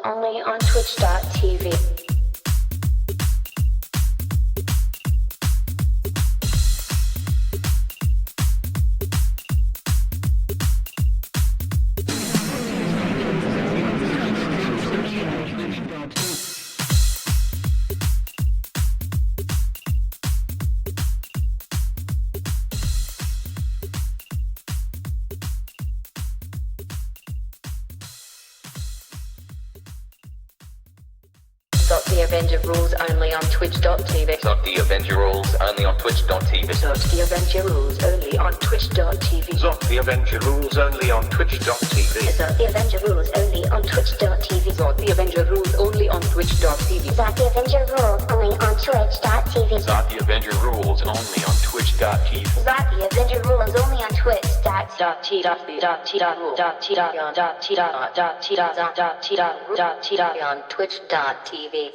only on Twitch.tv. The Avenger rules only on Twitch.tv. Stop the Avenger rules only on Twitch.tv. Stop the Avenger rules only on Twitch.tv. Stop the Avenger rules only on Twitch.tv. Stop the Avenger rules only on Twitch.tv. Stop the Avenger rules only on Twitch.tv. Stop the Avenger rules only on Twitch.tv. Stop the Avenger rules only on Twitch.tv.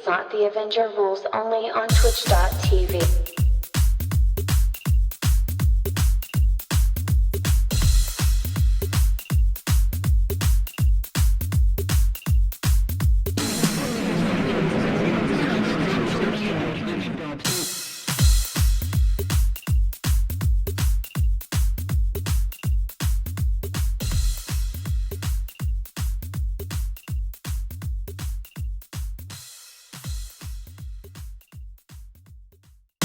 Stop the Avenger rules only on Twitch. On Twitch.tv.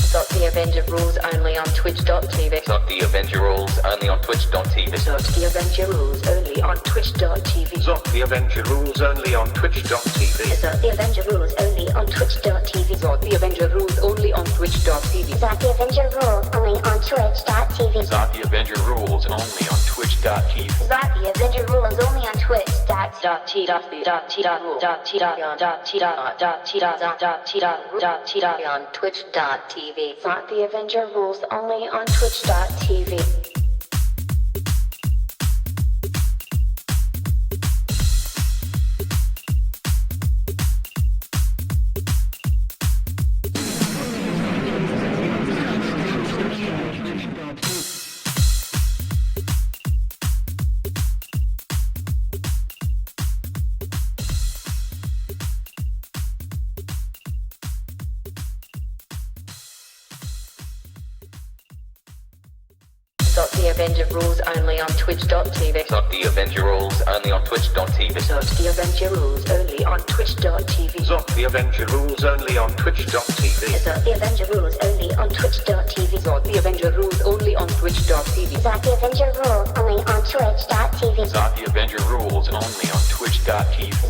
Thought the Avenger rules only on Twitch.tv. Stop the Avenger rules only on Twitch.tv. Stop the Avenger rules only on Twitch.tv. Stop the Avenger rules only on Twitch.tv. Stop the Avenger rules only on Twitch.tv. Stop the Avenger rules only on Twitch.tv. Stop the Avenger rules only on Twitch.tv. Stop the Avenger rules only on Twitch.tv. Stop the Avenger rules only on Twitch.tv. Stop the Avenger rules only on Twitch. On Twitch.tv. Thought the Avenger rules only on Twitch.tv. Stop the Avenger rules only on Twitch.tv. Stop the Avenger rules only on Twitch.tv. Stop the Avenger rules only on Twitch.tv. Stop the Avenger rules only on Twitch.tv. Stop the Avenger rules only on Twitch.tv.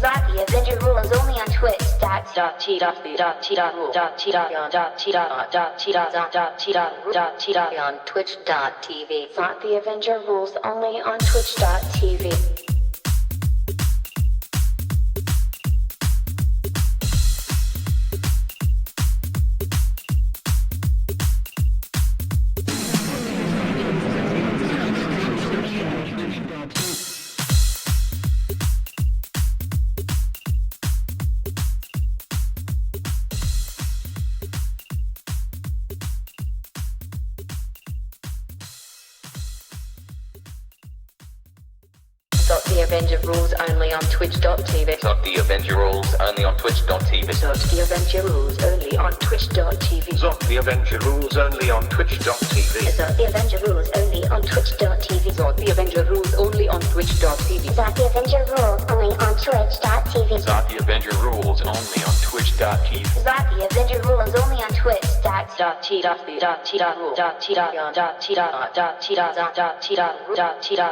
Stop the Avenger rules only on Twitch.tv. Stop the Avenger rules only on Twitch.tv. Stop the Avenger rules only on Twitch.tv. Stop the Avenger rules only on Twitch. On Twitch.tv. Thought the Avenger rules only on Twitch.tv. Stop the Avenger rules only on Twitch.tv. Stop the Avenger rules only on Twitch.tv. Stop the Avenger rules only on Twitch.tv. Stop the Avenger rules only on Twitch.tv. Stop the Avenger rules only on Twitch.tv. Stop the Avenger rules only on Twitch.tv. Stop the Avenger rules only on Twitch.tv. Stop the Avenger rules only on Twitch.tv. Stop the Avenger rules only on Twitch.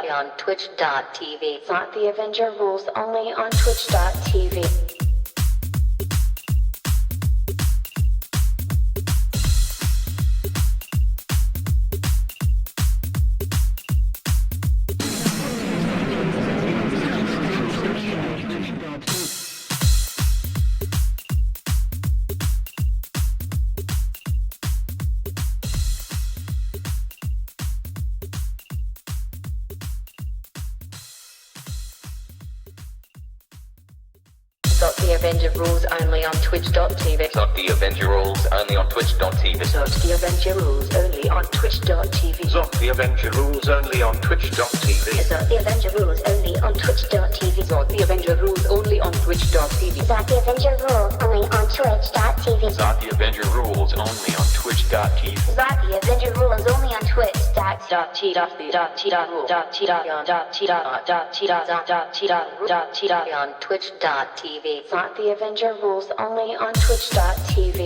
On Twitch.tv. Thought the Avenger rules only on Twitch.tv. Stop Thought the Avenger rules only on Twitch.tv. Thought the Avenger rules only on Twitch.tv. Thought the Avenger rules only on Twitch.tv. Thought the Avenger rules only on Twitch.tv. Thought the Avenger rules only on Twitch.tv. Thought the Avenger rules only on Twitch.tv. Thought the Avenger rules only on Twitch.tv. Thought the Avenger rules only on Twitch.tv. Thought the Avenger rules only on Twitch. On Twitch.tv.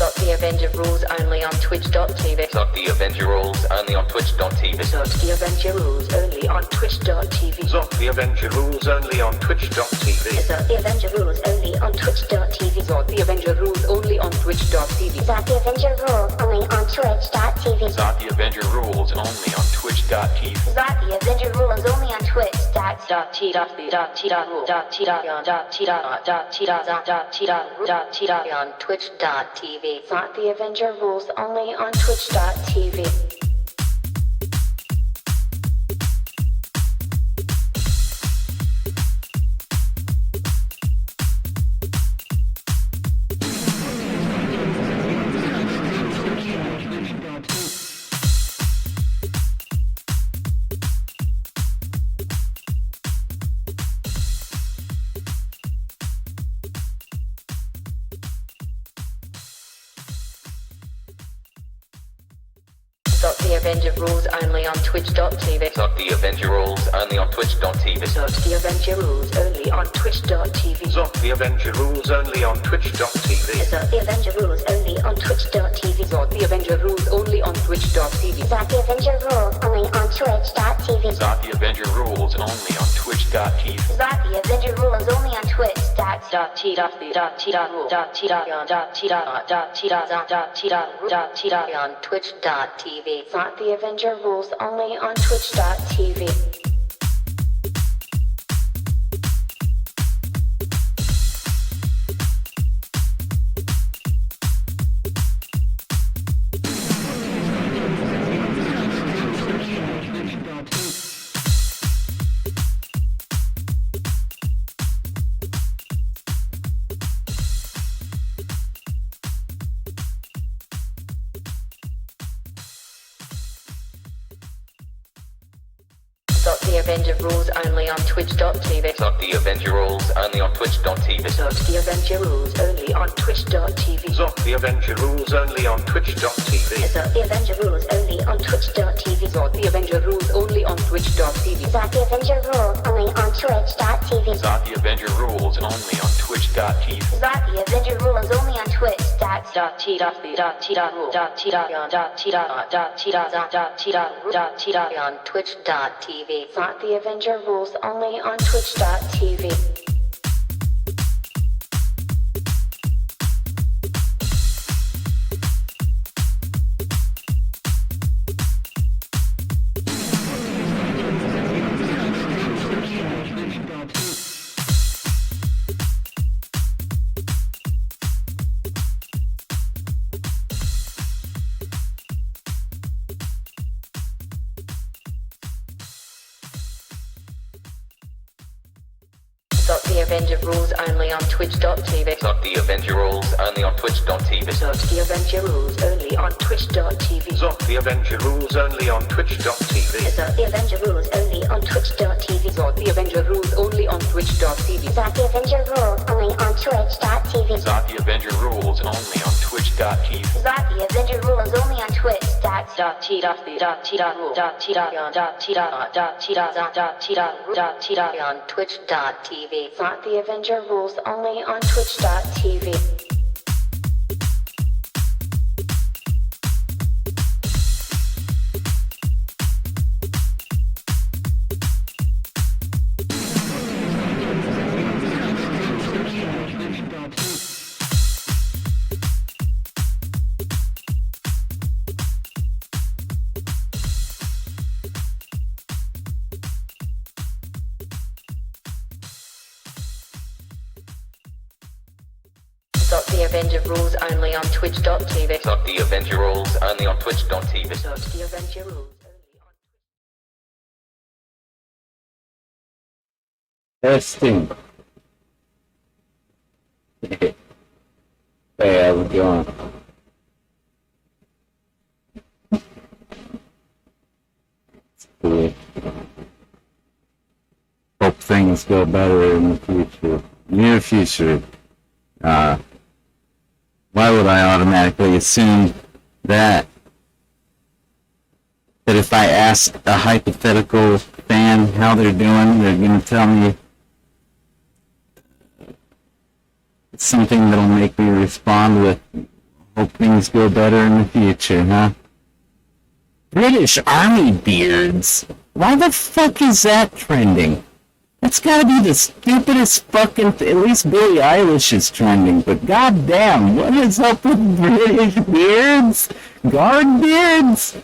Thought the Avenger rules only on Twitch.tv. Thought the Avenger rules only on Twitch.tv. Thought the Avenger rules only on Twitch.tv. Thought the Avenger rules only on Twitch.tv. Thought the Avenger rules only on Twitch.tv. Thought the Avenger rules only on Twitch.tv. Thought the Avenger rules only on Twitch.tv. Thought the Avenger rules only on Twitch.tv. Thought the Avenger rules only on Twitch.tv. Thought the Avenger rules only on Twitch. On Twitch.tv. Thought the Avenger rules only on Twitch.tv. Thought the Avenger rules only on Twitch.tv. Thought the Avenger rules only on Twitch.tv. Thought the Avenger rules only on Twitch.tv. Thought the Avenger rules only on Twitch.tv. Thought the Avenger rules only on Twitch.tv. Thought the Avenger rules only on Twitch.tv. Thought the Avenger rules only on Twitch.tv. Thought the Avenger rules only on Twitch.tv. Thought the Avenger rules only on Twitch. On Twitch.tv. Thought the Avenger rules only on Twitch.tv. Thought the Avenger rules only on Twitch.tv. Thought the Avenger rules only on Twitch.tv. Thought the Avenger rules only on Twitch.tv. Thought the Avenger rules only on Twitch.tv. Thought the Avenger rules only on Twitch.tv. Thought the Avenger rules only on Twitch.tv. Thought the Avenger rules only on Twitch.tv. Thought the Avenger rules only on Twitch.tv. Thought the Avenger rules only on Twitch. On Twitch.tv. Thought the Avenger rules only on Twitch.tv. Thought the Avenger rules only on Twitch.tv. Thought the Avenger rules only on Twitch.tv. Thought the Avenger rules only on Twitch.tv. Thought the Avenger rules only on Twitch.tv. Thought the Avenger rules only on Twitch.tv. Thought the Avenger rules only on Twitch.tv. Thought the Avenger rules only on Twitch.tv. Thought the Avenger rules only on Twitch.tv. Thought the Avenger rules only on Twitch. On Twitch.tv. Thought the Avenger rules only on Twitch.tv. The Avenger rules only on twitch.tv. Zot the Avenger rules only on twitch.tv. The Avenger rules only on Testing. Hey, how's it going? It's cool. Hope things go better in the future. Near future. Why would I automatically assume that if I ask a hypothetical fan how they're doing, they're going to tell me something that'll make me respond with, hope things go better in the future, huh? British Army beards? Why the fuck is that trending? That's gotta be the stupidest fucking at least Billie Eilish is trending, but goddamn, what is up with British beards? Guard beards?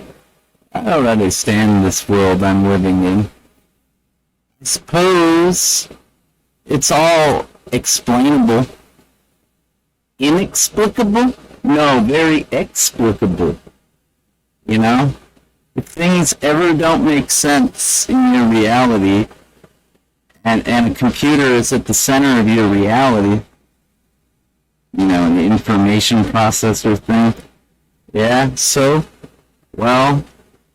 I don't understand this world I'm living in. I suppose it's all explainable. Inexplicable? No, very explicable. You know? If things ever don't make sense in your reality, and a computer is at the center of your reality, you know, an information processor thing, yeah, so, well,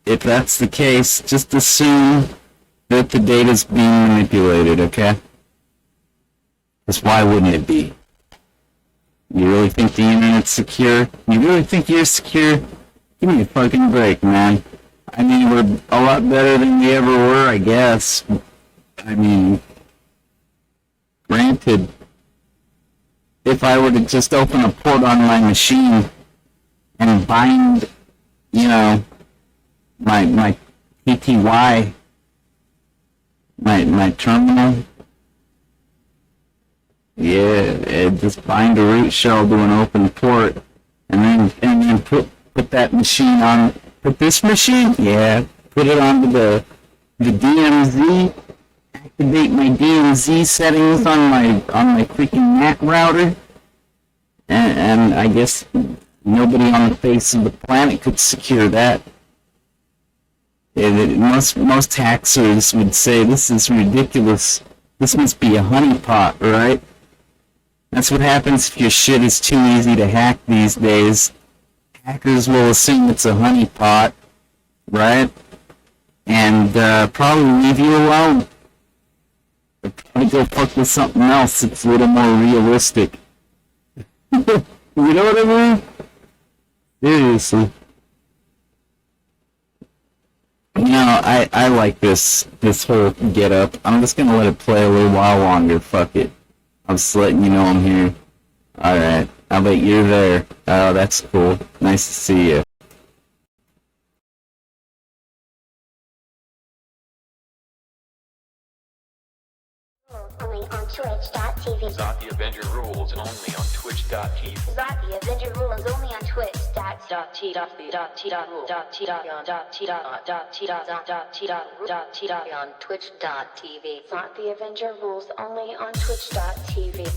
if that's the case, just assume that the data's being manipulated, okay? Because why wouldn't it be? You really think the internet's secure? You really think you're secure? Give me a fucking break, man. I mean, we're a lot better than we ever were, I guess. I mean, granted, if I were to just open a port on my machine and bind, you know, my PTY, my terminal, yeah, just bind a root shell to an open port, and then put that machine on, put this machine, yeah, put it onto the DMZ, activate my DMZ settings on my freaking NAT router, and I guess nobody on the face of the planet could secure that. Most hackers would say this is ridiculous. This must be a honeypot, right? That's what happens if your shit is too easy to hack these days. Hackers will assume it's a honeypot, right? And probably leave you alone. Or probably go fuck with something else that's a little more realistic. You know what I mean? Seriously. You know, I like this whole get up. I'm just gonna let it play a little while longer. Fuck it. I'm just letting you know I'm here. Alright. I bet you're there. Oh, that's cool. Nice to see you. Only on twitch.tv. Zot the Avenger rules only on twitch.tv. Zot the Avenger rules only on Twitch. on twitch.tv. Zot the Avenger rules only on twitch.tv.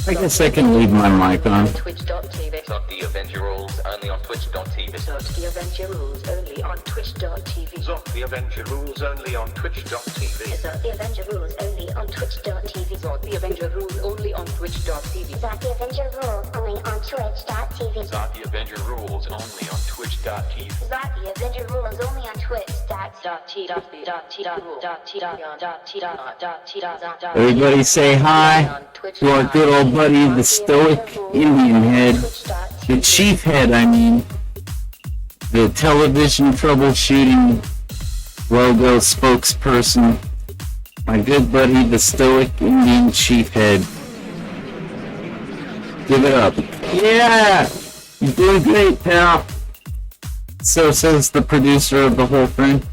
I guess I can leave my mic on. Twitch.tv. Zot the Avenger rules only on twitch.tv. Zot the Avenger rules only on twitch.tv. Zot the Avenger rules only on twitch.tv. Zot the Avenger rules only on twitch.tv. Zot the Avenger rules only on twitch.tv. Zot the Avenger rules only on twitch.tv. Zot the Avenger rules only on twitch.tv. Zot the Avenger rules only on Twitch. Everybody say hi to our good old buddy, the Stoic Indian Head. The Chief Head, I mean. The television troubleshooting logo spokesperson. My good buddy, the Stoic Indian Chief Head. Give it up. Yeah! You're doing great, pal. So says the producer of the whole thing.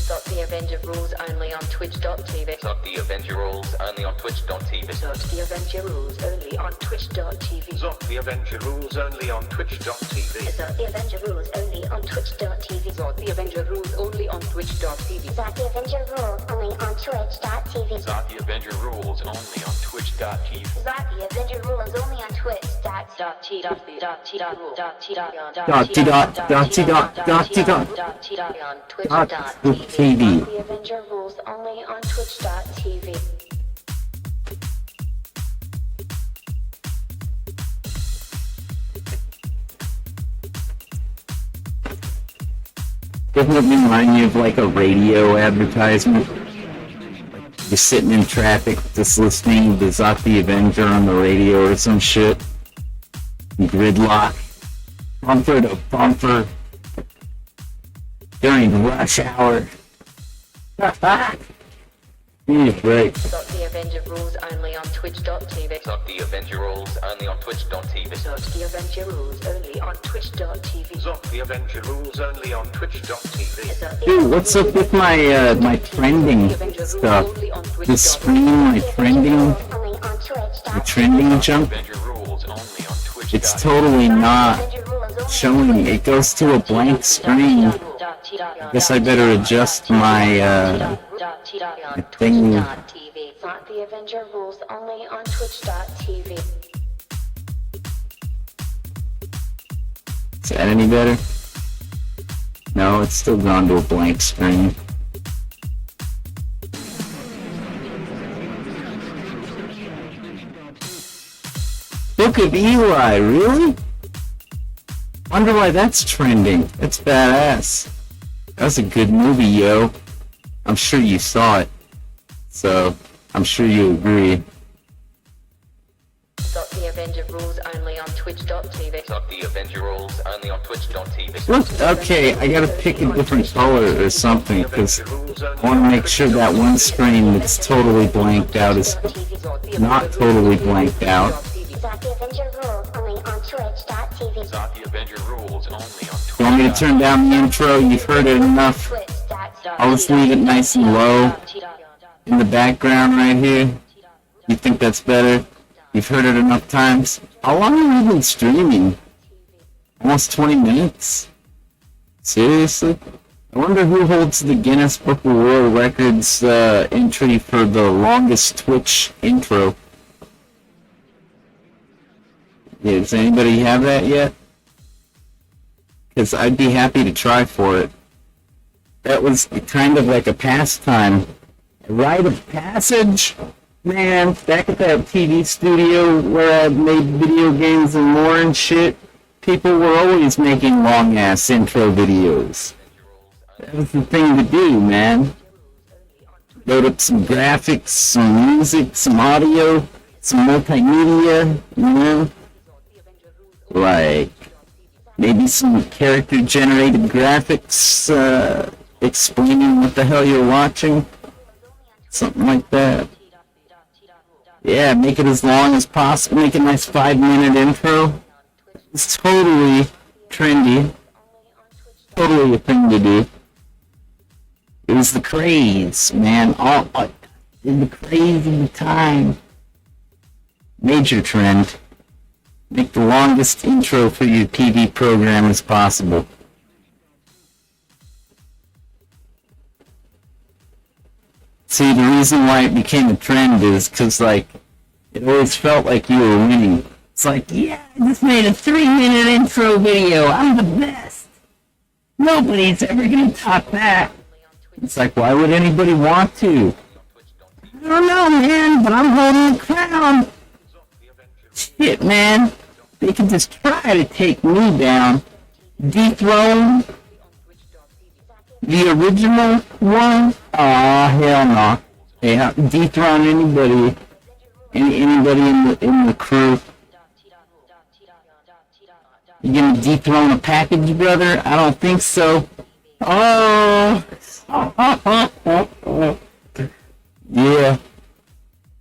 Got the Avenger rules only on twitch.tv. Got the Avenger rules only on twitch.tv. Got the Avenger rules only on twitch.tv. Got the Avenger rules only on twitch.tv. Zot the Avenger rules only on twitch.tv. Got the Avenger rules only on twitch.tv. Zot the Avenger rules only on twitch.tv. Got the Avenger rules only on twitch.tv. Zot the Avenger rules only on twitch. TV. The Avenger rules only on twitch.tv. Doesn't it remind you of like a radio advertisement? You're sitting in traffic, just listening to Zot the Avenger on the radio or some shit. Gridlock. Bumper to bumper. During rush hour. He's right. Got the Avenger rules only on twitch.tv. Got the Avenger rules only on twitch.tv. Got the Avenger rules only on twitch.tv. Got the Avenger rules only on twitch.tv. Dude, what's up with my my trending stuff? The screen, my trending, the trending jump, Avenger rules only on twitch. it's totally not showing. It goes to a blank screen. I guess I better adjust my thing. Zot the Avenger rules only on twitch.tv. Is that any better? No, it's still gone to a blank screen. Book of Eli, really? Wonder why that's trending. That's badass. That was a good movie, yo. I'm sure you saw it. So, I'm sure you agree. Got the Avenger rules only on twitch.tv. Got the Avenger rules only on twitch.tv. Look, okay, I gotta pick a different color or something, because I want to make sure that one screen that's totally blanked out is not totally blanked out. Zot the Avenger rules only on twitch.tv. Got the Avenger rules only on twitch. You want me to turn down the intro? You've heard it enough. I'll just leave it nice and low in the background right here. You think that's better? You've heard it enough times. How long have we been streaming? Almost 20 minutes? Seriously? I wonder who holds the Guinness Book of World Records entry for the longest Twitch intro. Yeah, does anybody have that yet? Because I'd be happy to try for it. That was kind of like a pastime. A rite of passage? Man, back at that TV studio where I made video games and more and shit, people were always making long-ass intro videos. That was the thing to do, man. Load up some graphics, some music, some audio, some multimedia, you know? Like, maybe some character-generated graphics, explaining what the hell you're watching. Something like that. Yeah, make it as long as possible. Make a nice 5-minute intro. It's totally trendy. Totally a thing to do. It was the craze, man. In the craze of the time. Major trend. Make the longest intro for your TV program as possible. See, the reason why it became a trend is because, like, it always felt like you were winning. It's like, yeah, I just made a 3-minute intro video. I'm the best. Nobody's ever gonna top that. It's like, why would anybody want to? I don't know, man, but I'm holding the crown. Shit, man. They can just try to take me down. Dethrone the original one? Aw, hell no. Hey, dethrone anybody in the crew. You gonna dethrone a package, brother? I don't think so. Oh. Yeah.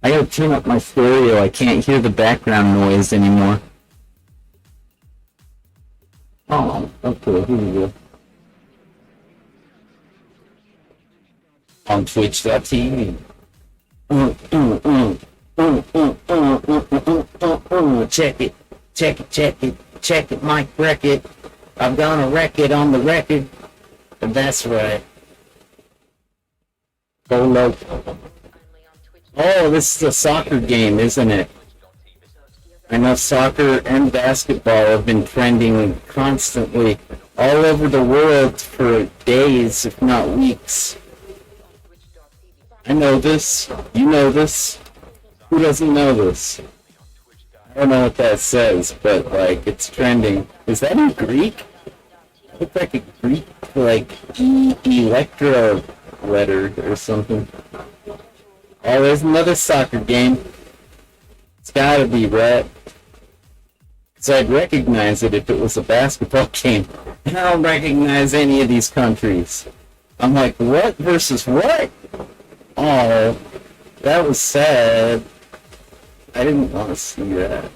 I gotta turn up my stereo. I can't hear the background noise anymore. Oh, okay, here we go. On Twitch.tv. Check it, check it, check it, check it, Mike, wreck it. I'm gonna wreck it on the record. And that's right. Go low. Oh, this is a soccer game, isn't it? I know soccer and basketball have been trending constantly all over the world for days, if not weeks. I know this. You know this. Who doesn't know this? I don't know what that says, but like it's trending. Is that in Greek? It looks like a Greek, like Electra letter or something. Oh, there's another soccer game. It's gotta be, right? Because I'd recognize it if it was a basketball game. And I don't recognize any of these countries. I'm like, what versus what? Oh, that was sad. I didn't want to see that.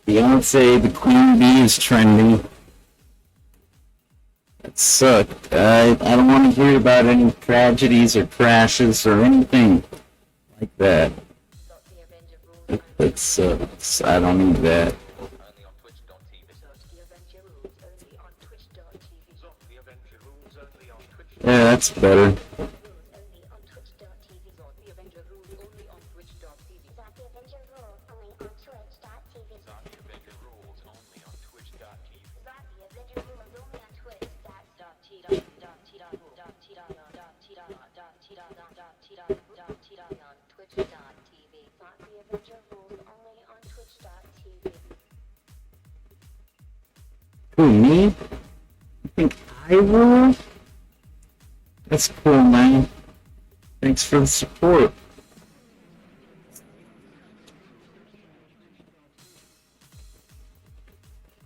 Beyonce, the Queen Bee is trending. That sucked. I don't want to hear about any tragedies or crashes or anything like that. That sucks. I don't need that. Yeah, that's better. Who, me? You think I rule? That's cool, man. Thanks for the support.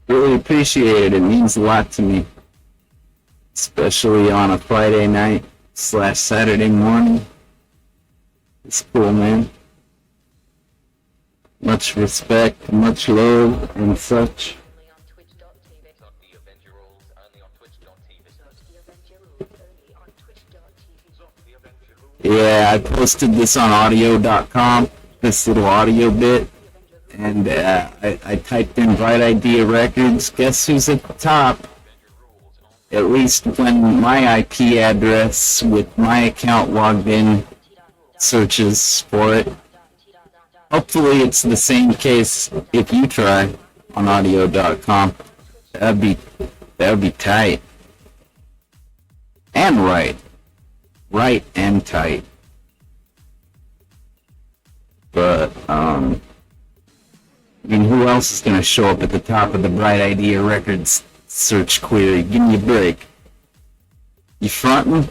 Really appreciate it. It means a lot to me. Especially on a Friday night / Saturday morning. It's cool, man. Much respect, much love, and such. Yeah, I posted this on audio.com, this little audio bit, and I typed in Bright Idea Records. Guess who's at the top? At least when my IP address with my account logged in searches for it. Hopefully it's the same case if you try on audio.com. That'd be tight. And right. Right and tight. But, I mean, who else is going to show up at the top of the Bright Idea Records search query? Give me a break. You frontin'?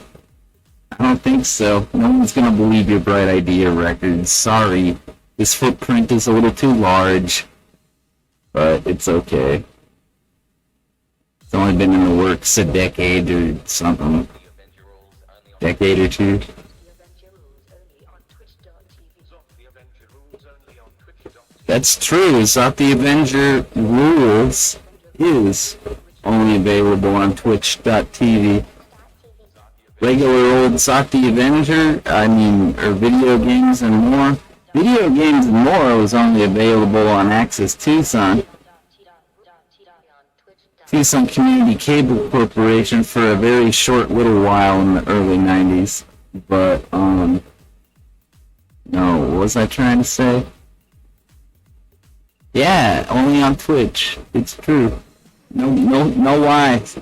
I don't think so. No one's going to believe your Bright Idea Records. Sorry. This footprint is a little too large. But it's okay. It's only been in the works a decade or something. Decade or two. That's true. Zot the Avenger Rules is only available on Twitch.tv. Regular old Zot the Avenger, or video games and more. Video games and more was only available on Access Tucson. Tucson Community Cable Corporation for a very short little while in the early 90s. But, no, what was I trying to say? Yeah, only on Twitch. It's true. No lies.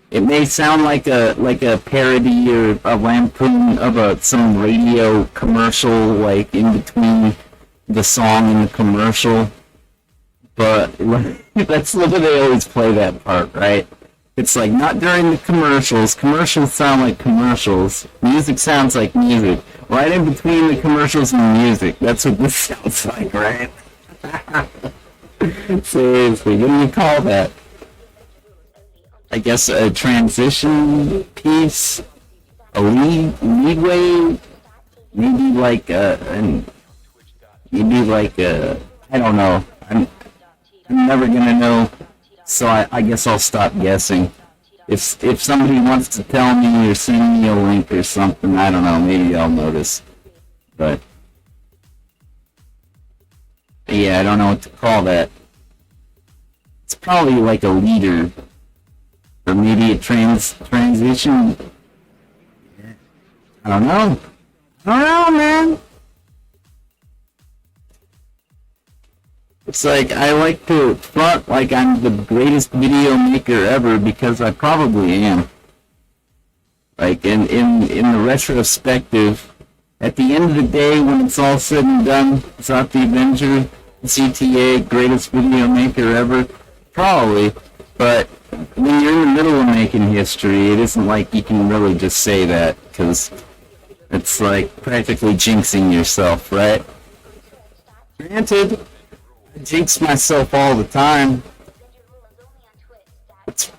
It may sound like a parody or a lampoon of some radio commercial, like in between the song and the commercial. But that's what they always play that part, right? It's like not during the commercials. Commercials sound like commercials. Music sounds like music. Right in between the commercials and music. That's what this sounds like, right? Seriously, what do you call that? I guess a transition piece, a leadway, maybe like I don't know. I'm never gonna know, so I guess I'll stop guessing. If somebody wants to tell me or send me a link or something, I don't know, maybe I'll notice. But yeah, I don't know what to call that. It's probably like a leader, or maybe a transition. I don't know. Man. It's like I like to front like I'm the greatest video maker ever, because I probably am. Like in the retrospective, at the end of the day, when it's all said and done, Zot the Avenger, ZTA, greatest video maker ever, probably. But when you're in the middle of making history, it isn't like you can really just say that, because it's like practically jinxing yourself, right? Granted, I jinx myself all the time.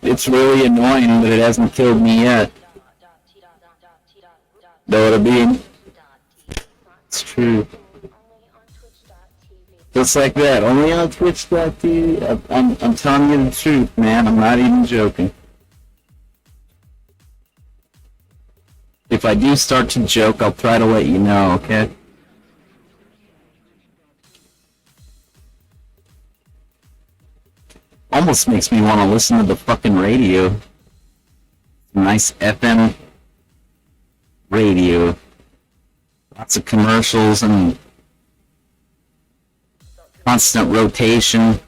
It's really annoying, but it hasn't killed me yet. Know what I mean? It's true. Just like that, only on Twitch.tv. I'm telling you the truth, man. I'm not even joking. If I do start to joke, I'll try to let you know, okay? Almost makes me want to listen to the fucking radio. Nice FM radio. Lots of commercials and constant rotation.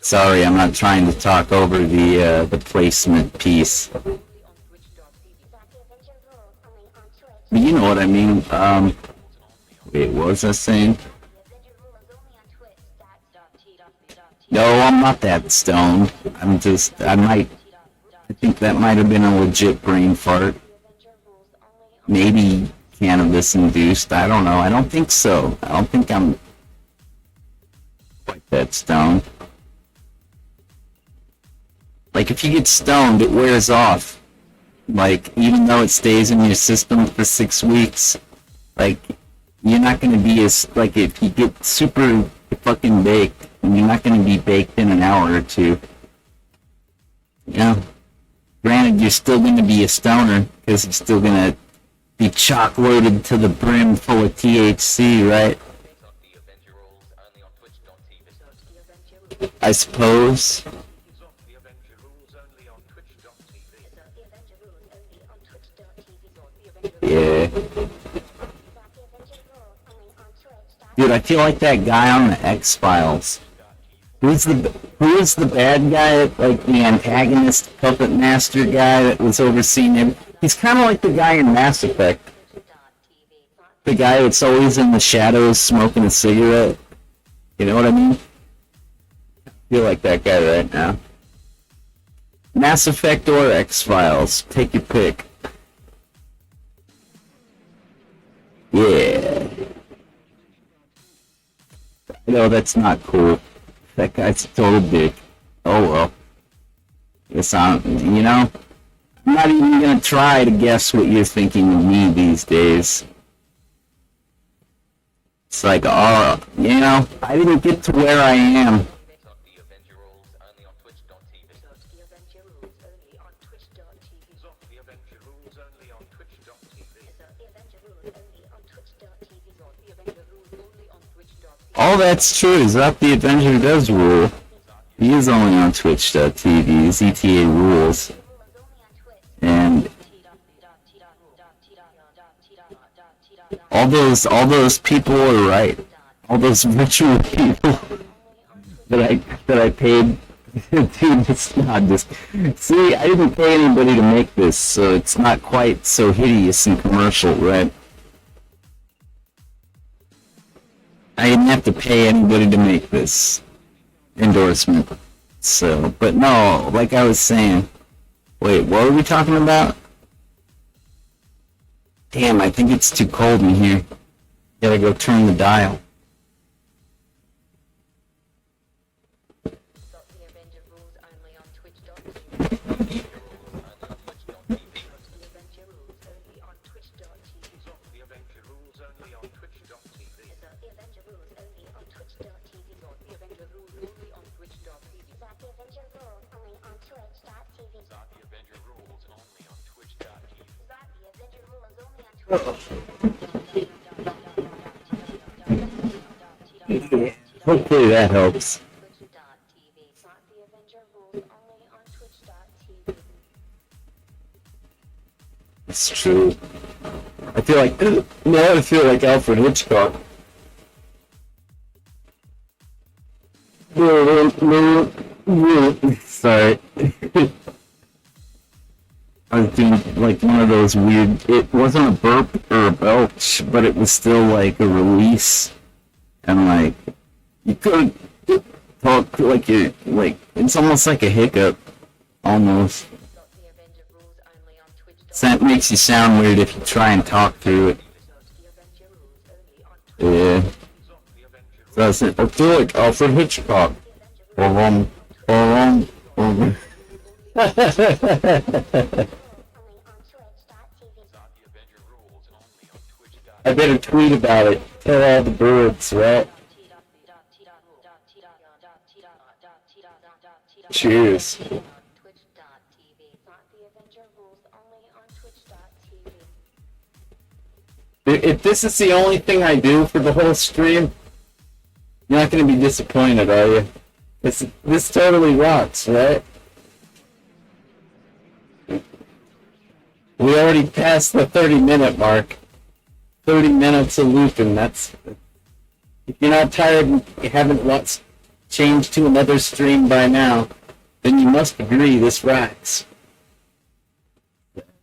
Sorry, I'm not trying to talk over the placement piece. But you know what I mean. Wait, what was I saying? No, I'm not that stoned. I think that might have been a legit brain fart. Maybe cannabis induced. I don't know. I don't think so. I don't think I'm quite that stoned. Like, if you get stoned, it wears off. Like, even though it stays in your system for 6 weeks, like, you're not gonna be as, like, if you get super fucking baked, you're not gonna be baked in an hour or two. You know? Granted, you're still gonna be a stoner, because you're still gonna be chock-loaded to the brim full of THC, right? I suppose. Yeah. Dude, I feel like that guy on the X-Files. Who is the bad guy, like the antagonist puppet master guy that was overseeing him? He's kind of like the guy in Mass Effect. The guy that's always in the shadows smoking a cigarette. You know what I mean? I feel like that guy right now. Mass Effect or X-Files. Take your pick. Yeah. No, that's not cool. That guy's a total dick. Oh well. Guess I'm not even gonna try to guess what you're thinking of me these days. It's like, I didn't get to where I am. All that's true. Zot the Avenger does rule. He is only on Twitch.tv. ZTA rules. And all those people are right. All those virtual people that I paid to just see. I didn't pay anybody to make this, so it's not quite so hideous and commercial, right? I didn't have to pay anybody to make this endorsement. So, but no, like I was saying. Wait, what were we talking about? Damn, I think it's too cold in here. Gotta go turn the dial. The Avenger rules only on twitch.tv. The Avenger rules only on twitch.tv. The Avenger rules only on twitch.tv. The Avenger rules only on twitch.tv. The Avenger rules only on twitch.tv. The Avenger rules only on twitch.tv. The Avenger rules only on twitch.tv. The Avenger rules only on twitch.tv. Yeah. Hopefully that helps. Twitch.tv. The Avenger rules only on twitch.tv. It's true. I feel like now I feel like Alfred Hitchcock. Sorry. I was doing like one of those weird. It wasn't a burp or a belch, but it was still like a release, and like you could talk like you like it's almost like a hiccup, almost. The Avenger rules only on twitch.tv. So that makes you sound weird if you try and talk through it. The Avenger rules only on twitch. Yeah. So I feel like Alfred Hitchcock. Only on twitch.tv. The Avenger rules only on twitch.tv. I better tweet about it. Tell all the birds, right? Cheers. Twitch.tv. The Avenger rules only on twitch.tv. If this is the only thing I do for the whole stream, you're not going to be disappointed, are you? This totally rocks, right? We already passed the 30-minute mark. 30 minutes of looping, that's... If you're not tired and you haven't once changed to another stream by now, then you must agree this rocks.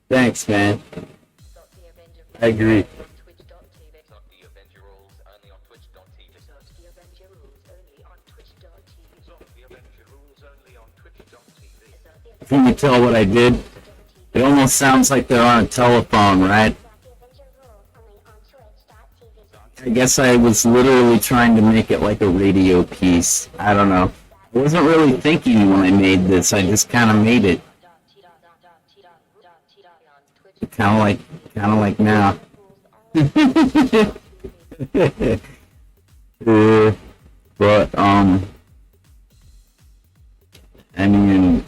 Thanks, man. I agree. Twitch.tv. The Avenger rules only on twitch.tv. The Avenger rules only on twitch.tv. The Avenger rules only on twitch.tv. Can you tell what I did? It almost sounds like they're on a telephone, right? The Avenger rules only on twitch.tv. I guess I was literally trying to make it like a radio piece. I don't know. I wasn't really thinking when I made this. I just kind of made it. Kind of like now. But I mean,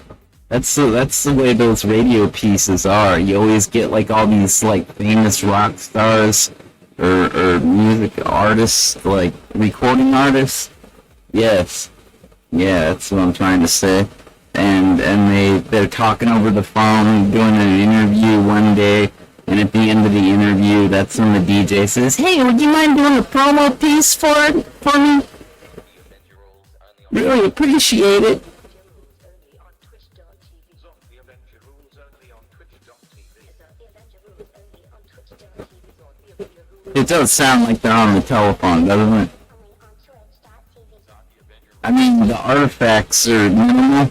that's the way those radio pieces are. You always get like all these like famous rock stars or music artists, like recording artists. Yes, yeah, that's what I'm trying to say. And they're talking over the phone, doing an interview one day, and at the end of the interview, that's when the DJ says, "Hey, would you mind doing a promo piece for me? Really appreciate it." The Avenger rules only on twitch.tv. The Avenger rules only on twitch.tv. It does sound like they're on the telephone, doesn't it? Only on twitch.tv. I mean, the artifacts are minimal,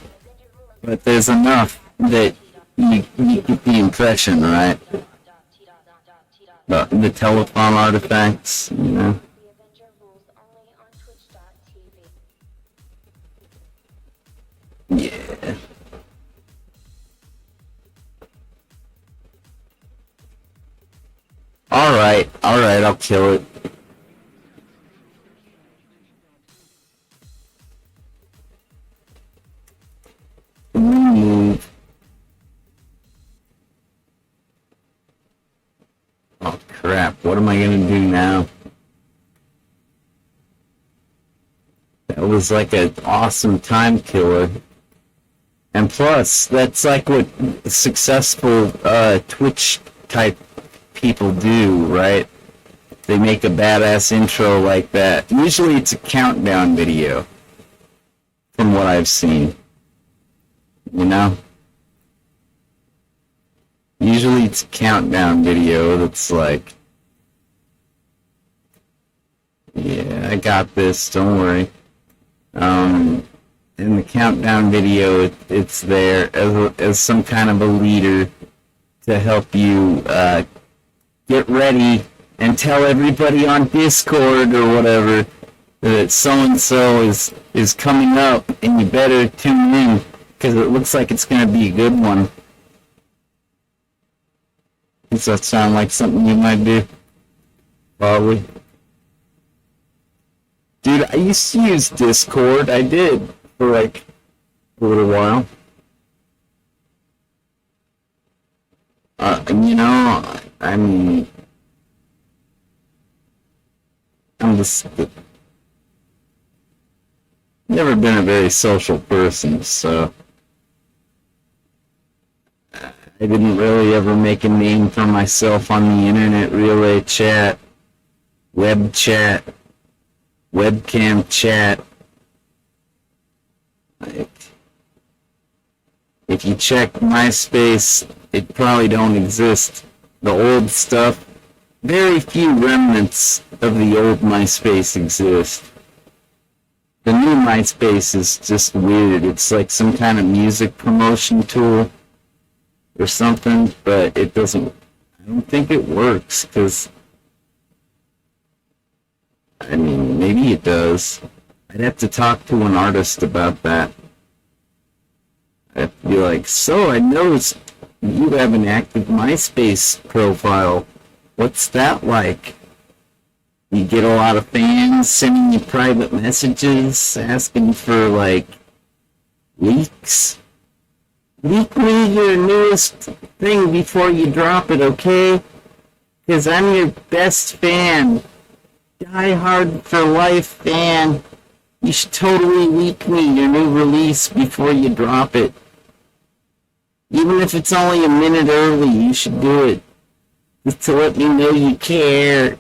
but there's enough that you get the impression, right? The telephone artifacts, you know. The Avenger rules only on twitch.tv. Yeah. Alright, I'll kill it. Remove. Oh crap, what am I gonna do now? That was like an awesome time killer. And plus, that's like what successful Twitch type people do, right? They make a badass intro like that. Usually it's a countdown video, from what I've seen. You know? Usually it's a countdown video that's like, yeah, I got this, don't worry. In the countdown video, it's there as some kind of a leader to help you get ready and tell everybody on Discord or whatever that so-and-so is coming up and you better tune in because it looks like it's going to be a good one. Does that sound like something you might do? Probably. Dude, I used to use Discord. I did for like a little while. You know, I mean, I'm just never been a very social person, so I didn't really ever make a name for myself on the internet. Relay chat, web chat, webcam chat. Like, if you check MySpace, it probably don't exist. The old stuff, very few remnants of the old MySpace exist. The new MySpace is just weird. It's like some kind of music promotion tool or something, but it doesn't, I don't think it works, because, I mean, maybe it does. I'd have to talk to an artist about that. I'd have to be like, so I noticed you have an active MySpace profile. What's that like? You get a lot of fans sending you private messages asking for, like, leaks? Leak me your newest thing before you drop it, okay? Because I'm your best fan. Die hard for life fan. You should totally leak me your new release before you drop it. Even if it's only a minute early, you should do it. Just to let me know you care.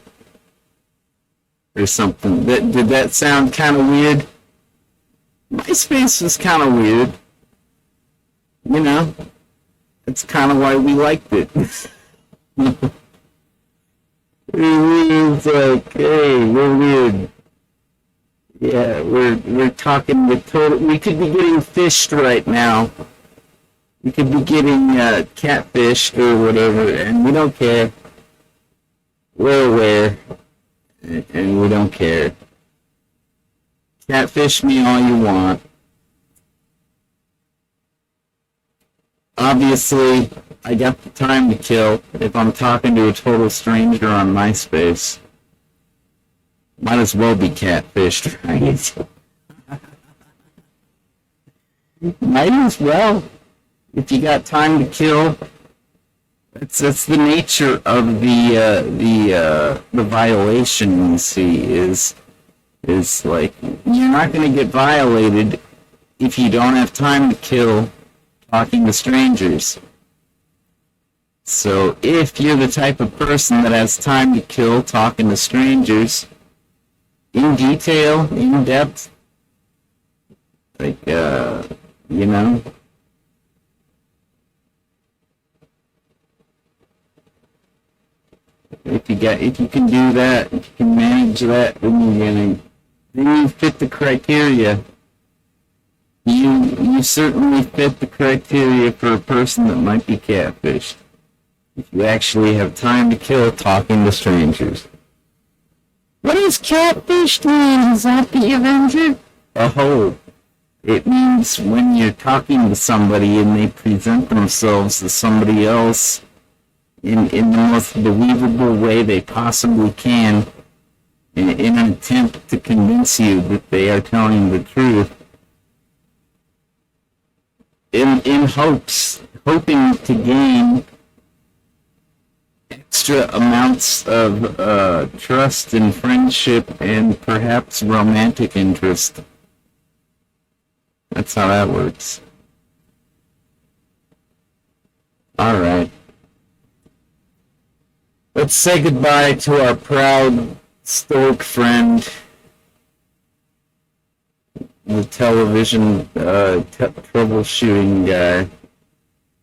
Or something. Did that sound kind of weird? MySpace was kind of weird. You know? That's kind of why we liked it. It was like, hey, we're weird. Yeah, we're talking with total. We could be getting fished right now. We could be getting catfished or whatever, and we don't care. We're aware, and we don't care. Catfish me all you want. Obviously, I got the time to kill if I'm talking to a total stranger on MySpace. Might as well be catfished, right? Might as well. If you got time to kill, that's the nature of the violation. You see, is like you're not going to get violated if you don't have time to kill talking to strangers. So if you're the type of person that has time to kill talking to strangers in detail, in depth, like you know. If you can do that, if you can manage that, then you fit the criteria. You certainly fit the criteria for a person that might be catfished. If you actually have time to kill talking to strangers. What does catfish mean? Is that the Avenger? Oh, it means when you're talking to somebody and they present themselves as somebody else in the most believable way they possibly can in an attempt to convince you that they are telling the truth in hoping to gain extra amounts of trust and friendship and perhaps romantic interest. That's how that works. Alright. Let's say goodbye to our proud, stoic friend, the television troubleshooting guy.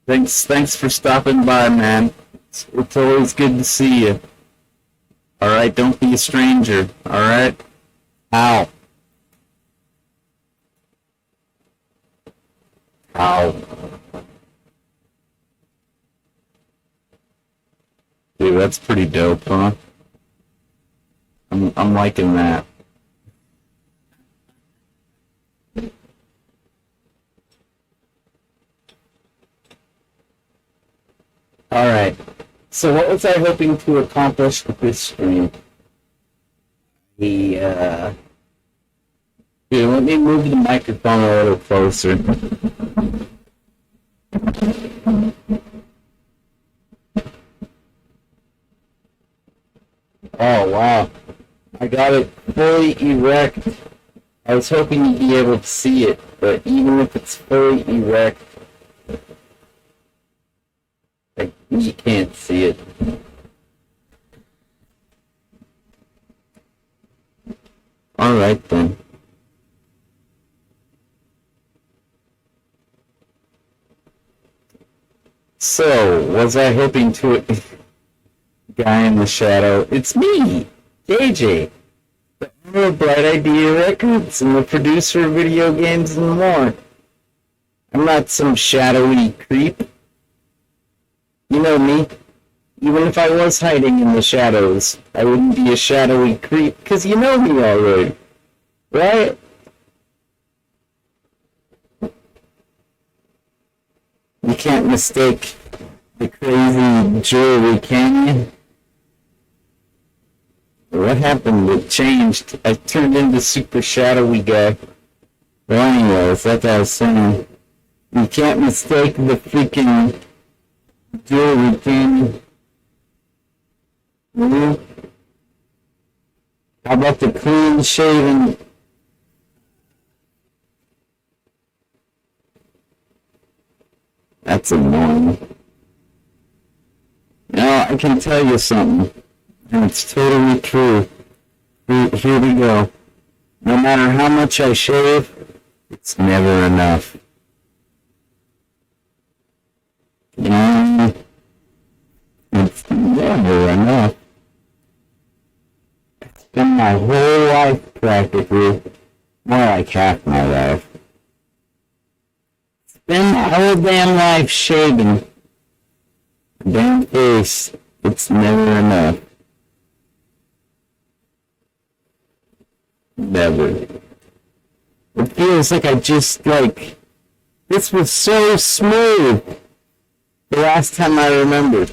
Thanks for stopping by, man. It's always good to see you. Alright, don't be a stranger, alright? Ow. Ow. Dude, that's pretty dope, huh? I'm liking that. Alright. So what was I hoping to accomplish with this stream? Here, let me move the microphone a little closer. Oh, wow. I got it fully erect. I was hoping you'd be able to see it, but even if it's fully erect, like, you can't see it. Alright then. So, was I hoping to... Guy in the shadow. It's me, JJ, the owner of Bright Idea Records and the producer of video games and more. I'm not some shadowy creep. You know me. Even if I was hiding in the shadows, I wouldn't be a shadowy creep, because you know me already. Right? You can't mistake the crazy jewelry, can you? What happened? It changed. I turned into super shadowy guy. Well, anyways, that's what I was saying. You can't mistake the freaking jewelry, can you? How about the clean shaven? That's annoying. Now, I can tell you something. And it's totally true. Here we go. No matter how much I shave, it's never enough. It's never enough. It's been my whole life practically. More like half my life. It's been my whole damn life shaving. Damn face. It's never enough. Never. It feels like I just, like, this was so smooth the last time I remembered.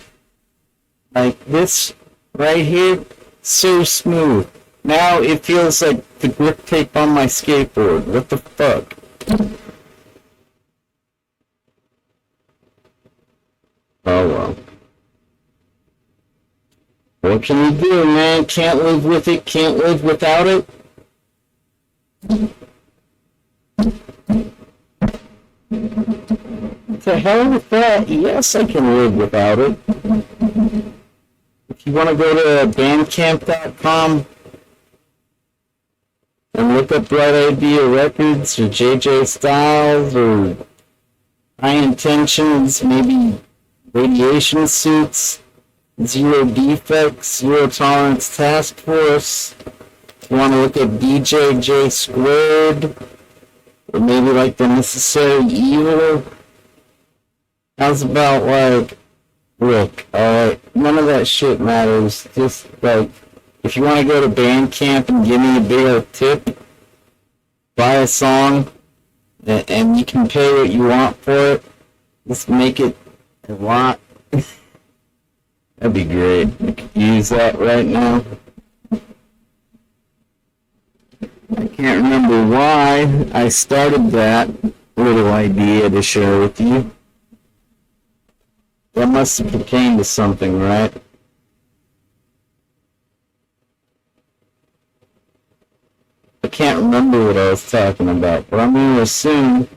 Like, this right here, so smooth. Now it feels like the grip tape on my skateboard. What the fuck? Oh well. What can you do, man? Can't live with it, can't live without it. To hell with that. Yes, I can live without it. If you want to go to bandcamp.com and look up Bright Idea Records or JJ Styles or High Intentions, maybe Radiation Suits, Zero Defects, Zero Tolerance Task Force. If you want to look at DJJ Squared, or maybe like The Necessary Evil. How's about like, look, alright, none of that shit matters. Just like, if you want to go to Bandcamp and give me a big old tip, buy a song, and you can pay what you want for it. Just make it a lot. That'd be great. I could use that right now. I can't remember why I started that little idea to share with you. That must have pertained to something, right? I can't remember what I was talking about, but I'm going to assume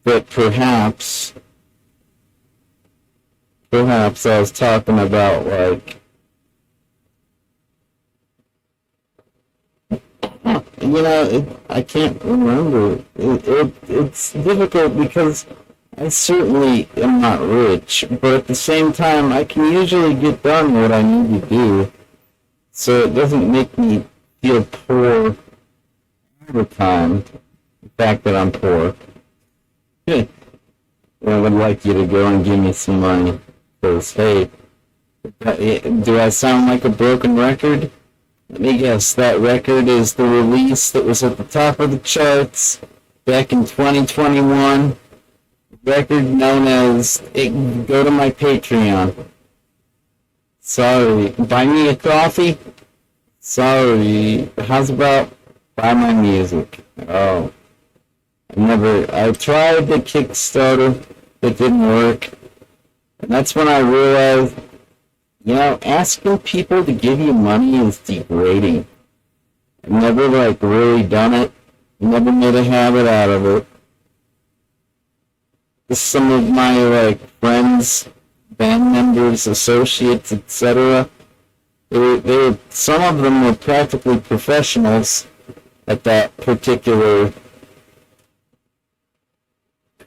that perhaps I was talking about, like, you know, I can't remember. It's difficult because I certainly am not rich, but at the same time, I can usually get done what I need to do, so it doesn't make me feel poor all the time, the fact that I'm poor. I would like you to go and give me some money, because, hey, do I sound like a broken record? Let me guess, that record is the release that was at the top of the charts back in 2021. Record known as Go to My Patreon. Sorry. Buy me a coffee? Sorry. How's about buy my music? Oh. I tried the Kickstarter. It didn't work. And that's when I realized, asking people to give you money is degrading. I've never, really done it. Never made a habit out of it. Some of my, friends, band members, associates, etc., some of them were practically professionals at that particular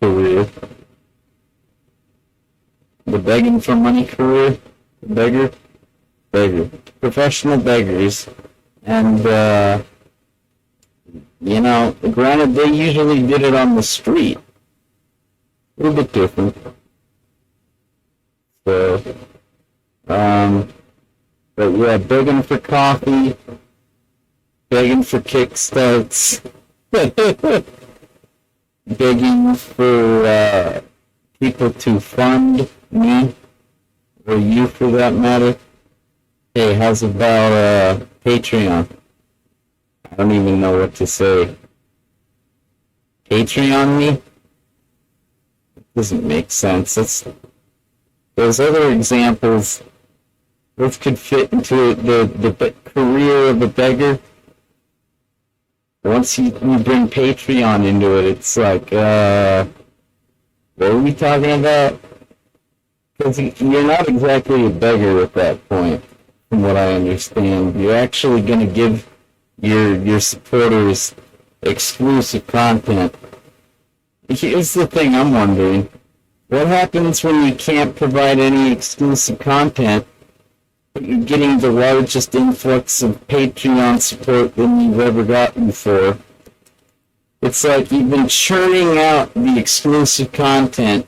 career. The begging for money career. Beggar. Professional beggars. And, granted, they usually did it on the street. A little bit different. So, but yeah, begging for coffee, begging for kickstarts, begging for, people to fund me, or you for that matter. Hey, how's about, Patreon? I don't even know what to say. Patreon me? Doesn't make sense. Those other examples, those could fit into the career of a beggar. Once you bring Patreon into it, it's like, what are we talking about? Because you're not exactly a beggar at that point, from what I understand. You're actually going to give your supporters exclusive content. Here's the thing I'm wondering. What happens when you can't provide any exclusive content, but you're getting the largest influx of Patreon support than you've ever gotten before? It's like you've been churning out the exclusive content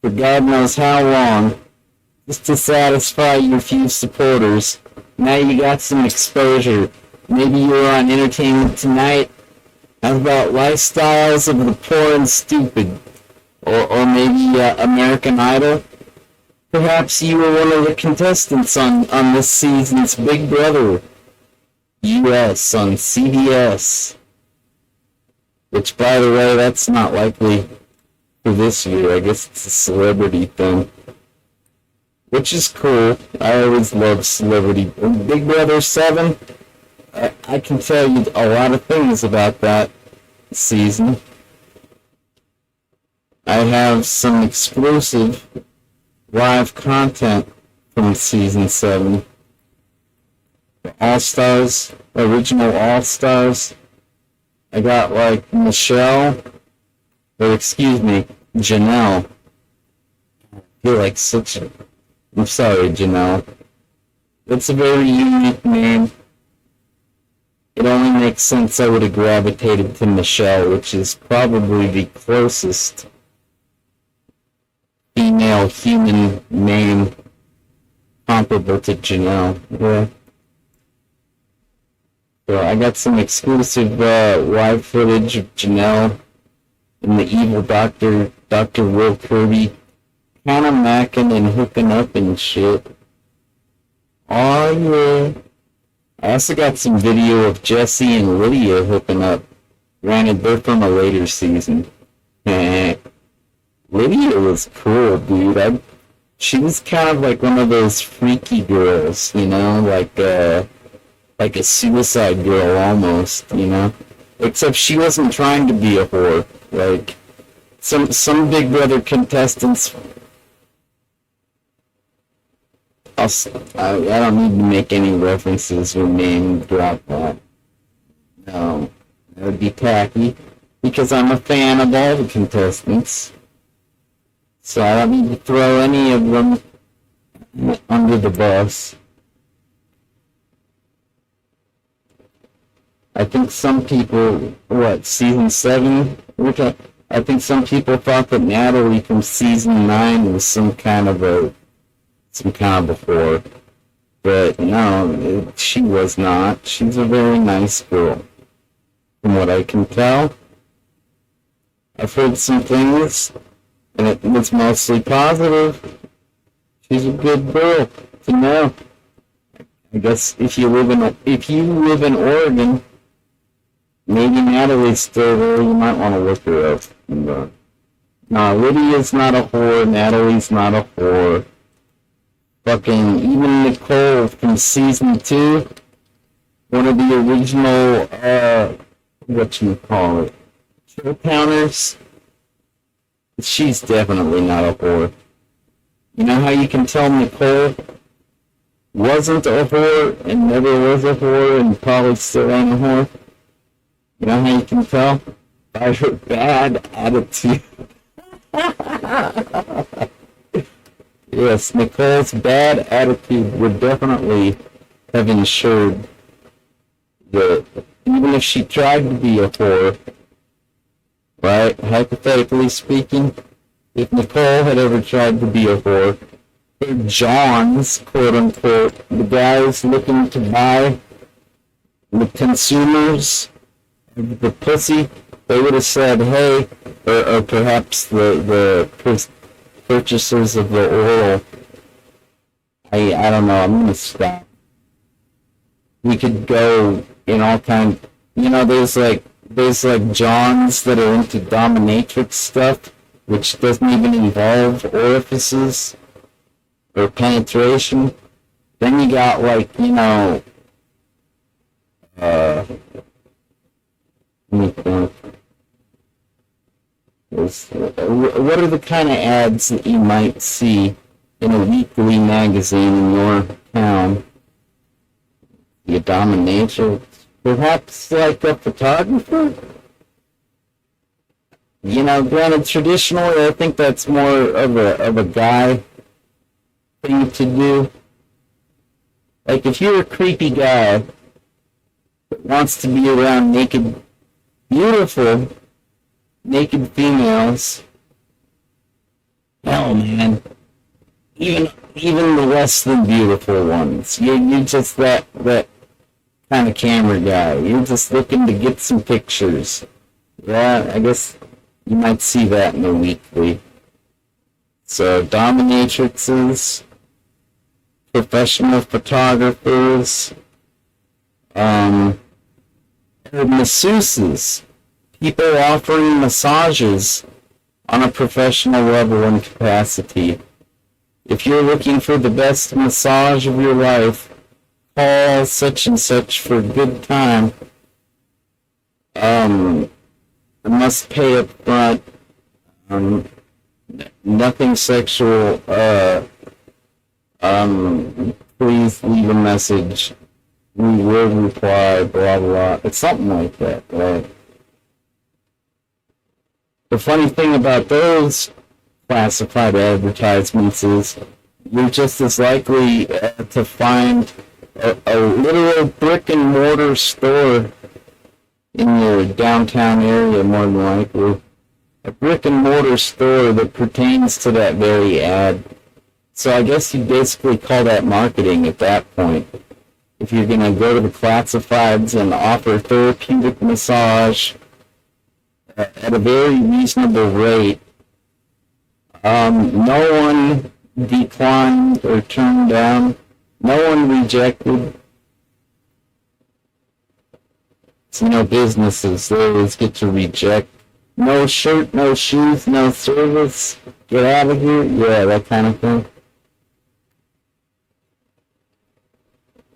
for God knows how long, just to satisfy your few supporters. Now you got some exposure. Maybe you're on Entertainment Tonight. How about Lifestyles of the Poor and Stupid? Or maybe American Idol? Perhaps you were one of the contestants on this season's Big Brother US on CBS. Which, by the way, that's not likely for this year. I guess it's a celebrity thing. Which is cool. I always love celebrity. Big Brother 7, I can tell you a lot of things about that season. I have some exclusive live content from season 7. The All-Stars, original All-Stars. I got Janelle. I feel like I'm sorry, Janelle. It's a very unique name. It only makes sense I would have gravitated to Michelle, which is probably the closest female human name comparable to Janelle. Yeah. So I got some exclusive live footage of Janelle and the evil Dr. Will Kirby kind of macking and hooking up and shit. Oh yeah. I also got some video of Jesse and Lydia hooking up. Granted, they're from a later season. Lydia was cool, dude. She was kind of like one of those freaky girls, like a suicide girl almost, Except she wasn't trying to be a whore. Like, some Big Brother contestants, I don't need to make any references or name drop that. No, that would be tacky, because I'm a fan of all the contestants. So I don't need to throw any of them under the bus. I think some people, season 7? I think some people thought that Natalie from season 9 was some kind of a whore. But no, she was not. She's a very nice girl. From what I can tell, I've heard some things, and it was mostly positive. She's a good girl to know. I guess if you live in Oregon, maybe Natalie's still there. You might want to look her up. No, Lydia's not a whore. Natalie's not a whore. Fucking even Nicole from season 2, one of the original chill counters. She's definitely not a whore. You know how you can tell Nicole wasn't a whore and never was a whore and probably still ain't a whore? You know how you can tell? By her bad attitude. Yes, Nicole's bad attitude would definitely have ensured that even if she tried to be a whore, right, hypothetically speaking, if Nicole had ever tried to be a whore, her Johns, quote unquote, the guys looking to buy, the consumers, the pussy, they would have said, hey, or perhaps the purchasers of the oral, I don't know, I'm gonna stop. We could go in all kinds, there's like Johns that are into dominatrix stuff, which doesn't even involve orifices or penetration. Then you got let me think. What are the kind of ads that you might see in a weekly magazine in your town? The dominatrix? Perhaps like a photographer? Granted, traditionally, I think that's more of a guy thing to do. Like, if you're a creepy guy that wants to be around beautiful, naked females, hell, man, even the less than beautiful ones, you're just that kind of camera guy. You're just looking to get some pictures. Yeah, I guess you might see that in the weekly. So, dominatrixes, professional photographers, masseuses, people offering massages on a professional level and capacity. If you're looking for the best massage of your life, call such and such for a good time. I must pay up front. Nothing sexual. Please leave a message. We will reply, blah, blah. It's something like that, right? The funny thing about those classified advertisements is you're just as likely to find a literal brick and mortar store in your downtown area, more than likely. A brick and mortar store that pertains to that very ad. So I guess you basically call that marketing at that point. If you're going to go to the classifieds and offer therapeutic massage at a very reasonable rate, no one declined or turned down. No one rejected. It's businesses. They always get to reject. No shirt, no shoes, no service. Get out of here. Yeah, that kind of thing.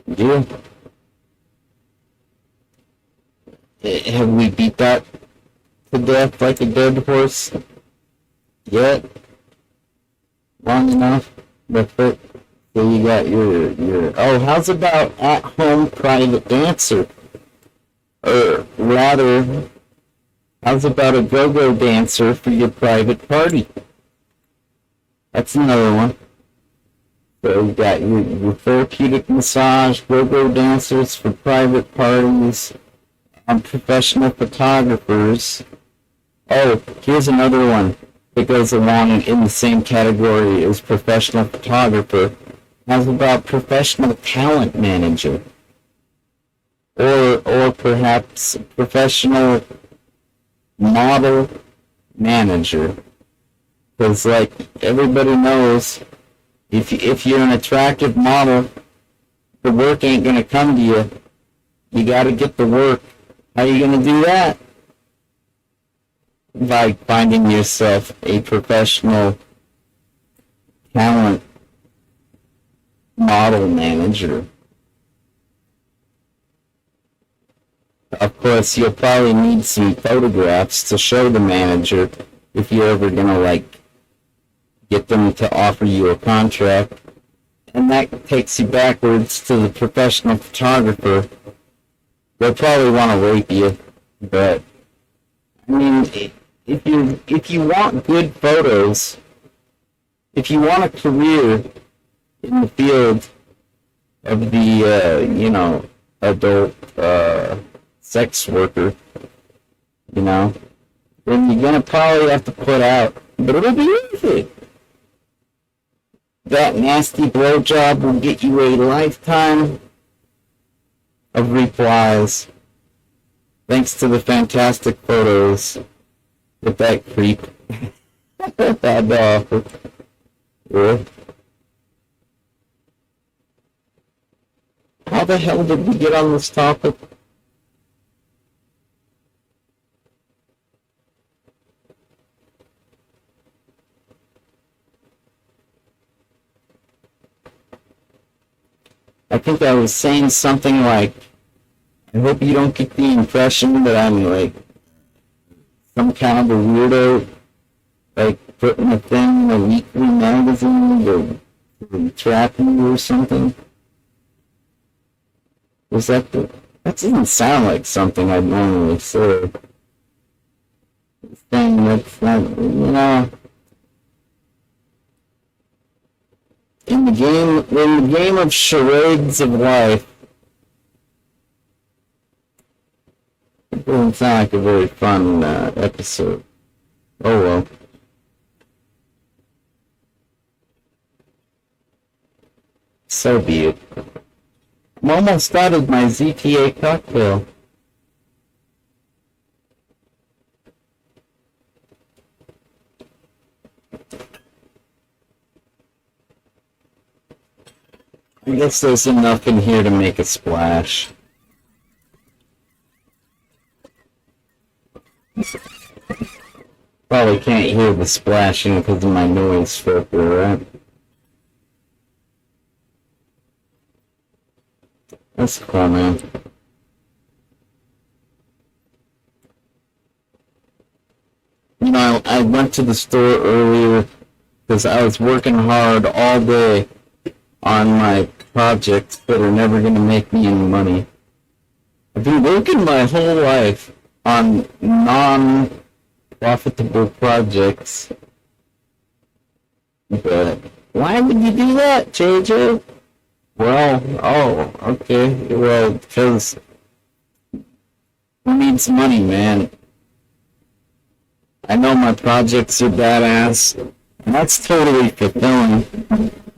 Yeah. Have we beat that to death like a dead horse yet? Long enough? That's it. So you got your how's about at-home private dancer? Or rather, how's about a go-go dancer for your private party? That's another one. So you got your therapeutic massage, go-go dancers for private parties, professional photographers. Oh, here's another one that goes along in the same category as professional photographer. How's about professional talent manager? Or perhaps professional model manager? Because, like, everybody knows, if you're an attractive model, the work ain't gonna come to you. You gotta get the work. How you gonna do that? By finding yourself a professional talent model manager. Of course, you'll probably need some photographs to show the manager if you're ever gonna, like, get them to offer you a contract. And that takes you backwards to the professional photographer. They'll probably want to rape you, but I mean, if you want good photos, if you want a career in the field of the adult sex worker, then you're gonna probably have to put out, but it'll be worth it. That nasty blowjob will get you a lifetime of replies, thanks to the fantastic photos that that creep had to offer. Yeah. How the hell did we get on this topic? I think I was saying something like, I hope you don't get the impression that I'm like some kind of a weirdo, like putting a thing in a weekly magazine or trapping you or something. That doesn't sound like something I'd normally say. Thing that's not, in the game of charades of life, it doesn't sound like a very fun episode. Oh well. So be it. I'm almost out of my ZTA cocktail. I guess there's enough in here to make a splash. Probably can't hear the splashing because of my noise filter, right? That's cool, man. I went to the store earlier because I was working hard all day on my projects that are never going to make me any money. I've been working my whole life on non-profitable projects. But why would you do that, JJ? Well, okay. Well, because who needs money, man? I know my projects are badass, and that's totally fulfilling.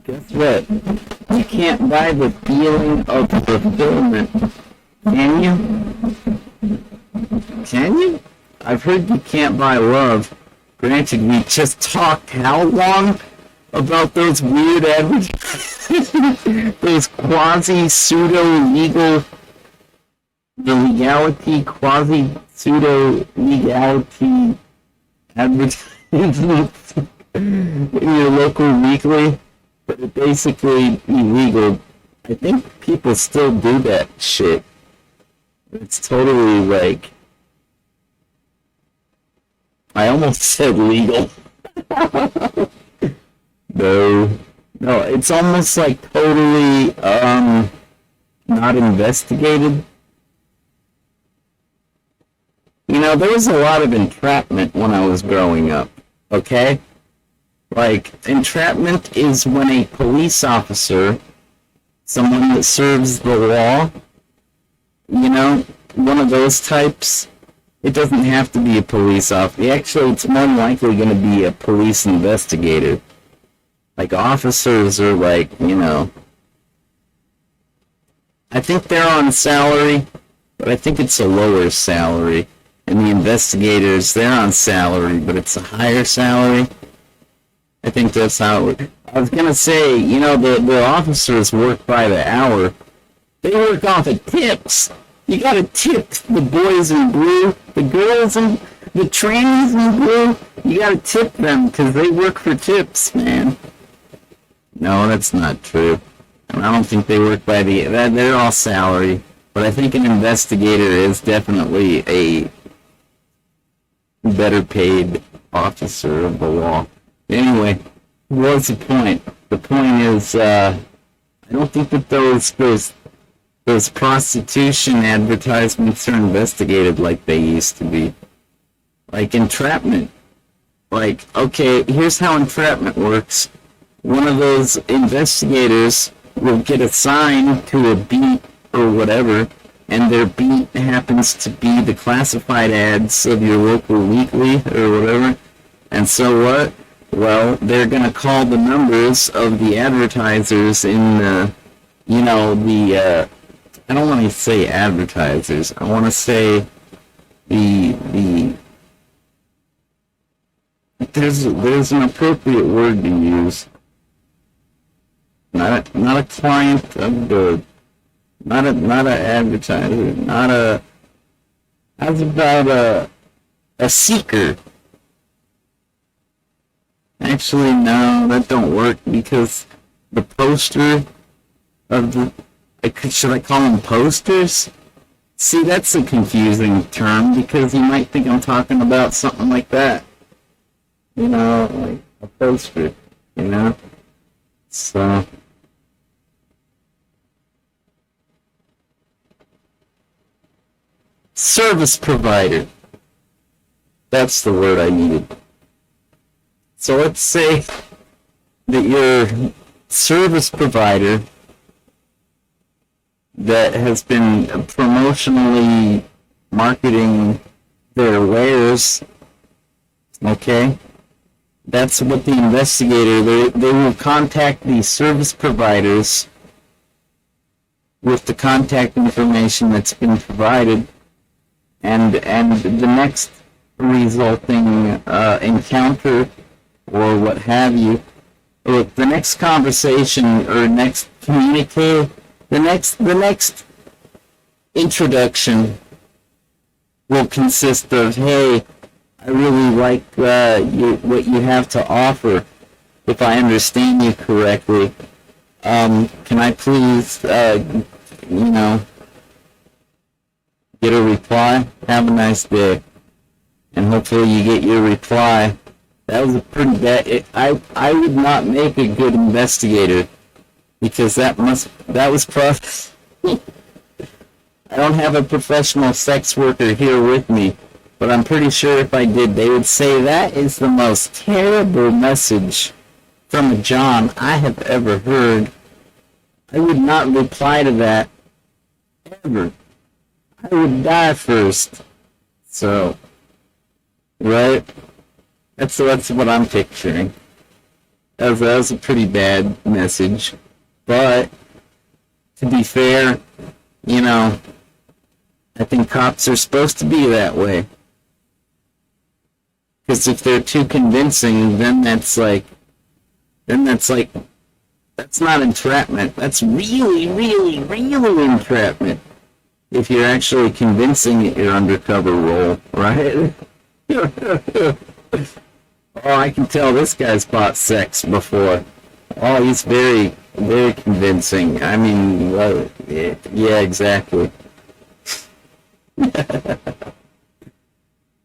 Guess what? You can't buy the feeling of fulfillment. Can you? Can you? I've heard you can't buy love. Granted, we just talked how long about those weird those quasi-pseudo-legal, the legality, quasi-pseudo-legality advertisements in your local weekly, but it's basically illegal. I think people still do that shit. It's totally like, I almost said legal. No, it's almost like totally not investigated. There was a lot of entrapment when I was growing up, okay? Like, entrapment is when a police officer, someone that serves the law, one of those types, it doesn't have to be a police officer. Actually, it's more likely going to be a police investigator. Like officers are like, I think they're on salary, but I think it's a lower salary. And the investigators, they're on salary, but it's a higher salary. I think that's how it works. I was gonna say, the officers work by the hour. They work off of tips. You gotta tip the boys in blue, the girls in the trainees in blue. You gotta tip them because they work for tips, man. No, that's not true. I don't think they work by they're all salary. But I think an investigator is definitely a better paid officer of the law. Anyway, what's the point? The point is, I don't think that those prostitution advertisements are investigated like they used to be. Like entrapment. Like, okay, here's how entrapment works. One of those investigators will get assigned to a beat or whatever, and their beat happens to be the classified ads of your local weekly or whatever. And so what? Well, they're going to call the numbers of the advertisers in the, I don't want to say advertisers. I want to say there's an appropriate word to use. Not a client of the, not a advertiser, how's about a seeker? Actually, no, that don't work because the poster of the, should I call them posters? See, that's a confusing term because you might think I'm talking about something like that. Like a poster, So, service provider. That's the word I needed. So let's say that your service provider that has been promotionally marketing their wares, okay? That's what the investigator, they will contact these service providers with the contact information that's been provided, and the next resulting encounter or what have you, or the next conversation or next communique, the next introduction will consist of, hey, I really like what you have to offer. If I understand you correctly, can I please, get a reply? Have a nice day, and hopefully you get your reply. That was a pretty bad. I would not make a good investigator because that was I don't have a professional sex worker here with me. But I'm pretty sure if I did, they would say that is the most terrible message from a John I have ever heard. I would not reply to that ever. I would die first. So, right? That's what I'm picturing. That was a pretty bad message. But, to be fair, I think cops are supposed to be that way. Because if they're too convincing, then that's not entrapment. That's really, really, really entrapment. If you're actually convincing your undercover role, right? Oh, I can tell this guy's bought sex before. Oh, he's very, very convincing. I mean, well, yeah, exactly.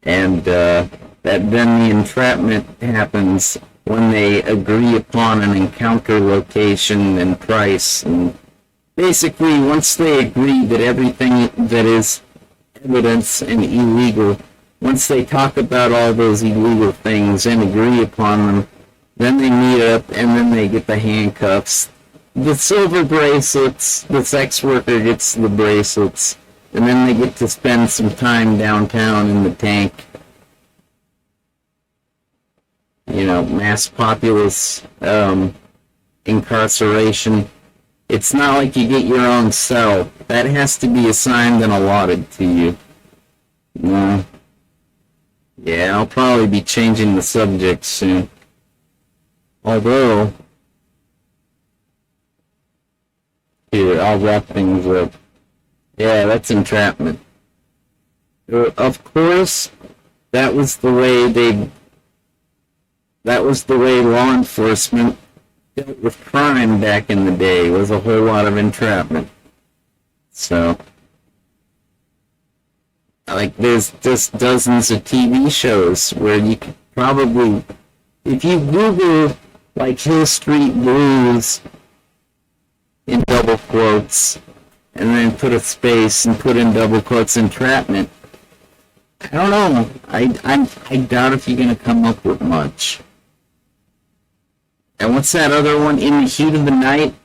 And, that then the entrapment happens when they agree upon an encounter location and price. And basically, once they agree that everything that is evidence and illegal, once they talk about all those illegal things and agree upon them, then they meet up and then they get the handcuffs. The silver bracelets, the sex worker gets the bracelets, and then they get to spend some time downtown in the tank. Mass populace incarceration. It's not like you get your own cell. That has to be assigned and allotted to you. No. Yeah, I'll probably be changing the subject soon. Although, here, I'll wrap things up. Yeah, that's entrapment. Of course, that was the way law enforcement dealt with crime back in the day, was a whole lot of entrapment. So, like, there's just dozens of TV shows where you could probably, if you Google, like, Hill Street Blues in double quotes, and then put a space and put in double quotes entrapment, I don't know. I doubt if you're gonna come up with much. And what's that other one? In the Heat of the Night?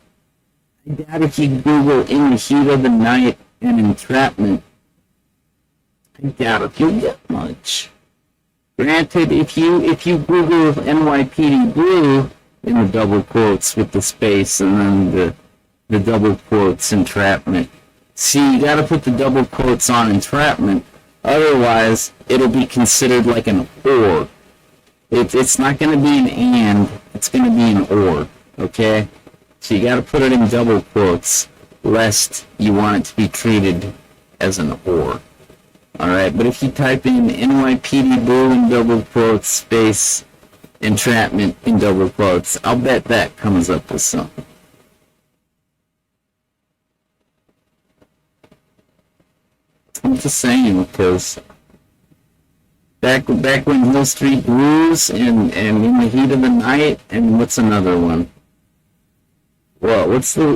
I doubt if you Google In the Heat of the Night and entrapment, I doubt if you'll get much. Granted, if you Google NYPD Blue in the double quotes with the space and then the double quotes entrapment. See, you gotta put the double quotes on entrapment, otherwise it'll be considered like an or. It's not gonna be an and, it's gonna be an or, okay? So you gotta put it in double quotes, lest you want it to be treated as an or. Alright, but if you type in NYPD Blue in double quotes, space, entrapment in double quotes, I'll bet that comes up with something. I'm just saying, because back when Hill Street Blues and In the Heat of the Night, and what's another one? Well, what's that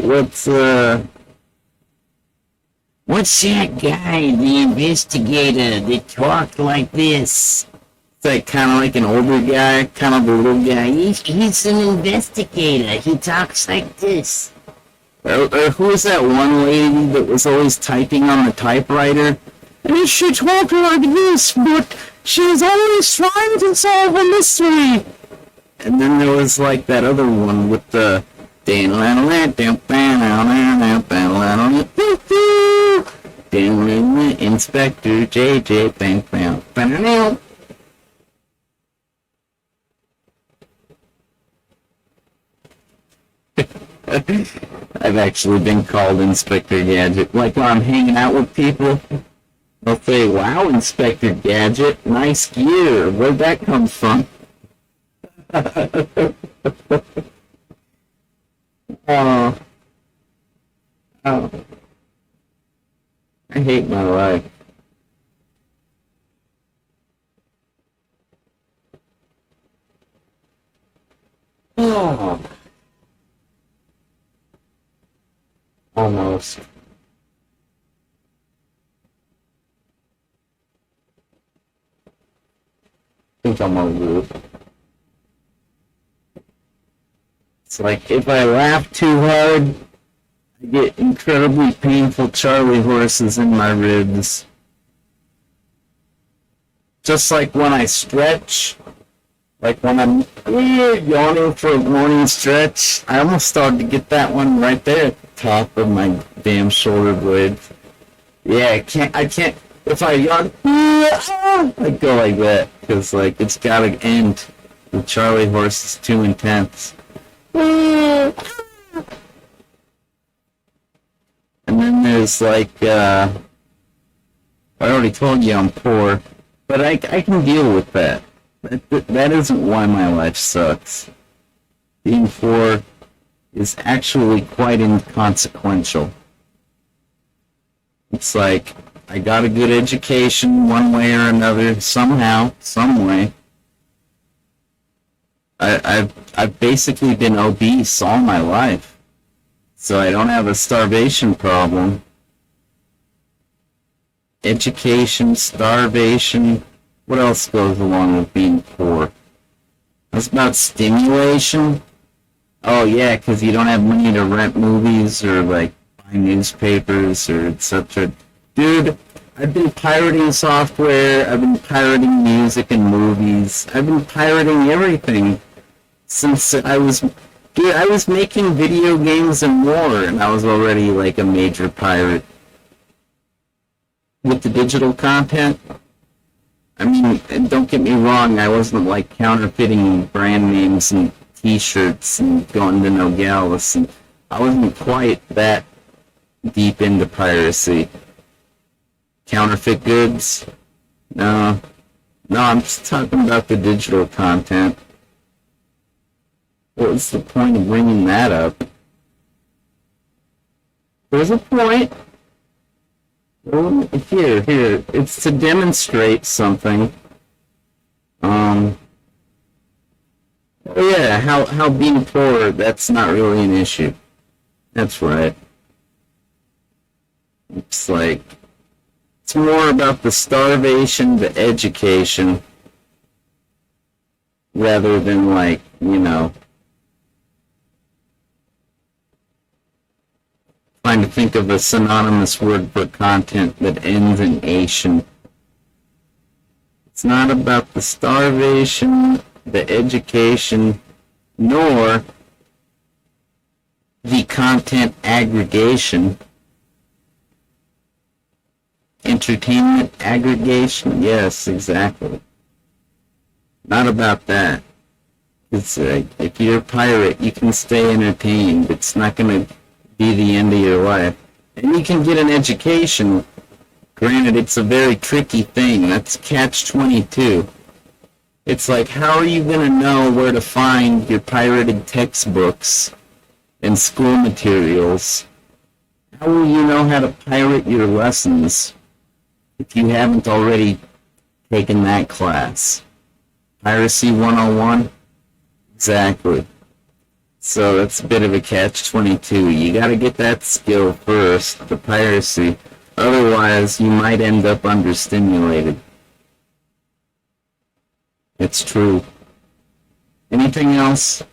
guy, the investigator, that talked like this? It's like kind of like an older guy, kind of a little guy. He's an investigator. He talks like this. Or who was that one lady that was always typing on the typewriter? And she talked like this, but she's always trying to solve a mystery. And then there was like that other one with the Inspector JJ bang bang bang. I've actually been called Inspector Gadget. Like when I'm hanging out with people, they'll say, "Wow, Inspector Gadget, nice gear. Where'd that come from?" Oh, I hate my life. Oh, almost. I think I'm over it. It's like if I laugh too hard, I get incredibly painful Charlie horses in my ribs. Just like when I stretch, like when I'm yawning for a morning stretch, I almost started to get that one right there at the top of my damn shoulder blade. Yeah, I can't, if I yawn, I go like that, because like it's gotta end. The Charlie horse is too intense. And then there's like, I already told you I'm poor, but I can deal with that. That isn't why my life sucks. Being poor is actually quite inconsequential. It's like, I got a good education one way or another, somehow, some way. I've basically been obese all my life, so I don't have a starvation problem. Education, starvation, what else goes along with being poor? That's about stimulation. Oh yeah, because you don't have money to rent movies or like buy newspapers or etc. Dude, I've been pirating software, I've been pirating music and movies, I've been pirating everything since I was Dude, I was making video games and more, and I was already like a major pirate. With the digital content, I mean, and don't get me wrong, I wasn't like counterfeiting brand names and t-shirts and going to Nogales, and I wasn't quite that deep into piracy. Counterfeit goods? No. No, I'm just talking about the digital content. What was the point of bringing that up? There's a point. Well, here. It's to demonstrate something. Oh yeah, how being poor, that's not really an issue. That's right. It's like, it's more about the starvation, the education, rather than like, trying to think of a synonymous word for content that ends in ation. It's not about the starvation, the education, nor the content aggregation. Entertainment aggregation? Yes, exactly. Not about that. It's if you're a pirate, you can stay entertained. It's not going to be the end of your life. And you can get an education. Granted, it's a very tricky thing. That's catch-22. It's like, how are you going to know where to find your pirated textbooks and school materials? How will you know how to pirate your lessons if you haven't already taken that class? Piracy 101? Exactly. So that's a bit of a catch-22. You gotta get that skill first, the piracy. Otherwise, you might end up understimulated. It's true. Anything else?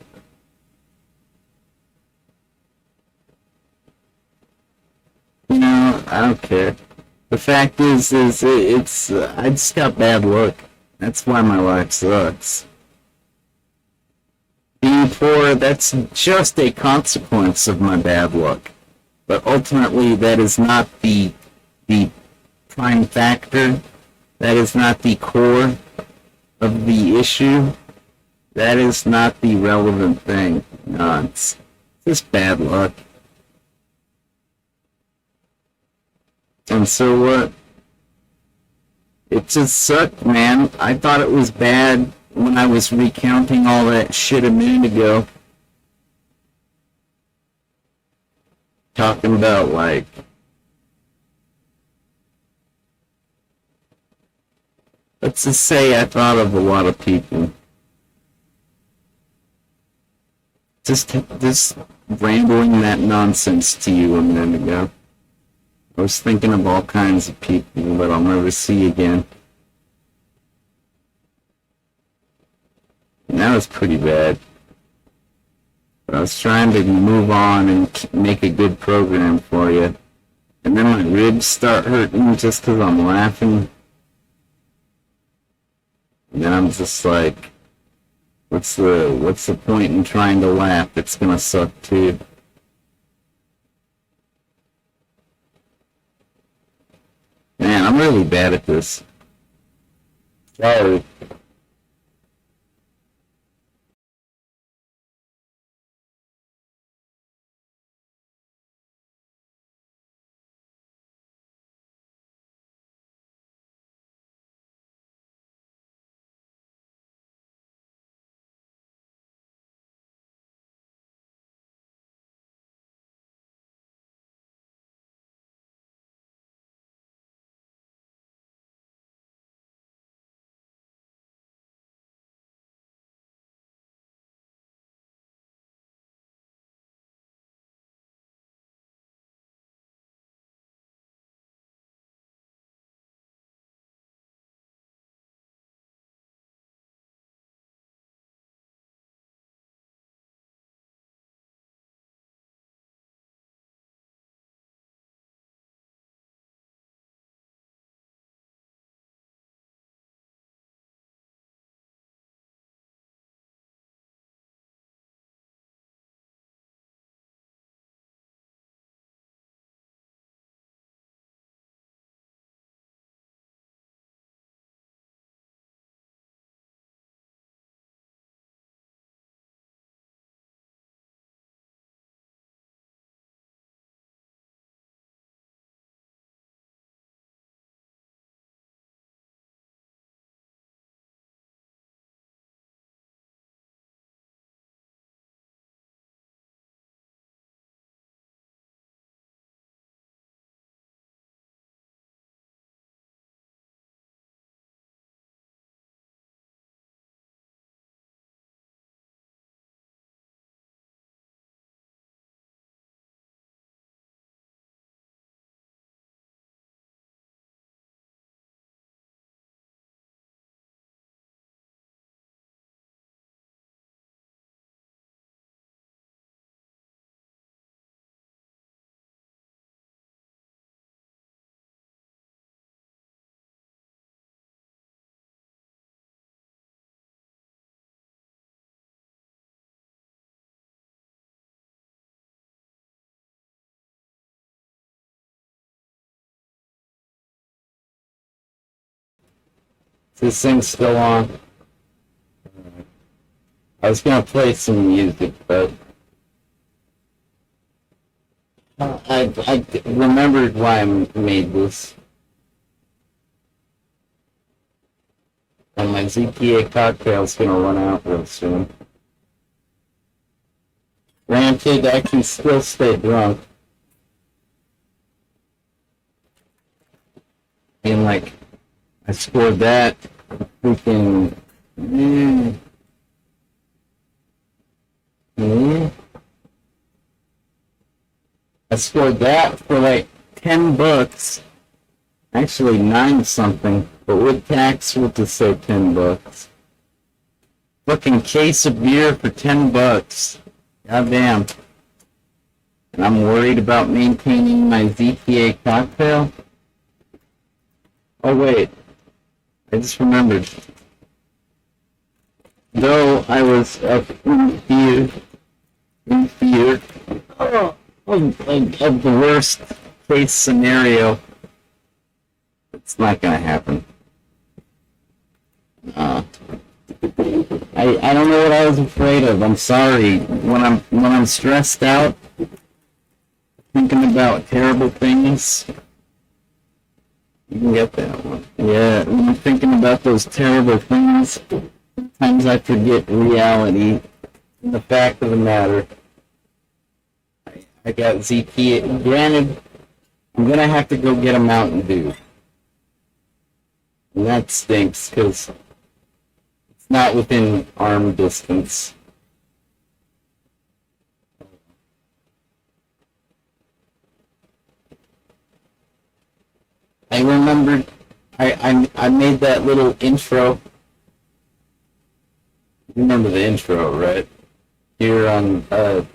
I don't care. The fact is it's I just got bad luck. That's why my life sucks. Being poor, that's just a consequence of my bad luck. But ultimately, that is not the prime factor. That is not the core of the issue. That is not the relevant thing. No, it's just bad luck. And so what? It just sucked, man. I thought it was bad when I was recounting all that shit a minute ago. Talking about, like, let's just say I thought of a lot of people. Just rambling that nonsense to you a minute ago. I was thinking of all kinds of people that I'll never see again. And that was pretty bad. But I was trying to move on and make a good program for you. And then my ribs start hurting just because I'm laughing. And then I'm just like, what's the point in trying to laugh? It's gonna suck too. Man, I'm really bad at this. Sorry. This thing's still on. I was gonna play some music, but I remembered why I made this. And my ZPA cocktail's gonna run out real soon. Granted, I can still stay drunk. And like, I scored that freaking. I scored that for like $10. Actually, 9 something. But with tax, we'll just say $10. Fucking case of beer for $10. Goddamn. And I'm worried about maintaining my ZPA cocktail. Oh wait, I just remembered. Though I was in fear of the worst case scenario, it's not gonna happen. I don't know what I was afraid of. I'm sorry. When I'm stressed out, thinking about terrible things. You can get that one. Yeah, when I'm thinking about those terrible things, sometimes I forget reality. The fact of the matter, I got ZP. Granted, I'm gonna have to go get a Mountain Dew. And that stinks, because it's not within arm distance. I remembered, I made that little intro. You remember the intro, right? Here on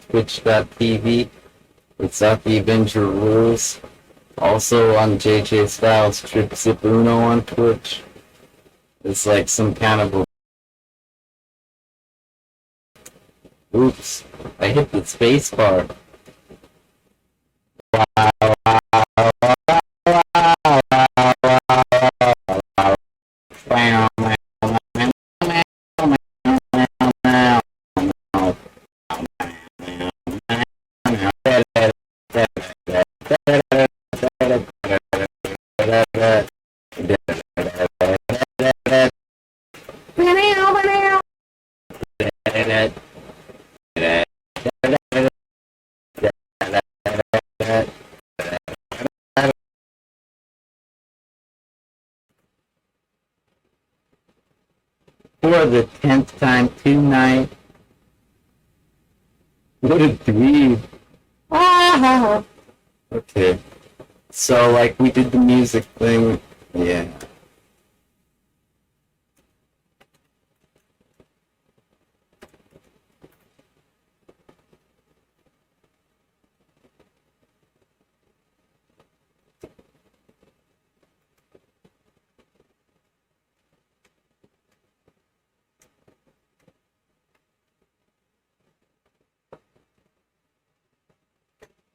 Twitch.tv. It's The Avenger Rules. Also on JJ Styles Trip Zip Uno on Twitch. It's like some kind of a... Oops, I hit the space bar. For the 10th time tonight. What a dream. Okay. So, like, we did the music thing. Yeah.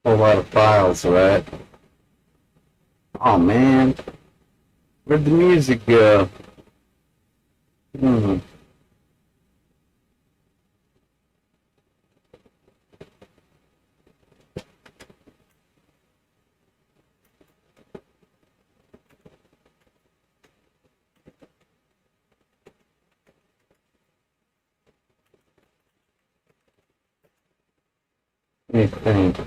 Whole lot of files, right? Oh man, where'd the music go? Let me think.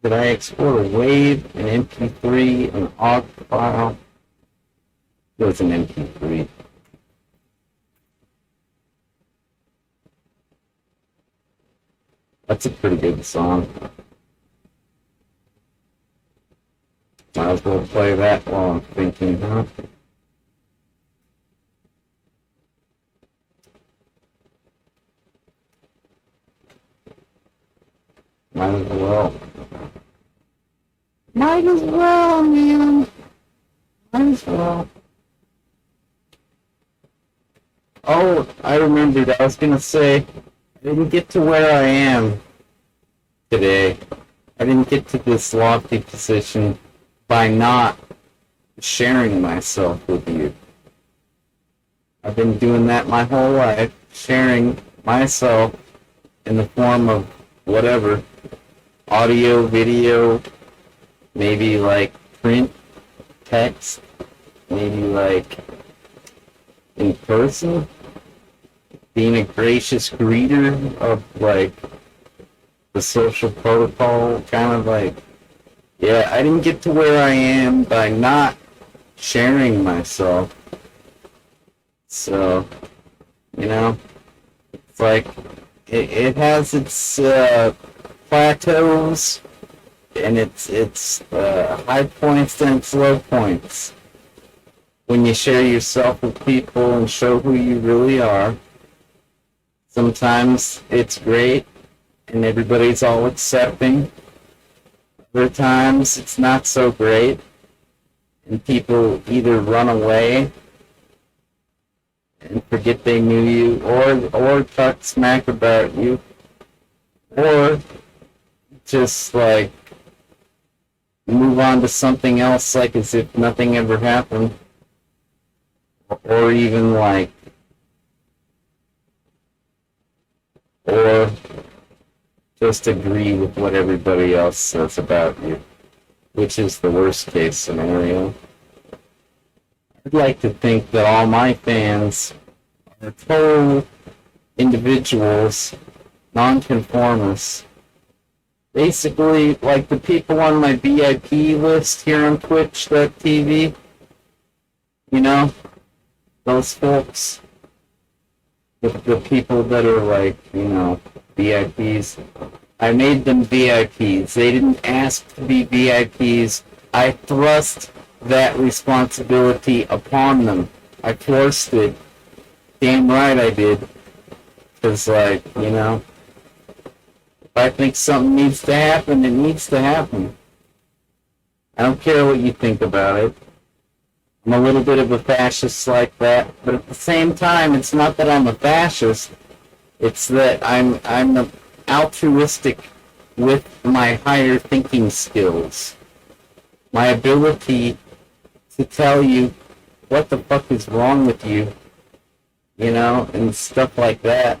Did I export a WAV, an MP3, an OGG file? It was an MP3. That's a pretty good song. Might as well play that while I'm thinking, huh? Might as well. Might as well, man. Might as well. Oh, I remembered. I was gonna say, I didn't get to where I am today. I didn't get to this lofty position by not sharing myself with you. I've been doing that my whole life, sharing myself in the form of whatever, audio, video, maybe like print, text, maybe like in person, being a gracious greeter of like the social protocol, kind of like, yeah, I didn't get to where I am by not sharing myself. So, you know, it's like, it has its plateaus and its high points and its low points. When you share yourself with people and show who you really are, sometimes it's great and everybody's all accepting. Other times it's not so great and people either run away and forget they knew you, or talk smack about you, or just like move on to something else like as if nothing ever happened, or even like, or just agree with what everybody else says about you, which is the worst case scenario. I'd like to think that all my fans are total individuals, nonconformists. Basically, like the people on my VIP list here on Twitch.tv, you know, those folks, the people that are like, you know, VIPs. I made them VIPs. They didn't ask to be VIPs. I thrust that responsibility upon them. I forced it. Damn right I did. Because, like, you know, if I think something needs to happen, it needs to happen. I don't care what you think about it. I'm a little bit of a fascist like that, but at the same time, it's not that I'm a fascist. It's that I'm altruistic with my higher thinking skills. My ability to tell you what the fuck is wrong with you, you know, and stuff like that.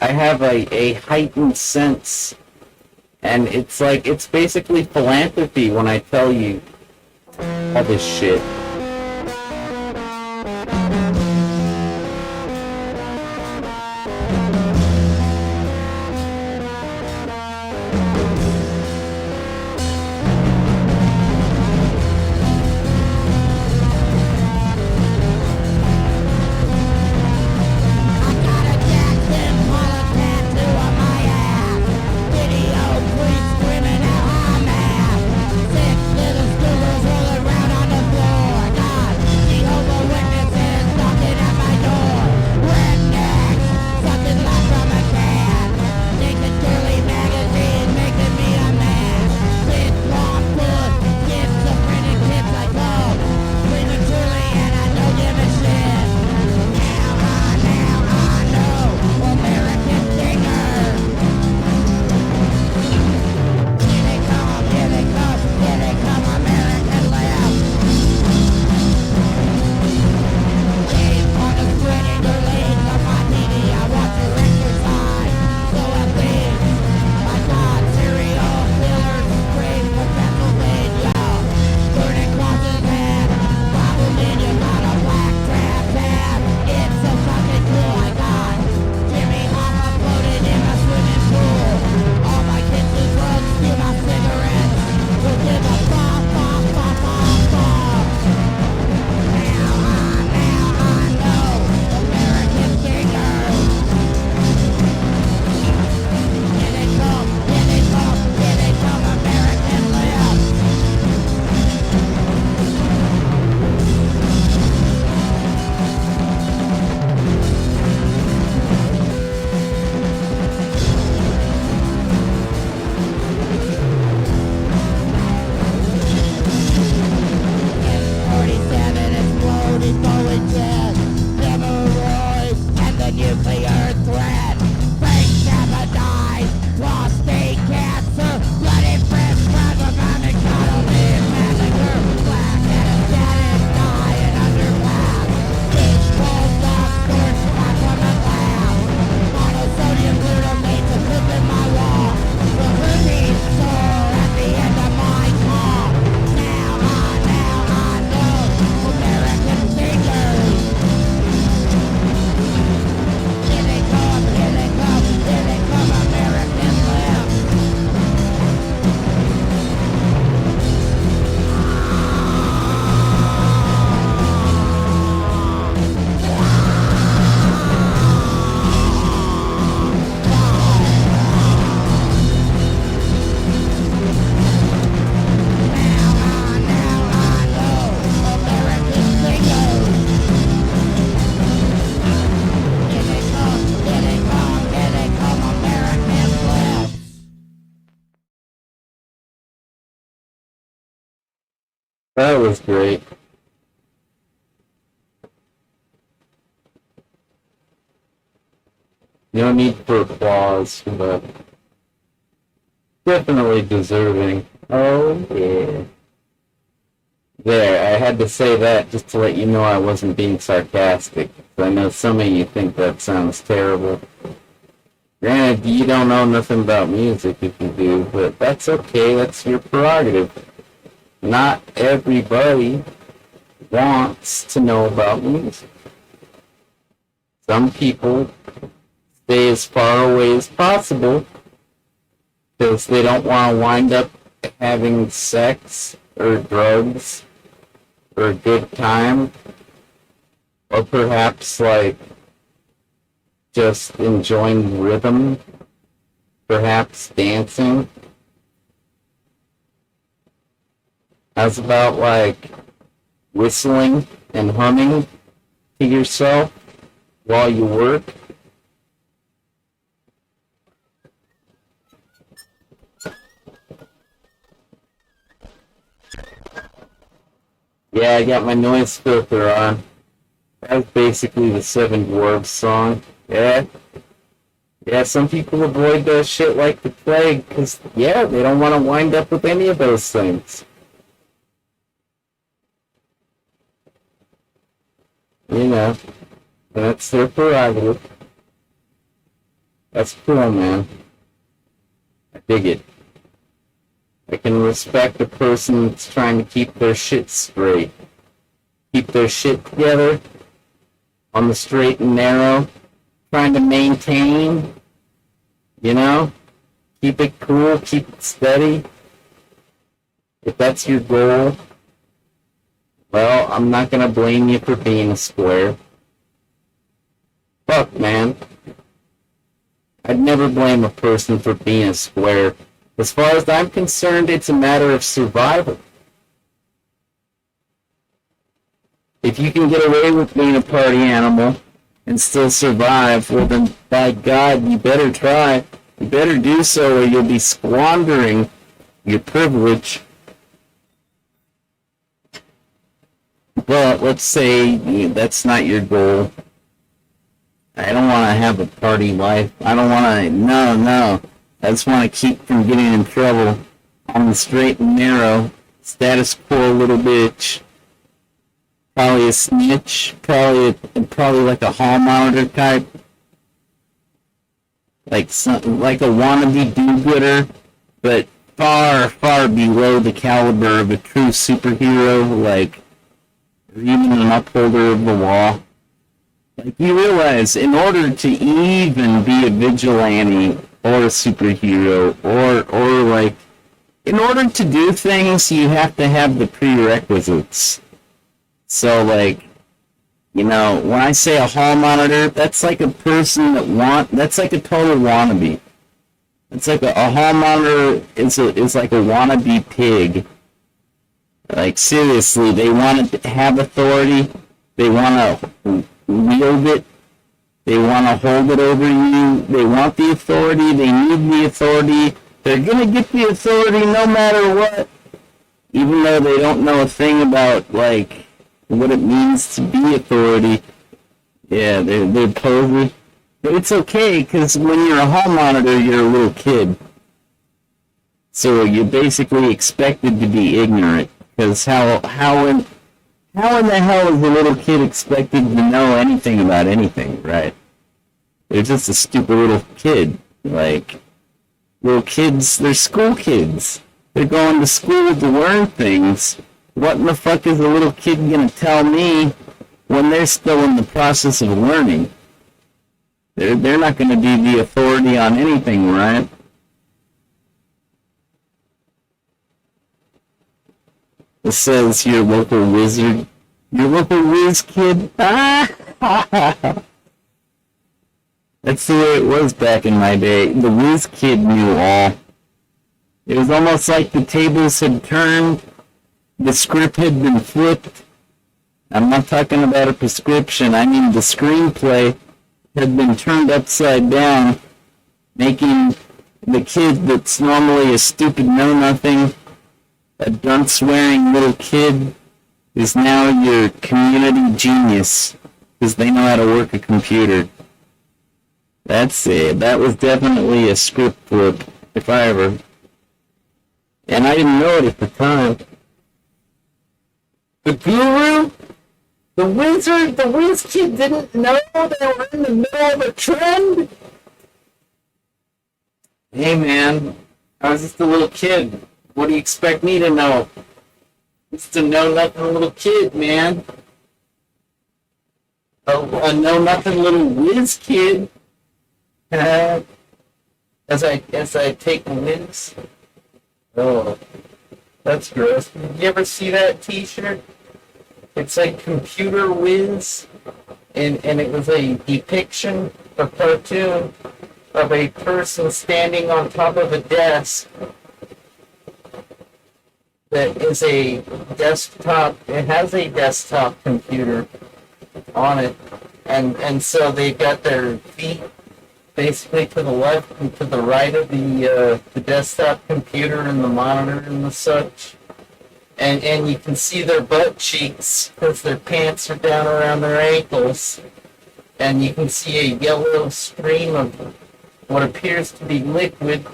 I have a heightened sense, and it's like, it's basically philanthropy when I tell you all this shit. Little scooters rolling around on the floor. That was great. No need for applause, but definitely deserving. Oh, yeah. There, I had to say that just to let you know I wasn't being sarcastic. I know some of you think that sounds terrible. Granted, you don't know nothing about music if you do, but that's okay, that's your prerogative. Not everybody wants to know about music. Some people stay as far away as possible because they don't want to wind up having sex or drugs or a good time, or perhaps like just enjoying rhythm, perhaps dancing. How's about like whistling and humming to yourself while you work? Yeah, I got my noise filter on. That's basically the Seven Dwarfs song. Yeah. Yeah, some people avoid that shit like the plague because, yeah, they don't want to wind up with any of those things. You know, that's their prerogative. That's cool, man. I dig it. I can respect a person that's trying to keep their shit straight. Keep their shit together on the straight and narrow. Trying to maintain, you know? Keep it cool, keep it steady. If that's your goal, well, I'm not gonna blame you for being a square. Fuck, man. I'd never blame a person for being a square. As far as I'm concerned, it's a matter of survival. If you can get away with being a party animal and still survive, well then, by God, you better try. You better do so or you'll be squandering your privilege. But let's say that's not your goal. I don't want to have a party life. I don't want to, no. I just want to keep from getting in trouble. On the straight and narrow, status quo little bitch. Probably a snitch. Probably like a hall monitor type. Like a wannabe do-gooder, but far, far below the caliber of a true superhero, like even an upholder of the law. Like, you realize, in order to even be a vigilante or a superhero, or like, in order to do things, you have to have the prerequisites. So, like, you know, when I say a hall monitor, that's like a person that's like a total wannabe. It's like a hall monitor is like a wannabe pig. Like, seriously, they want to have authority, they want to wield it, they want to hold it over you, they want the authority, they need the authority, they're gonna get the authority no matter what, even though they don't know a thing about, like, what it means to be authority. Yeah, they're posers. But it's okay, because when you're a hall monitor, you're a little kid. So you're basically expected to be ignorant, because how in the hell is a little kid expected to know anything about anything, right? They're just a stupid little kid. Like, little kids, they're school kids. They're going to school to learn things. What in the fuck is a little kid gonna tell me when they're still in the process of learning? They're not gonna be the authority on anything, right? It says your local wizard. Your local whiz kid? That's the way it was back in my day. The whiz kid knew all. It was almost like the tables had turned, the script had been flipped. I'm not talking about a prescription, I mean the screenplay had been turned upside down, making the kid that's normally a stupid know-nothing a dunce-wearing little kid is now your community genius because they know how to work a computer. That's it. That was definitely a script flip, if I ever. And I didn't know it at the time. The guru? The wizard? The whiz kid didn't know they were in the middle of a trend? Hey man, I was just a little kid. What do you expect me to know? Just a know-nothing little kid, man. A know-nothing little whiz kid. As I take the whiz. Oh, that's gross. Did you ever see that T-shirt? It's like Computer Whiz, and it was a depiction, a cartoon of a person standing on top of a desk that is a desktop. It has a desktop computer on it, and so they've got their feet basically to the left and to the right of the desktop computer and the monitor and the such. And you can see their butt cheeks because their pants are down around their ankles. And you can see a yellow stream of what appears to be liquid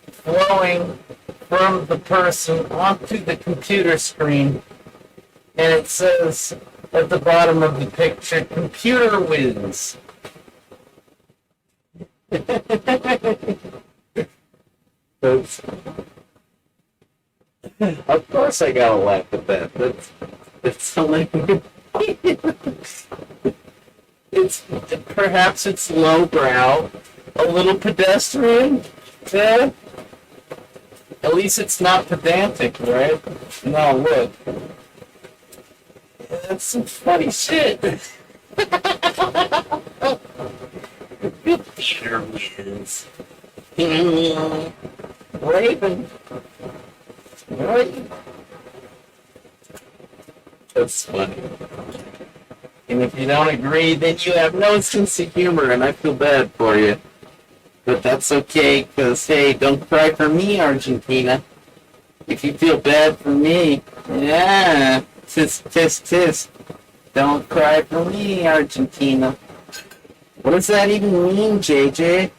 flowing from the person onto the computer screen. And it says at the bottom of the picture, Computer Whiz. Of course I gotta laugh at that. That's hilarious. Perhaps it's lowbrow, a little pedestrian. Yeah. At least it's not pedantic, right? No, look. That's some funny shit. Computer Whiz. Raven. Right? That's funny. And if you don't agree, then you have no sense of humor, and I feel bad for you. But that's okay, because, hey, don't cry for me, Argentina. If you feel bad for me, yeah, tisk, tisk, tisk. Don't cry for me, Argentina. What does that even mean, JJ?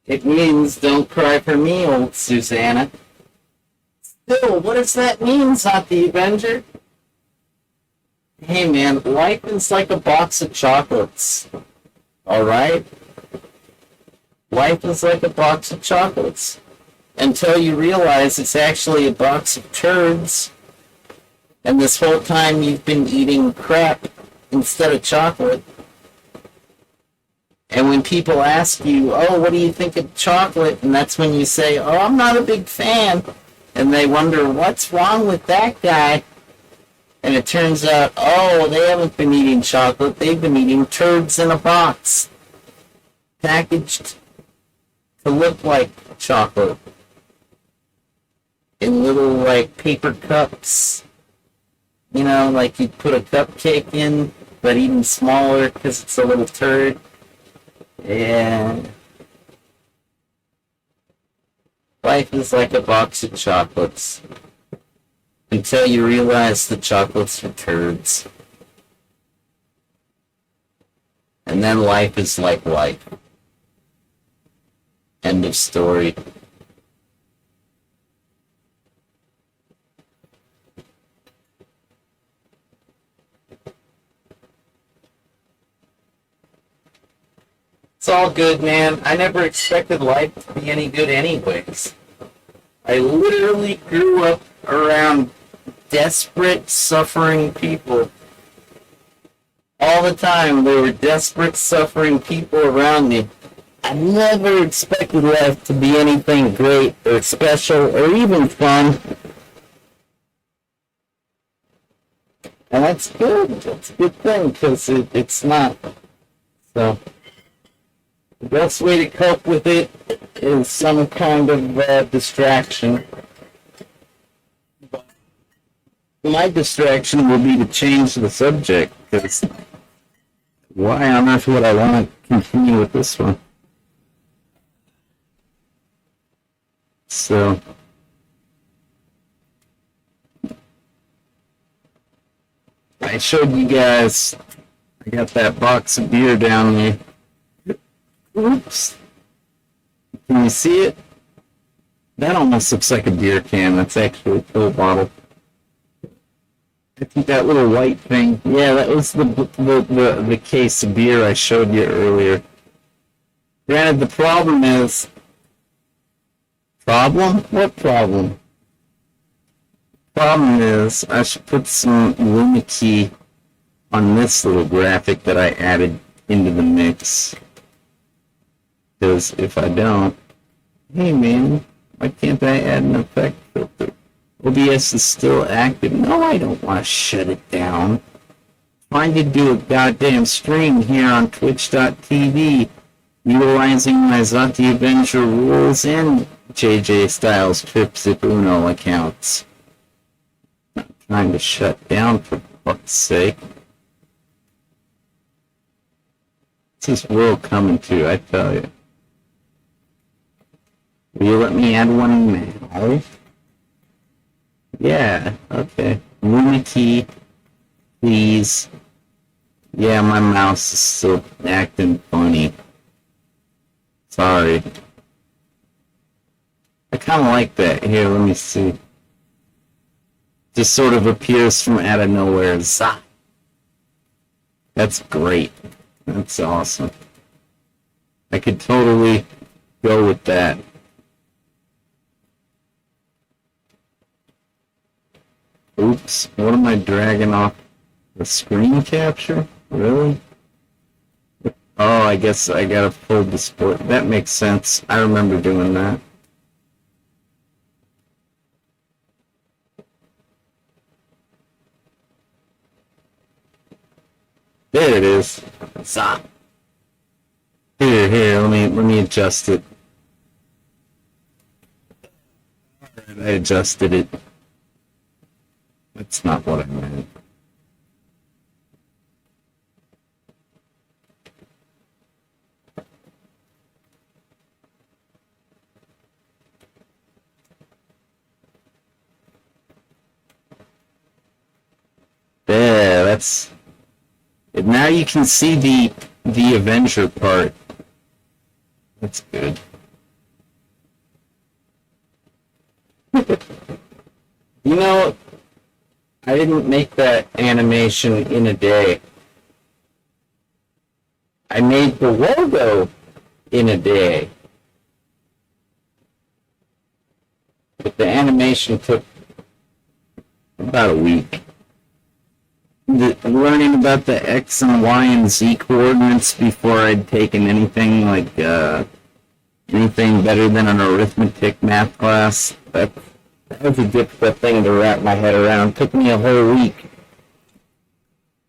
It means don't cry for me, old Susanna. Still, what does that mean, Zot the Avenger? Hey man, life is like a box of chocolates. Alright? Life is like a box of chocolates. Until you realize it's actually a box of turds. And this whole time you've been eating crap instead of chocolate. And when people ask you, oh, what do you think of chocolate? And that's when you say, oh, I'm not a big fan. And they wonder, what's wrong with that guy? And it turns out, oh, they haven't been eating chocolate. They've been eating turds in a box. Packaged to look like chocolate. In little, like, paper cups. You know, like you put a cupcake in, but even smaller because it's a little turd. Yeah. Life is like a box of chocolates. Until you realize the chocolates are turds. And then life is like life. End of story. It's all good, man. I never expected life to be any good anyways. I literally grew up around desperate, suffering people. All the time, there were desperate, suffering people around me. I never expected life to be anything great or special or even fun. And that's good. That's a good thing, because it's not. So, the best way to cope with it is some kind of distraction. My distraction will be to change the subject, because why on earth would I want to continue with this one? So, I showed you guys. I got that box of beer down there. Oops. Can you see it? That almost looks like a beer can. That's actually a pill bottle. I think that little white thing. Yeah, that was the case of beer I showed you earlier. Granted, the problem is... Problem? What problem? Problem is, I should put some LumaKey on this little graphic that I added into the mix. Because if I don't... Hey man, why can't I add an effect filter? OBS is still active. No, I don't want to shut it down. Trying to do a goddamn stream here on Twitch.tv, utilizing my Zot the Avenger rules and JJ Styles Tripzip Uno accounts. Not trying to shut down for fuck's sake. What's this world coming to, I tell you? Will you let me add one now? Yeah, okay. LumaKey, please. Yeah, my mouse is still acting funny. Sorry. I kind of like that. Here, let me see. Just sort of appears from out of nowhere. Zah! That's great. That's awesome. I could totally go with that. Oops, what am I dragging off? The screen capture? Really? Oh, I guess I gotta pull the sport. That makes sense. I remember doing that. There it is. Zah. Here, let me adjust it. Alright, I adjusted it. That's not what I meant. There, that's... Now you can see the Avenger part. That's good. You know, I didn't make that animation in a day. I made the logo in a day. But the animation took about a week. Learning about the X and Y and Z coordinates before I'd taken anything like anything better than an arithmetic math class, that was a difficult thing to wrap my head around. It took me a whole week.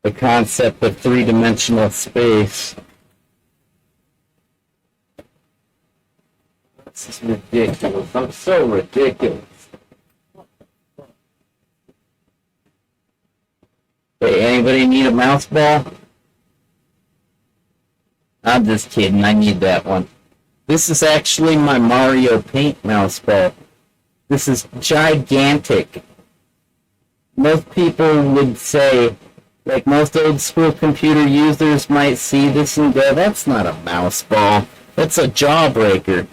The concept of three-dimensional space. This is ridiculous. I'm so ridiculous. Hey, anybody need a mouse ball? I'm just kidding, I need that one. This is actually my Mario Paint mouse ball. This is gigantic. Most people would say, like most old school computer users might see this and go, that's not a mouse ball. That's a jawbreaker.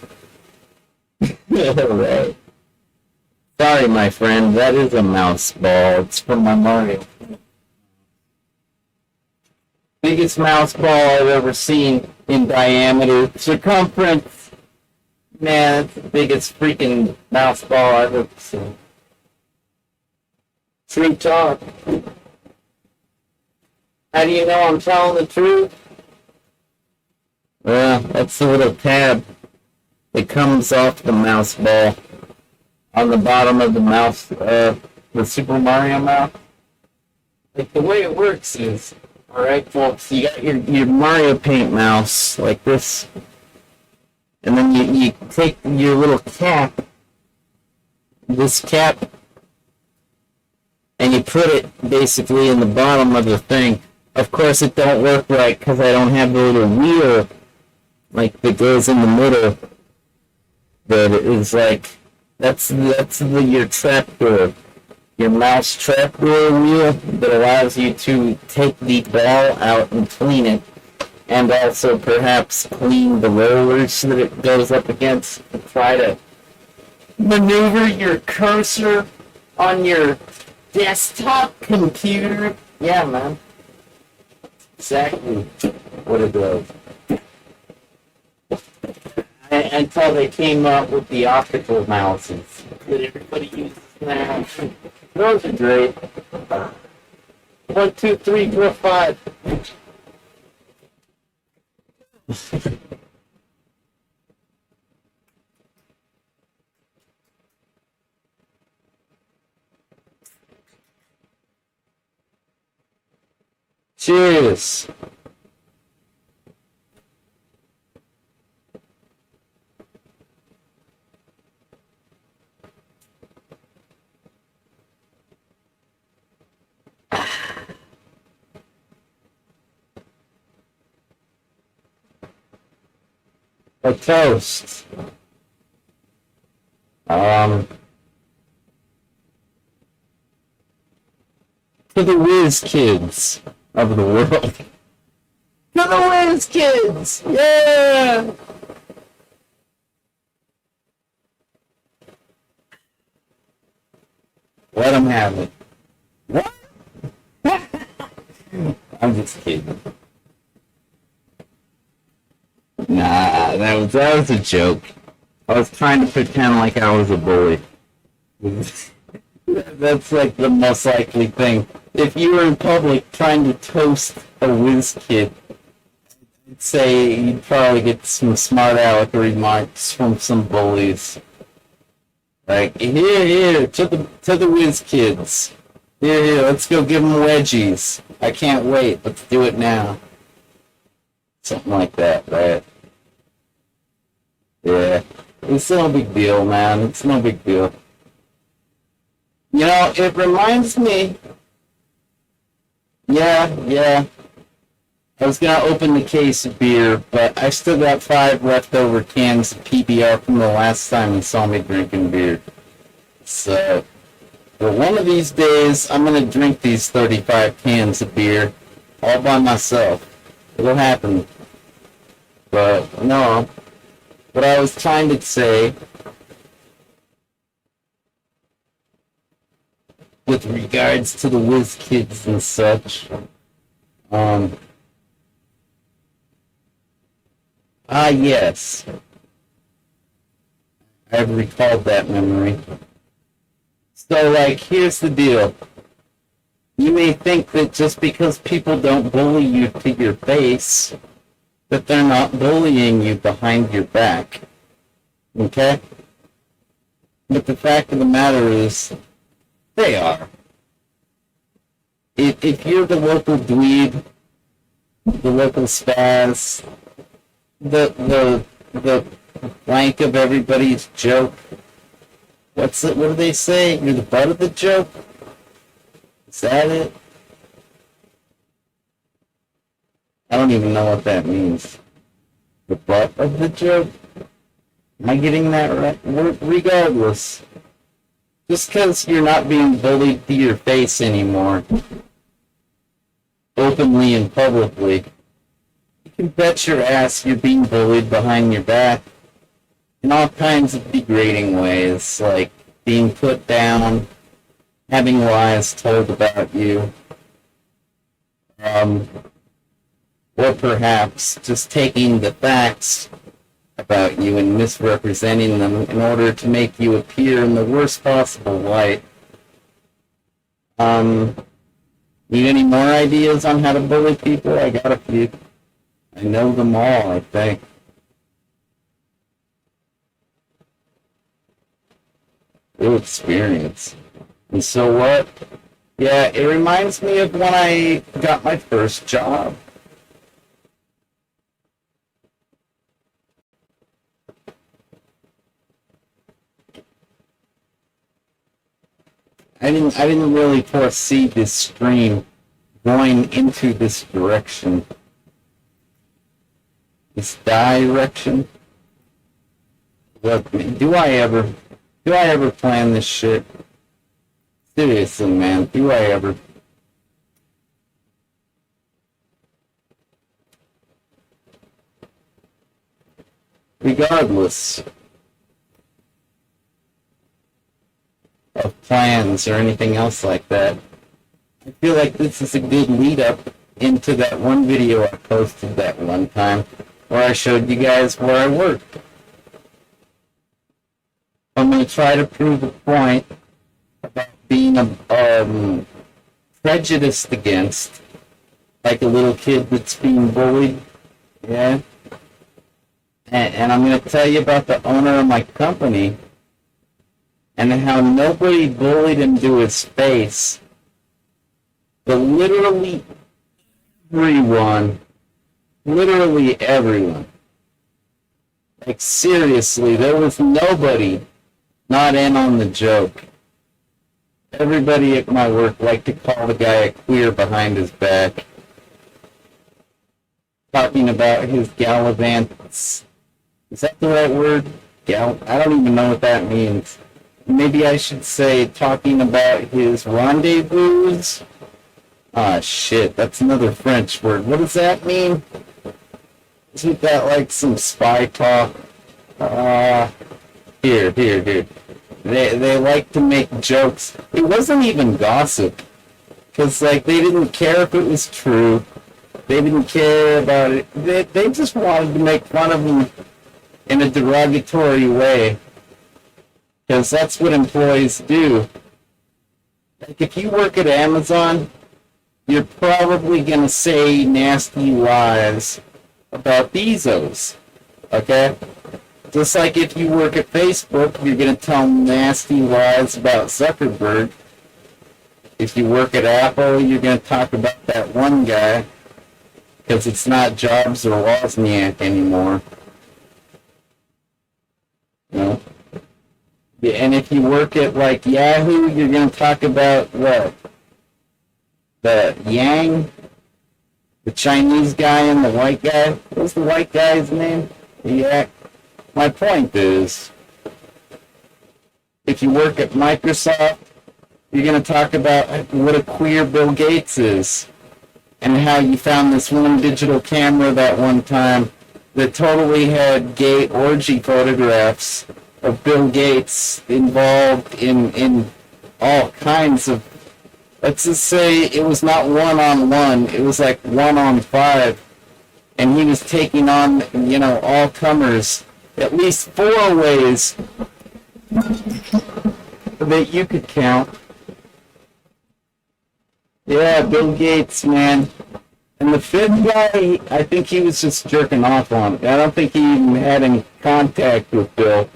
Right. Sorry, my friend, that is a mouse ball. It's from my Mario. Biggest mouse ball I've ever seen in diameter. Circumference, man, it's the biggest freaking mouse ball I've ever seen. True talk. How do you know I'm telling the truth? Well, that's the little tab that comes off the mouse ball on the bottom of the mouse, the Super Mario mouse. Like, the way it works is, alright folks, you got your Mario Paint mouse, like this, and then you take your little cap, this cap, and you put it basically in the bottom of the thing. Of course it don't work right because I don't have the little wheel, like, that goes in the middle, but it is like, that's your trapdoor. your mouse trapdoor wheel that allows you to take the ball out and clean it, and also perhaps clean the rollers that it goes up against, and try to maneuver your cursor on your desktop computer. Yeah, man. Exactly what it does. Until they came up with the optical mouses that everybody uses now. Those are great. 1, 2, 3, 4, 5. Cheers. A toast. To the whiz kids of the world. To the whiz kids! Yeah! Let them have it. What? I'm just kidding. Nah, that was a joke. I was trying to pretend like I was a bully. That's like the most likely thing. If you were in public trying to toast a whiz kid, I'd say you'd probably get some smart aleck remarks from some bullies. Like, here, to the whiz kids. Here, let's go give them wedgies. I can't wait. Let's do it now. Something like that, right? Yeah. It's no big deal, man. It's no big deal. You know, it reminds me... Yeah. I was gonna open the case of beer, but I still got 5 leftover cans of PBR from the last time you saw me drinking beer. So, but one of these days, I'm gonna drink these 35 cans of beer all by myself. It'll happen. But, no. What I was trying to say, with regards to the whiz kids and such, yes. I've recalled that memory. So, like, here's the deal. You may think that just because people don't bully you to your face, that they're not bullying you behind your back. Okay? But the fact of the matter is, they are. If you're the local dweeb, the local spaz, the blank of everybody's joke, what do they say? You're the butt of the joke? Is that it? I don't even know what that means. The butt of the joke? Am I getting that right? Regardless, just because you're not being bullied to your face anymore, openly and publicly, you can bet your ass you're being bullied behind your back in all kinds of degrading ways, like being put down, having lies told about you, or perhaps just taking the facts about you and misrepresenting them in order to make you appear in the worst possible light. Need any more ideas on how to bully people? I got a few. I know them all, I think. Real experience. And so what? Yeah, it reminds me of when I got my first job. I didn't really foresee this stream going into this direction. This direction. Look, do I ever plan this shit? Seriously, man, do I ever? Regardless of plans or anything else like that, I feel like this is a good lead up into that one video I posted that one time where I showed you guys where I worked. I'm going to try to prove a point about being prejudiced against, like a little kid that's being bullied, yeah? And I'm going to tell you about the owner of my company and how nobody bullied him to his face, but literally everyone, like seriously, there was nobody not in on the joke. Everybody at my work liked to call the guy a queer behind his back, talking about his gallivants. Is that the right word? I don't even know what that means. Maybe I should say talking about his rendezvous. Ah, shit, that's another French word. What does that mean? Isn't that like some spy talk? Here. They like to make jokes. It wasn't even gossip. Because, like, they didn't care if it was true. They didn't care about it. They just wanted to make fun of him in a derogatory way. Because that's what employees do. Like, if you work at Amazon, you're probably going to say nasty lies about Bezos. Okay? Just like if you work at Facebook, you're going to tell nasty lies about Zuckerberg. If you work at Apple, you're going to talk about that one guy. Because it's not Jobs or Wozniak anymore. You know? Yeah, and if you work at, like, Yahoo, you're going to talk about, what? The Yang? The Chinese guy and the white guy? What's the white guy's name? Yeah. My point is, if you work at Microsoft, you're going to talk about what a queer Bill Gates is. And how you found this one digital camera that one time that totally had gay orgy photographs of Bill Gates involved in all kinds of, let's just say it was not 1-on-1, it was like 1-on-5, and he was taking on, you know, all comers, at least 4 ways that you could count. Yeah, Bill Gates, man. And the 5th guy, I think he was just jerking off on it. I don't think he even had any contact with Bill.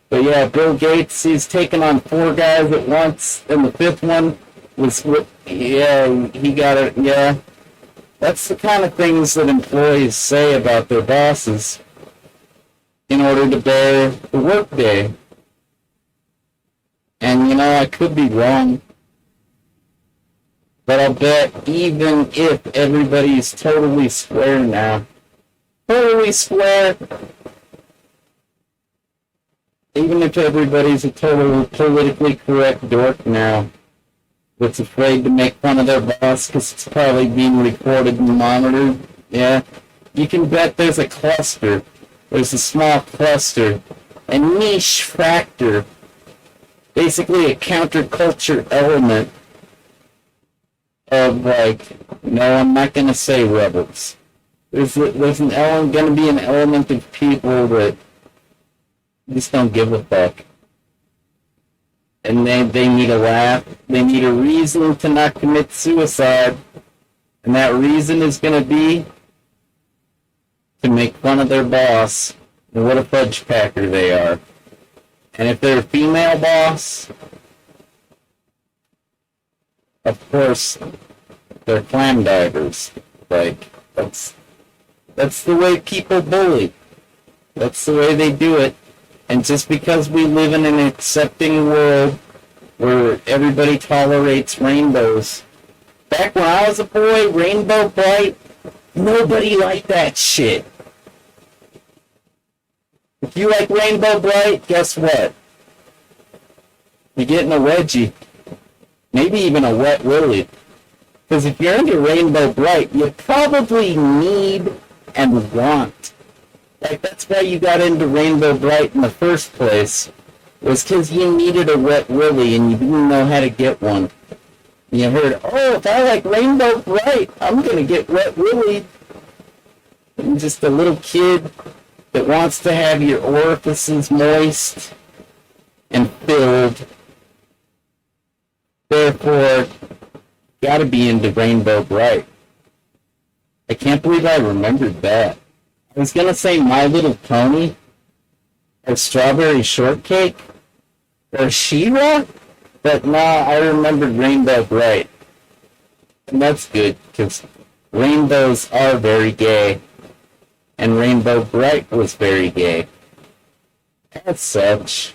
But yeah, Bill Gates, he's taking on 4 guys at once, and the 5th one was, yeah, he got it, yeah. That's the kind of things that employees say about their bosses in order to bear the workday. And, you know, I could be wrong. But I'll bet even if everybody's totally square now, totally square, even if everybody's a total politically correct dork now, that's afraid to make fun of their boss because it's probably being recorded and monitored, yeah, you can bet there's a cluster, there's a small cluster, a niche factor, basically a counterculture element of, like, no, I'm not going to say rebels. There's going to be an element of people that just don't give a fuck. And they need a laugh. They need a reason to not commit suicide. And that reason is going to be to make fun of their boss and what a fudge packer they are. And if they're a female boss, of course, they're clam divers. Like, that's the way people bully. That's the way they do it. And just because we live in an accepting world where everybody tolerates rainbows. Back when I was a boy, Rainbow Bright, nobody liked that shit. If you like Rainbow Bright, guess what? You're getting a wedgie. maybe even a Wet Willy. Because if you're into Rainbow Bright, you probably need and want. Like, that's why you got into Rainbow Bright in the first place, was because you needed a Wet Willy and you didn't know how to get one. And you heard, oh, if I like Rainbow Bright, I'm going to get Wet Willy. And just a little kid that wants to have your orifices moist and filled. Therefore, gotta be into Rainbow Bright. I can't believe I remembered that. I was gonna say My Little Pony, or Strawberry Shortcake, or She-Ra, but nah, I remembered Rainbow Bright. And that's good, because rainbows are very gay, and Rainbow Bright was very gay. As such,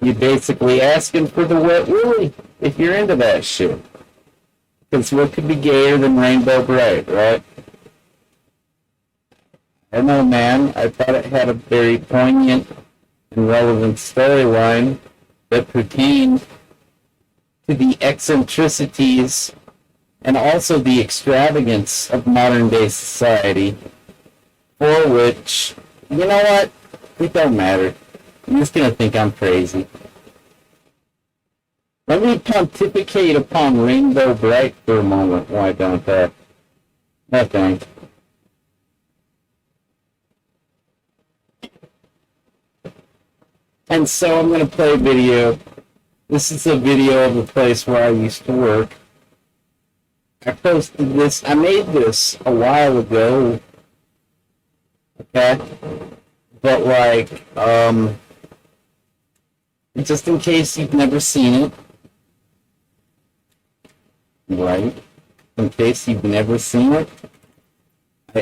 you're basically asking for the Wet Willy if you're into that shit. Because what could be gayer than Rainbow Bright, right? I don't know, man. I thought it had a very poignant and relevant storyline that pertained to the eccentricities and also the extravagance of modern-day society, for which, you know what? It don't matter. I'm just gonna think I'm crazy. Let me pontificate upon Rainbow Bright for a moment. Why don't I? No thanks. And so I'm gonna play a video. This is a video of the place where I used to work. I posted this. I made this a while ago. Okay? But like, just in case you've never seen it, right? In case you've never seen it,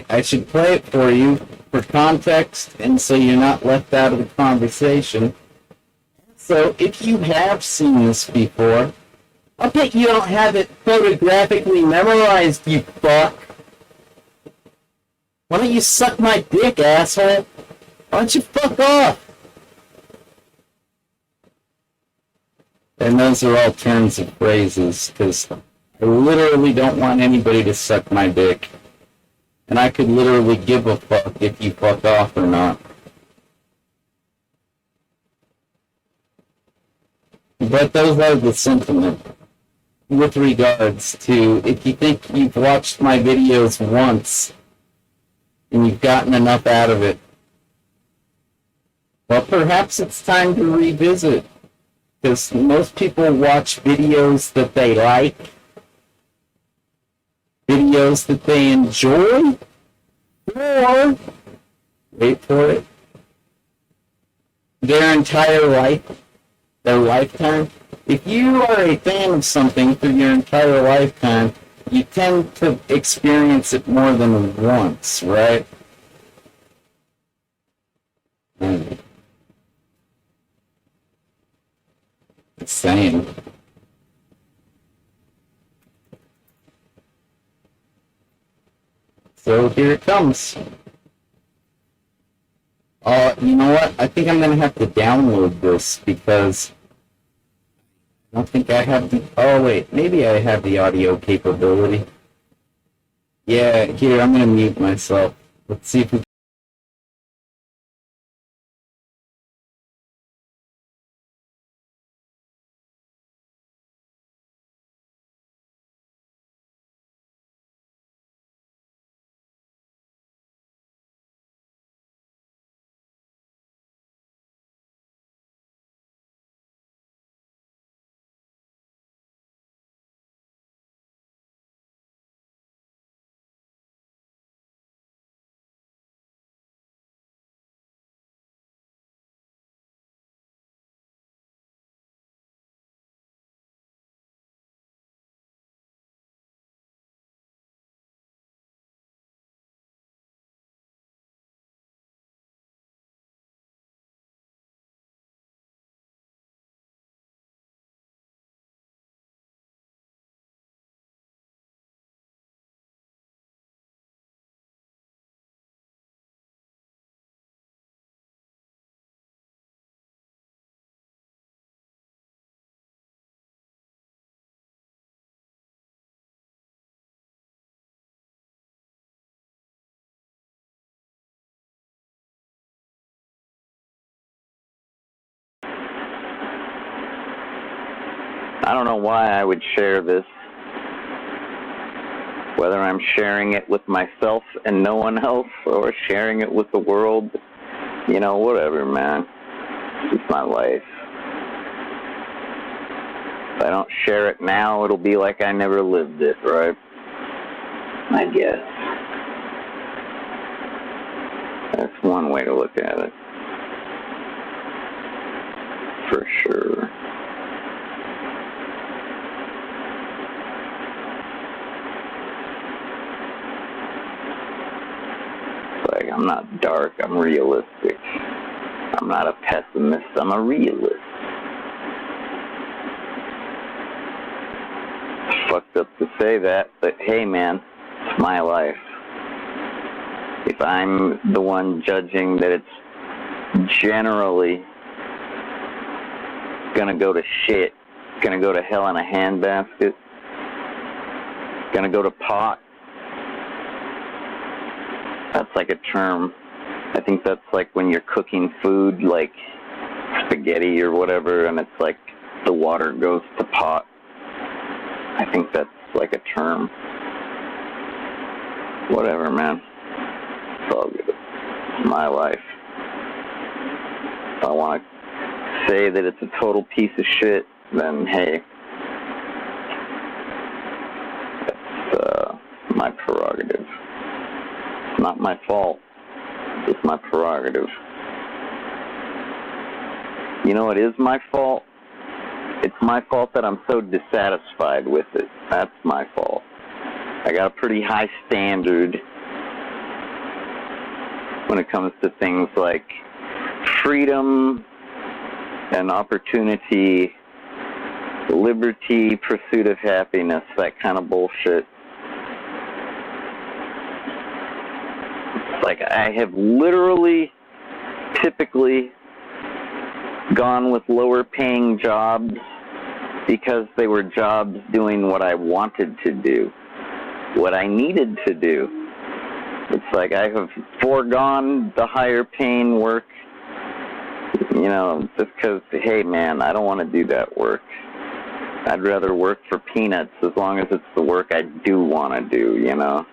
I should play it for you for context and so you're not left out of the conversation. So if you have seen this before, I'll bet you don't have it photographically memorized, you fuck. Why don't you suck my dick, asshole? Why don't you fuck off? And those are all terms of phrases, because I literally don't want anybody to suck my dick. And I could literally give a fuck if you fuck off or not. But those are the sentiment with regards to, if you think you've watched my videos once and you've gotten enough out of it, well, perhaps it's time to revisit. Because most people watch videos that they like, videos that they enjoy, or, wait for it, their entire life, their lifetime. If you are a fan of something for your entire lifetime, you tend to experience it more than once, right? It's saying. So here it comes. You know what? I think I'm gonna have to download this because I don't think I have the. Oh wait, maybe I have the audio capability. Yeah, here I'm gonna mute myself. Let's see if we I don't know why I would share this. Whether I'm sharing it with myself and no one else, or sharing it with the world, you know, whatever, man. It's my life. If I don't share it now, it'll be like I never lived it, right? I guess. That's one way to look at it. For sure. Like, I'm not dark, I'm realistic. I'm not a pessimist, I'm a realist. It's fucked up to say that, but hey man, it's my life. If I'm the one judging that it's generally gonna go to shit, gonna go to hell in a handbasket, gonna go to pot, that's like a term. I think that's like when you're cooking food, like spaghetti or whatever, and it's like the water goes to pot. I think that's like a term. Whatever, man. It's all good. It's my life. If I want to say that it's a total piece of shit, then hey, that's my prerogative. It's not my fault. It's my prerogative. You know, it is my fault. It's my fault that I'm so dissatisfied with it. That's my fault. I got a pretty high standard when it comes to things like freedom and opportunity, liberty, pursuit of happiness, that kind of bullshit. Like, I have literally, typically, gone with lower paying jobs because they were jobs doing what I wanted to do, what I needed to do. It's like I have foregone the higher paying work, you know, just because, hey man, I don't want to do that work. I'd rather work for peanuts as long as it's the work I do want to do, you know.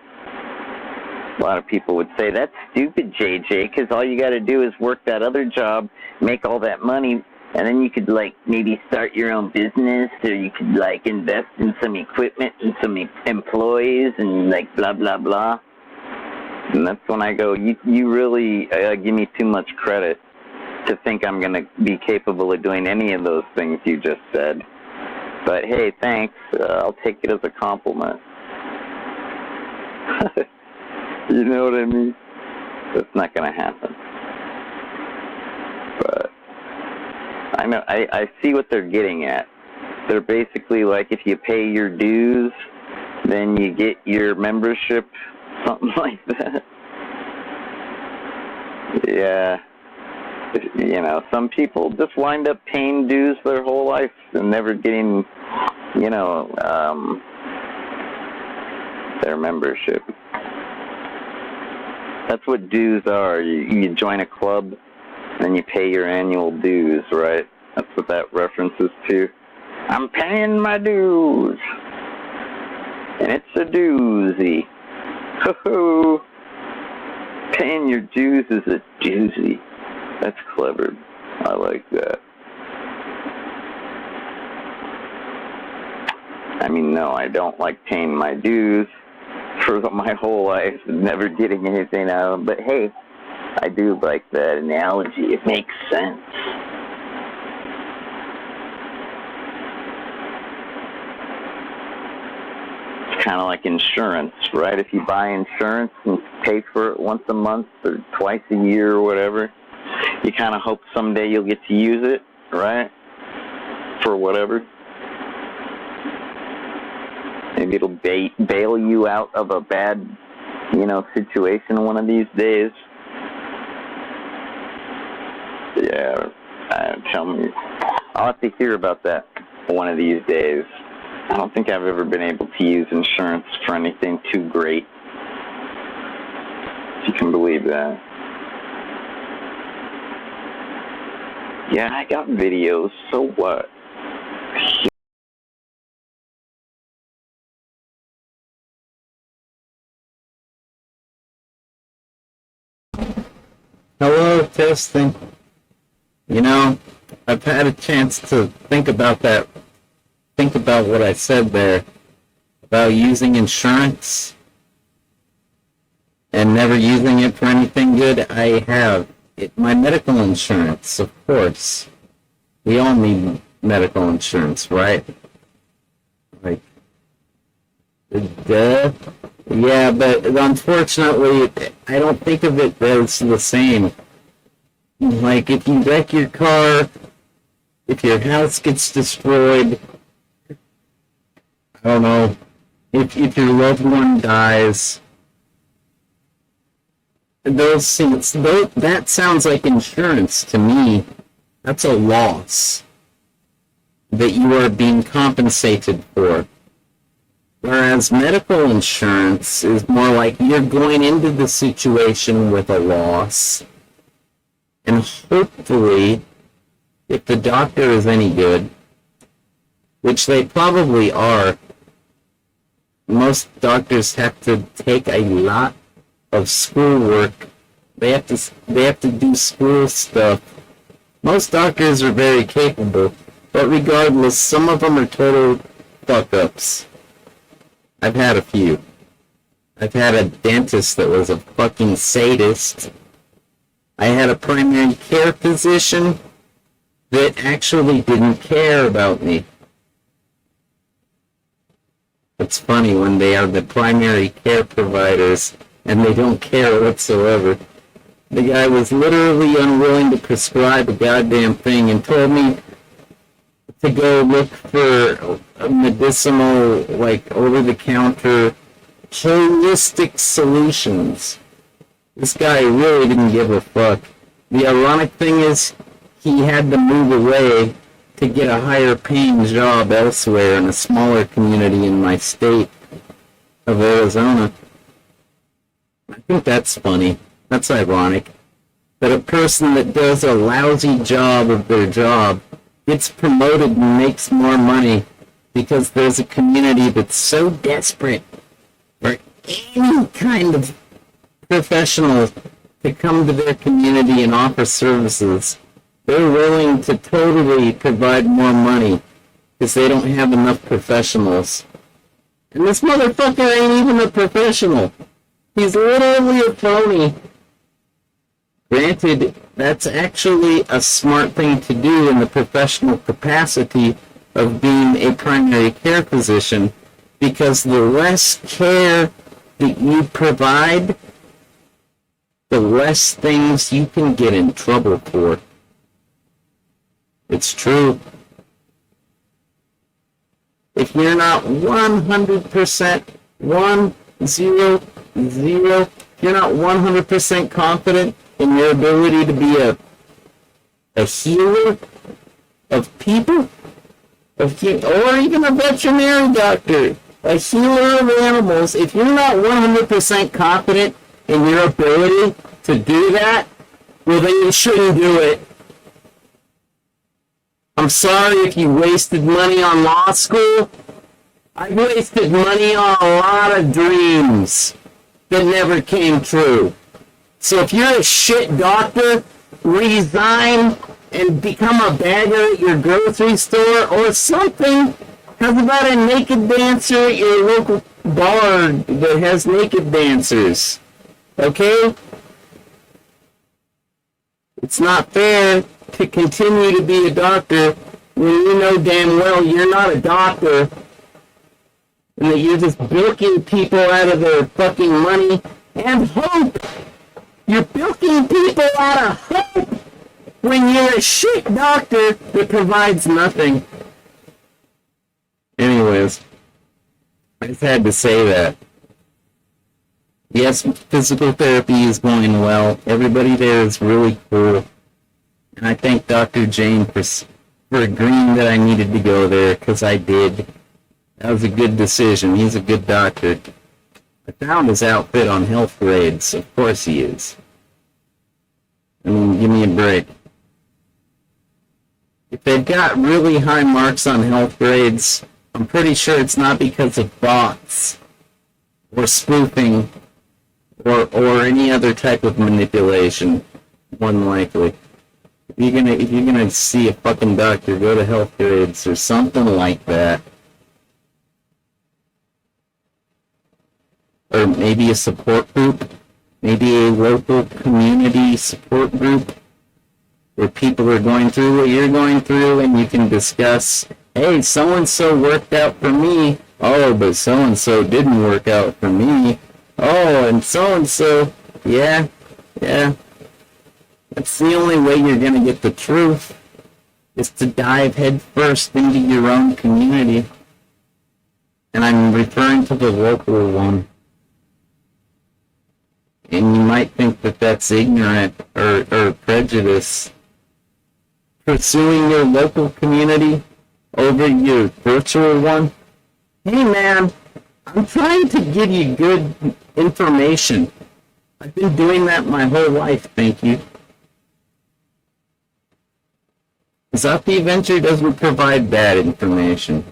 A lot of people would say, that's stupid, JJ, because all you got to do is work that other job, make all that money, and then you could, like, maybe start your own business, or you could, like, invest in some equipment and some employees and, like, blah, blah, blah. And that's when I go, you really give me too much credit to think I'm going to be capable of doing any of those things you just said. But, hey, thanks. I'll take it as a compliment. You know what I mean? That's not going to happen. But I know, I see what they're getting at. They're basically like, if you pay your dues, then you get your membership, something like that. Yeah. You know, some people just wind up paying dues their whole life and never getting, you know, their membership. That's what dues are. You join a club, and you pay your annual dues, right? That's what that references to. I'm paying my dues. And it's a doozy. Ho-ho. Paying your dues is a doozy. That's clever. I like that. I mean, no, I don't like paying my dues for my whole life and never getting anything out of them. But hey, I do like that analogy. It makes sense. It's kind of like insurance, right? If you buy insurance and pay for it once a month or twice a year or whatever, you kind of hope someday you'll get to use it, right? For whatever. Maybe it'll bail you out of a bad, you know, situation one of these days. Yeah, tell me. I'll have to hear about that one of these days. I don't think I've ever been able to use insurance for anything too great. If you can believe that. Yeah, I got videos, so what? Hello, testing. You know, I've had a chance to think about that. Think about what I said there about using insurance and never using it for anything good. I have my medical insurance, of course. We all need medical insurance, right? Like, duh. Yeah, but unfortunately, I don't think of it as the same. Like, if you wreck your car, if your house gets destroyed, I don't know, if your loved one dies, those things, that sounds like insurance to me. That's a loss that you are being compensated for. Whereas medical insurance is more like you're going into the situation with a loss, and hopefully, if the doctor is any good, which they probably are, most doctors have to take a lot of schoolwork. They have to do school stuff. Most doctors are very capable, but regardless, some of them are total fuck-ups. I've had a few. I've had a dentist that was a fucking sadist. I had a primary care physician that actually didn't care about me. It's funny when they are the primary care providers and they don't care whatsoever. The guy was literally unwilling to prescribe a goddamn thing and told me to go look for medicinal, like, over-the-counter, holistic solutions. This guy really didn't give a fuck. The ironic thing is, he had to move away to get a higher-paying job elsewhere in a smaller community in my state of Arizona. I think that's funny. That's ironic. That a person that does a lousy job of their job gets promoted and makes more money because there's a community that's so desperate for any kind of professional to come to their community and offer services. They're willing to totally provide more money because they don't have enough professionals. And this motherfucker ain't even a professional. He's literally a phony. Granted, that's actually a smart thing to do in the professional capacity of being a primary care physician, because the less care that you provide, the less things you can get in trouble for. It's true. If you're not 100%, if you're not 100% confident in your ability to be a healer of people, or even a veterinary doctor, a healer of animals, if you're not 100% confident in your ability to do that, well, then you shouldn't do it. I'm sorry if you wasted money on law school. I wasted money on a lot of dreams that never came true. So if you're a shit doctor, resign and become a bagger at your grocery store or something. How about a naked dancer at your local bar that has naked dancers? Okay? It's not fair to continue to be a doctor when you know damn well you're not a doctor and that you're just bilking people out of their fucking money and hope. You're bilking people out of hope when you're a shit doctor that provides nothing. Anyways, I just had to say that. Yes, physical therapy is going well. Everybody there is really cool. And I thank Dr. Jane for agreeing that I needed to go there, because I did. That was a good decision. He's a good doctor. I found his outfit on Health Grades. Of course he is. I mean, give me a break. If they've got really high marks on Health Grades, I'm pretty sure it's not because of bots or spoofing or any other type of manipulation. more than likely. If you're gonna see a fucking doctor, go to HealthGrades or something like that. Or maybe a support group, maybe a local community support group where people are going through what you're going through and you can discuss, hey, so-and-so worked out for me. Oh, but so-and-so didn't work out for me. Oh, and so-and-so, yeah. That's the only way you're going to get the truth, is to dive headfirst into your own community. And I'm referring to the local one. And you might think that that's ignorant or prejudice. Pursuing your local community over your virtual one? Hey man, I'm trying to give you good information. I've been doing that my whole life, thank you. Zot Avenger doesn't provide bad information.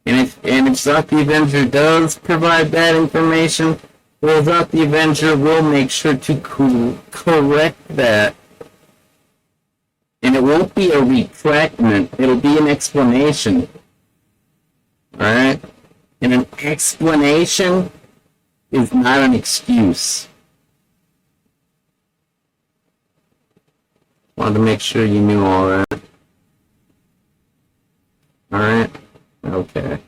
And if Zot Avenger does provide bad information, well, Zot Avenger will make sure to correct that. And it won't be a retractment, it'll be an explanation. Alright? And an explanation is not an excuse. Wanted to make sure you knew all that. Alright? Okay.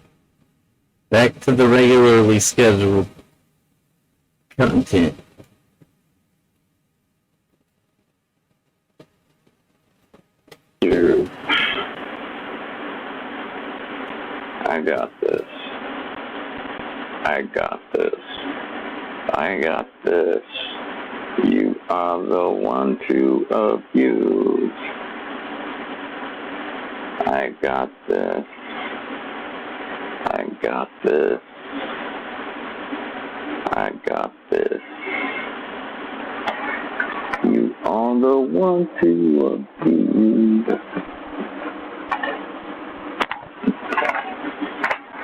Back to the regularly scheduled content. I got this. I got this. I got this. You are the one to abuse. I got this. I got this. I got this. You are the one to abuse.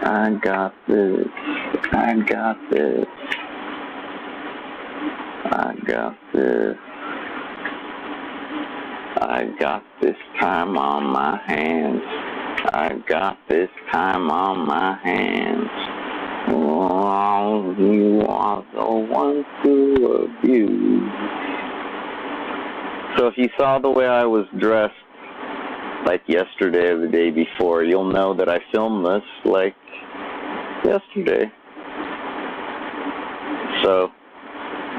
I got this. I got this. I got this. I got this time on my hands. I got this time on my hands. Oh, you are the one to abuse. So if you saw the way I was dressed, like yesterday or the day before, you'll know that I filmed this like yesterday. So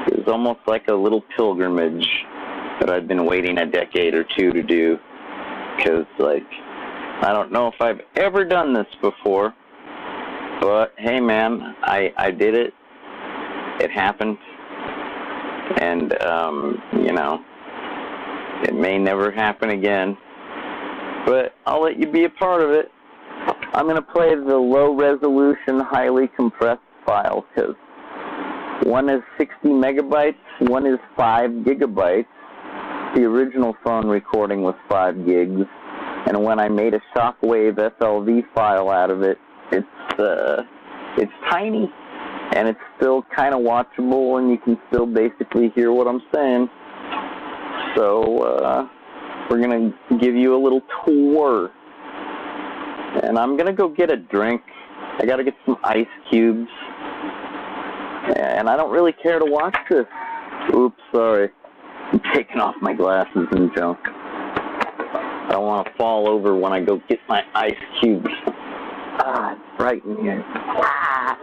it was almost like a little pilgrimage that I've been waiting a decade or two to do, because like I don't know if I've ever done this before, but hey man, I did it. It happened, and you know, it may never happen again, but I'll let you be a part of it. I'm going to play the low-resolution, highly compressed file, because one is 60 megabytes, one is 5 gigabytes. The original phone recording was 5 gigs, and when I made a Shockwave FLV file out of it, it's tiny, and it's still kind of watchable, and you can still basically hear what I'm saying. So, we're going to give you a little tour. And I'm going to go get a drink. I got to get some ice cubes. And I don't really care to watch this. Oops, sorry. I'm taking off my glasses and junk. I don't want to fall over when I go get my ice cubes. Ah, it's bright in here. Ah.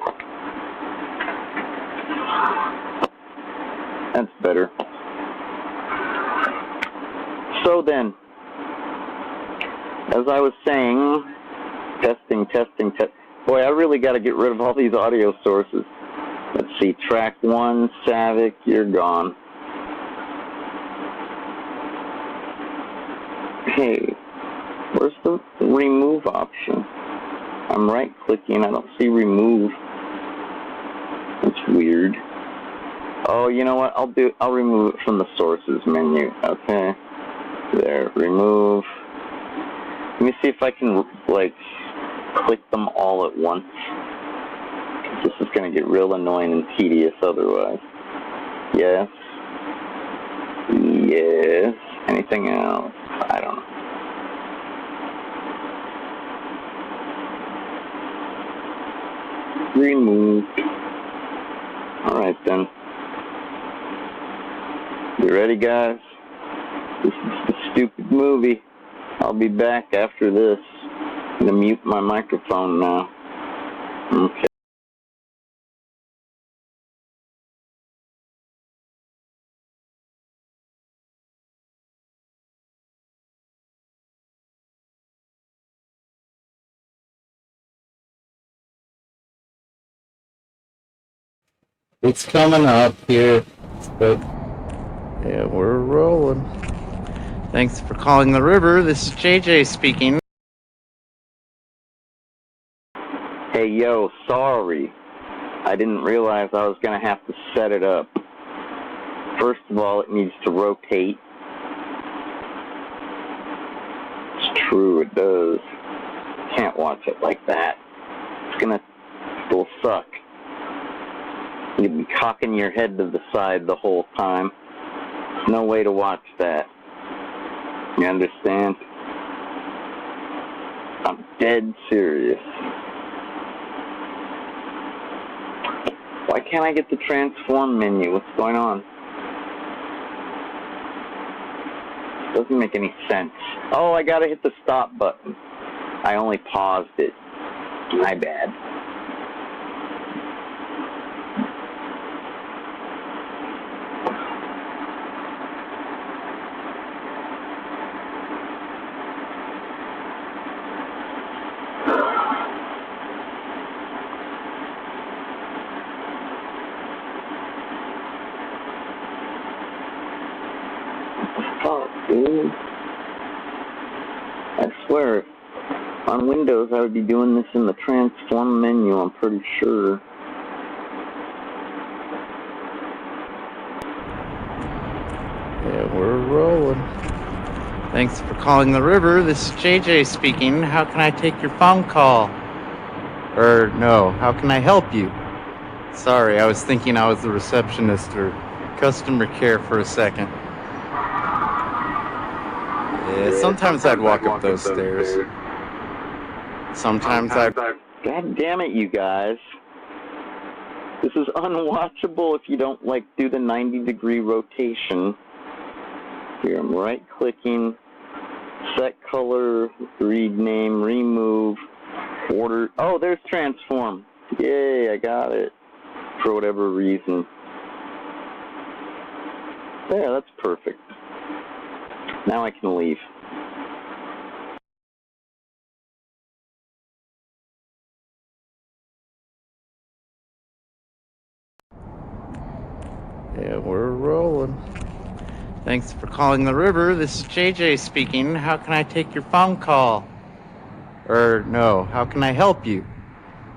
That's better. So then, as I was saying, testing. Boy, I really got to get rid of all these audio sources. Let's see, track 1, Savick, you're gone. Hey, where's the remove option? I'm right-clicking, I don't see remove. That's weird. Oh, you know what? I'll remove it from the sources menu. Okay. There, remove. Let me see if I can, like, click them all at once. This is going to get real annoying and tedious otherwise. Yes. Yes. Anything else? I don't know. Removed. Alright then. You ready, guys? This is the stupid movie. I'll be back after this. I'm gonna mute my microphone now. Okay. It's coming up here. But yeah, we're rolling. Thanks for calling the river. This is JJ speaking. Hey, yo, sorry. I didn't realize I was gonna have to set it up. First of all, it needs to rotate. It's true, it does. Can't watch it like that. It'll suck. You'd be cocking your head to the side the whole time. No way to watch that. You understand? I'm dead serious. Why can't I get the transform menu? What's going on? Doesn't make any sense. Oh, I gotta hit the stop button. I only paused it. My bad. Fuck, dude. I swear, on Windows I would be doing this in the transform menu, I'm pretty sure. Yeah, we're rolling. Thanks for calling the river. This is JJ speaking. How can I take your phone call? Or no, how can I help you? Sorry, I was thinking I was the receptionist or customer care for a second. Yeah, sometimes I'd walk up those stairs. Sometimes I'd... God damn it, you guys. This is unwatchable if you don't, like, do the 90-degree rotation. Here, I'm right-clicking, set color, read name, remove, order. Oh, there's transform. Yay, I got it. For whatever reason. There, that's perfect. Now I can leave. Yeah, we're rolling. Thanks for calling the river. This is JJ speaking. How can I take your phone call? Or no, how can I help you?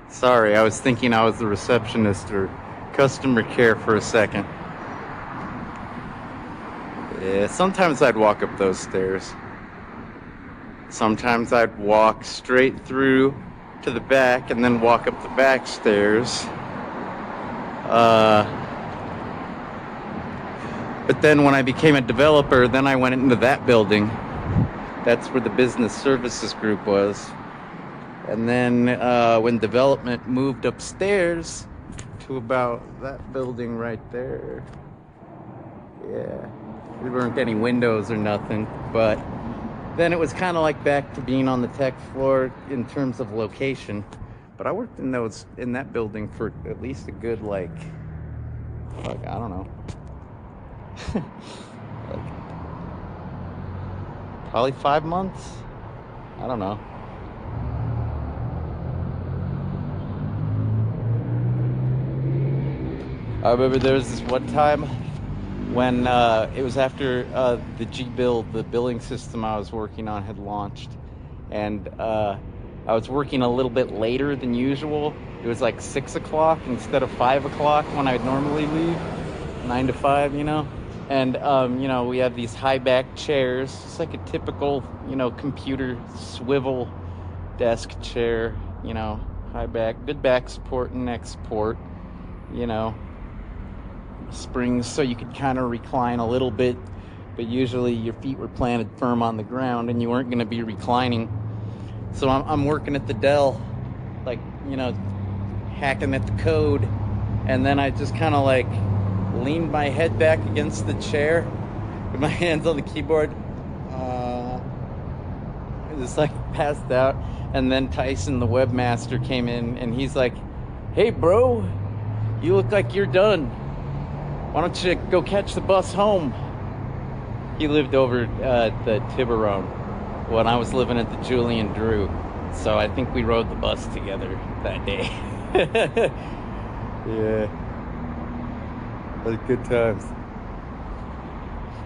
Sorry, I was thinking I was the receptionist or customer care for a second. Yeah, sometimes I'd walk up those stairs. Sometimes I'd walk straight through to the back and then walk up the back stairs. But then when I became a developer, then I went into that building. That's where the business services group was. And then when development moved upstairs to about that building right there. Yeah, there weren't any windows or nothing, but then it was kind of like back to being on the tech floor in terms of location. But I worked in that building for at least a good, I don't know. Probably 5 months. I don't know. I remember there was this one time when it was after the G-Build, the billing system I was working on, had launched, and I was working a little bit later than usual. It was like 6 o'clock instead of 5 o'clock when I'd normally leave, 9 to 5, you know. And we had these high back chairs. It's like a typical, computer swivel desk chair, high back, good back support and neck support, springs so you could kind of recline a little bit but usually your feet were planted firm on the ground and you weren't going to be reclining. So I'm working at the Dell, like, you know, hacking at the code, and then I just kind of like leaned my head back against the chair with my hands on the keyboard, just like passed out. And then Tyson, the webmaster, came in and he's like, "Hey bro, you look like you're done. Why don't you go catch the bus home?" He lived over at the Tiburon when I was living at the Julian Drew, so I think we rode the bus together that day. Yeah, those good times.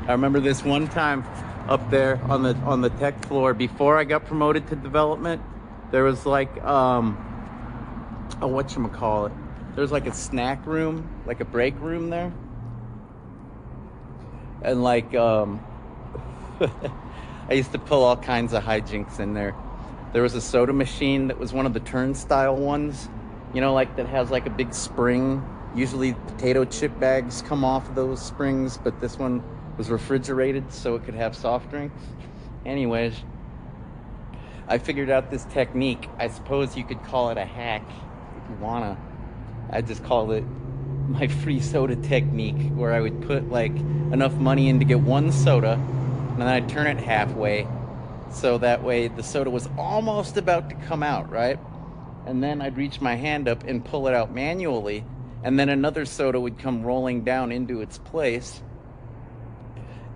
I remember this one time up there on the tech floor before I got promoted to development. There was like whatchamacallit, there's like a snack room, like a break room there, and like I used to pull all kinds of hijinks in there. There was a soda machine that was one of the turnstile ones, you know, like that has like a big spring. Usually potato chip bags come off of those springs, but this one was refrigerated so it could have soft drinks. Anyways, I figured out this technique. I suppose you could call it a hack if you wanna. I just called it my free soda technique, where I would put like enough money in to get one soda, and then I'd turn it halfway, so that way the soda was almost about to come out, right? And then I'd reach my hand up and pull it out manually, and then another soda would come rolling down into its place,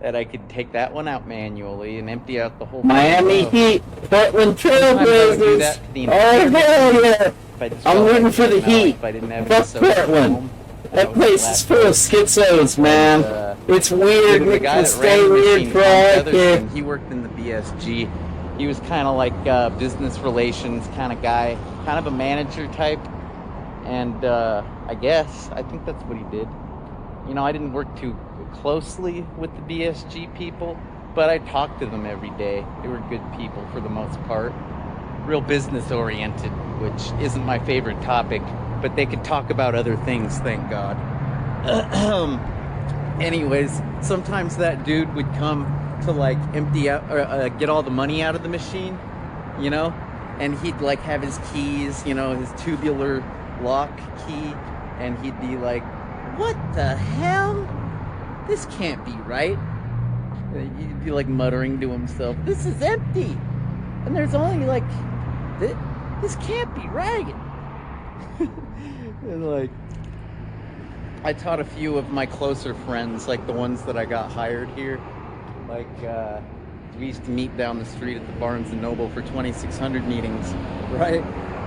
and I could take that one out manually and empty out the whole Miami row. Heat, Portland Sometimes I would do Trailblazers. that to the Oh entire hell yeah! If I just I'm felt rooting like for the getting out, Heat. if I didn't have any Fuck soda at Portland. home, That place is full of schizos, man. It's weird. The It guy can that stay ran the weird machine, for Tom all I Featherston, care. he worked in the BSG. He was kind of like a business relations kind of guy, kind of a manager type. And I think that's what he did. You know, I didn't work too closely with the BSG people, but I talked to them every day. They were good people for the most part. Real business oriented, which isn't my favorite topic, but they could talk about other things, thank God. Anyways, sometimes that dude would come to like empty out or get all the money out of the machine, you know, and he'd like have his keys, you know, his tubular lock key, and he'd be like, "What the hell? This can't be right." He'd be like muttering to himself, "This is empty, and there's only like this can't be right." And like, I taught a few of my closer friends, like the ones that I got hired here. Like, we used to meet down the street at the Barnes & Noble for 2600 meetings, right?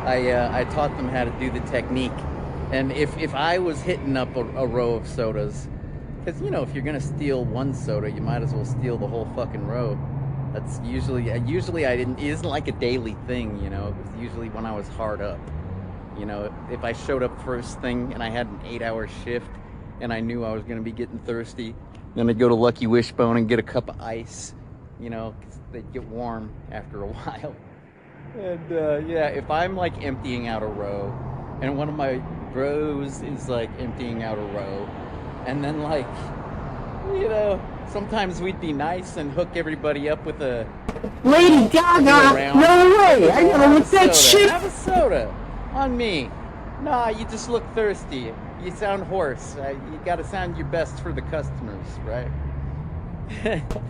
I taught them how to do the technique. And if I was hitting up a row of sodas, because, you know, if you're going to steal one soda, you might as well steal the whole fucking row. That's usually I didn't, it isn't like a daily thing, you know. It was usually when I was hard up. You know, if I showed up first thing and I had an 8-hour shift and I knew I was going to be getting thirsty, then I'd go to Lucky Wishbone and get a cup of ice, you know, 'cause they'd get warm after a while. And yeah, if I'm like emptying out a row and one of my bros is like emptying out a row, and then like, you know, sometimes we'd be nice and hook everybody up with a Lady Gaga! around. No way! I gotta look that shit! Have a soda on me. Nah, you just look thirsty. You sound hoarse. You gotta sound your best for the customers, right?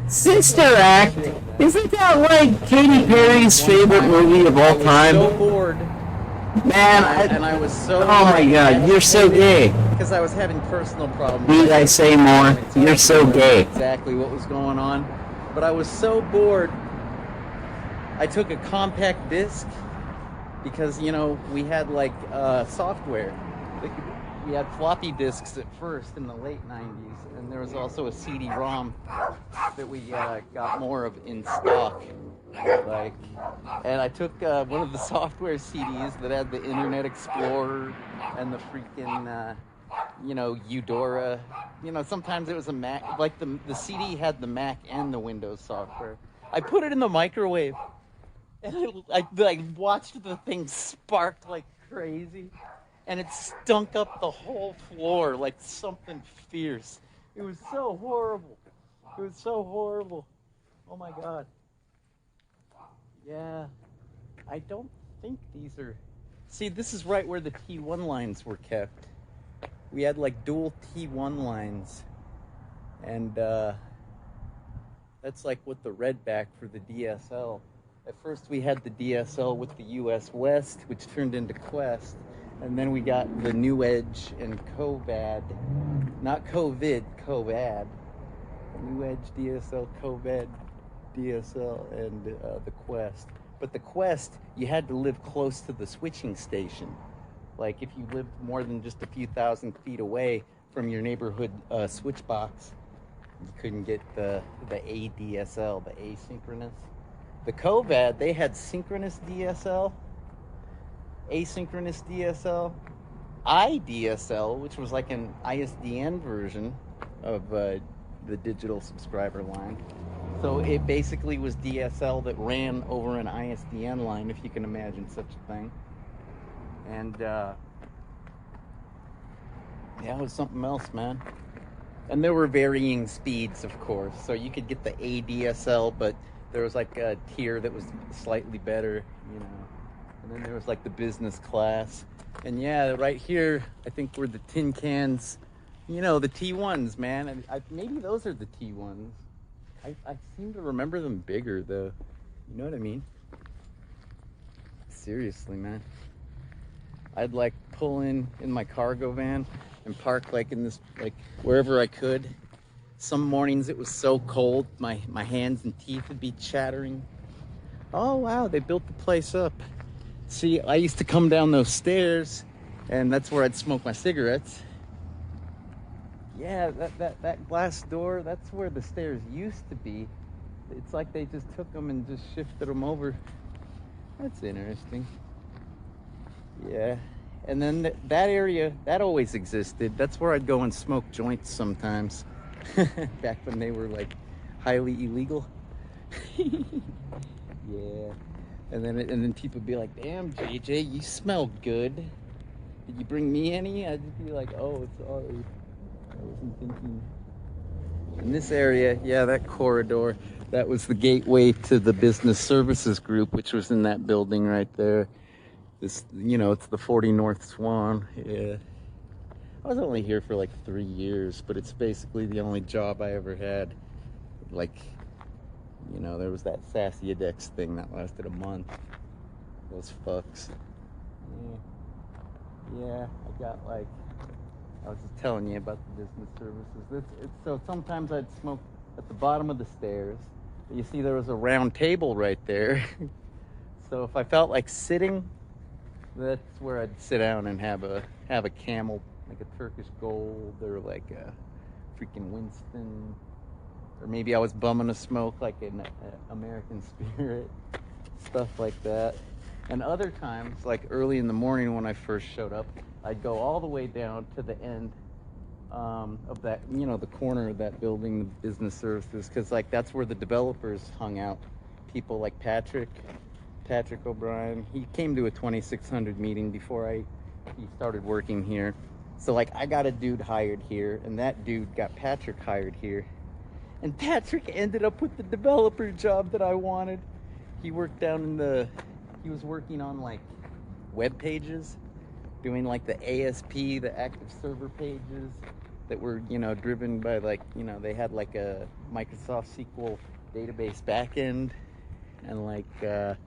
Sister Act! Isn't that like Katy Perry's favorite movie of all I was time? so bored, Man, and I was so. oh my god, you're so gay. Because I was having personal problems. Need I say more? You're so gay. Exactly what was going on, but I was so bored. I took a compact disc because, you know, we had like software. We had floppy disks at first in the late 90s, and there was also a CD-ROM that we got more of in stock. Like, and I took one of the software CDs that had the Internet Explorer and the freaking, you know, Eudora. You know, sometimes it was a Mac. Like the CD had the Mac and the Windows software. I put it in the microwave, and I watched the thing spark like crazy. And it stunk up the whole floor like something fierce. It was so horrible. It was so horrible. Oh my god. Yeah. I don't think these are... See, this is right where the T1 lines were kept. We had like dual T1 lines. And that's like with the red back for the DSL. At first we had the DSL with the US West, which turned into Quest. And then we got the New Edge and Covad. Not COVID, Covad. New Edge DSL, Covad DSL, and the Quest. But the Quest, you had to live close to the switching station. Like if you lived more than just a few thousand feet away from your neighborhood switch box, you couldn't get the ADSL, the asynchronous. The Covad, they had synchronous DSL, asynchronous DSL, iDSL, which was like an ISDN version of the digital subscriber line. So it basically was DSL that ran over an ISDN line, if you can imagine such a thing. And yeah, it was something else, man. And there were varying speeds, of course. So you could get the ADSL, but there was like a tier that was slightly better, you know. And then there was like the business class. And yeah, right here, I think were the tin cans, you know, the T1s, man. And maybe those are the T1s. I seem to remember them bigger, though. You know what I mean? Seriously, man. I'd like pull in my cargo van and park like in this, like wherever I could. Some mornings it was so cold, my hands and teeth would be chattering. Oh wow, they built the place up. See, I used to come down those stairs, and that's where I'd smoke my cigarettes. Yeah, that glass door, that's where the stairs used to be. It's like they just took them and just shifted them over. That's interesting. Yeah, and then that area, that always existed. That's where I'd go and smoke joints sometimes. Back when they were like highly illegal. Yeah. And then people would be like, damn, JJ, you smell good. Did you bring me any? I'd just be like, oh, sorry. I wasn't thinking. In this area, yeah, that corridor, that was the gateway to the business services group, which was in that building right there. This, you know, it's the 40 North Swan. Yeah. I was only here for like 3 years, but it's basically the only job I ever had. Like, you know, there was that Sassy Adex thing that lasted a month. Those fucks. Yeah, I got like, I was just telling you about the business services. So sometimes I'd smoke at the bottom of the stairs. You see there was a round table right there. So if I felt like sitting, that's where I'd sit down and have a Camel, like a Turkish Gold, or like a freaking Winston. Or maybe I was bumming a smoke like an American Spirit, stuff like that. And other times, like early in the morning when I first showed up, I'd go all the way down to the end of that, you know, the corner of that building, the business services, because like that's where the developers hung out. People like Patrick O'Brien. He came to a 2600 meeting before he started working here. So like I got a dude hired here, and that dude got Patrick hired here. And Patrick ended up with the developer job that I wanted. He worked he was working on like web pages, doing like the ASP, the active server pages that were, you know, driven by like, you know, they had like a Microsoft SQL database backend, and like it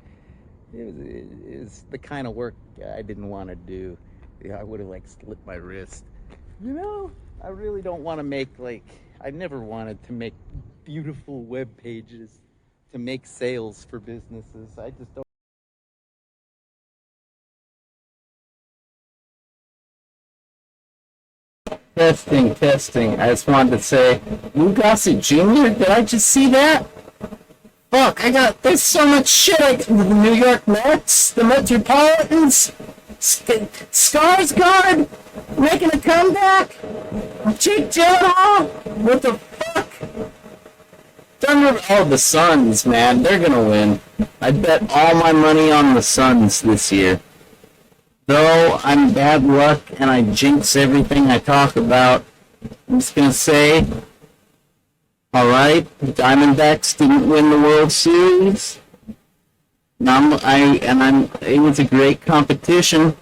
was the kind of work I didn't want to do. I would have like slit my wrist. You know, I really don't want to make like, I never wanted to make beautiful web pages to make sales for businesses. I just don't. Testing. I just wanted to say, Lou Gossett Jr., did I just see that? Fuck, there's so much shit. The New York Mets, the Metropolitans, Skarsgård making a comeback, Jake Gyllenhaal, what the fuck? The Suns, man, they're gonna win. I bet all my money on the Suns this year. Though I'm bad luck and I jinx everything I talk about, I'm just gonna say All right, the Diamondbacks didn't win the World Series. It was a great competition,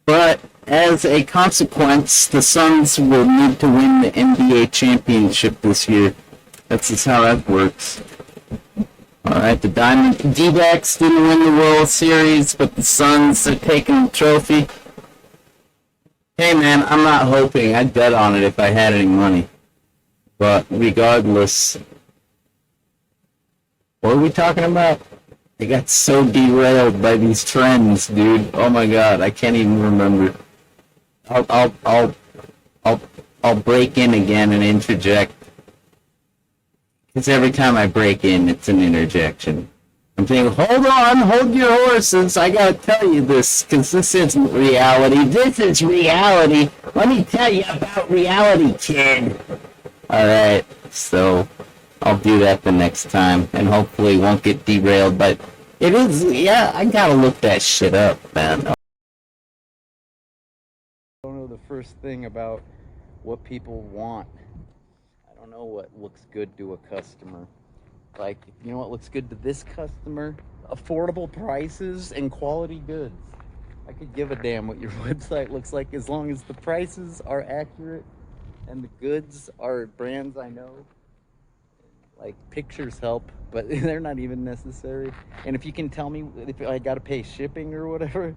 but as a consequence, the Suns will need to win the NBA championship this year. That's just how that works. All right, the D-backs didn't win the World Series, but the Suns are taking the trophy. Hey man, I'm not hoping. I'd bet on it if I had any money. But regardless, what are we talking about? I got so derailed by these trends, dude. Oh my god, I can't even remember. I'll break in again and interject. Because every time I break in, it's an interjection. I'm thinking, hold on, hold your horses. I gotta tell you this, because this isn't reality. This is reality. Let me tell you about reality, kid. Alright, so I'll do that the next time, and hopefully won't get derailed, but it is, yeah, I gotta look that shit up, man. I don't know the first thing about what people want. I don't know what looks good to a customer. Like, you know what looks good to this customer? Affordable prices and quality goods. I could give a damn what your website looks like as long as the prices are accurate and the goods are brands I know. Like, pictures help, but they're not even necessary. And if you can tell me if I gotta pay shipping or whatever,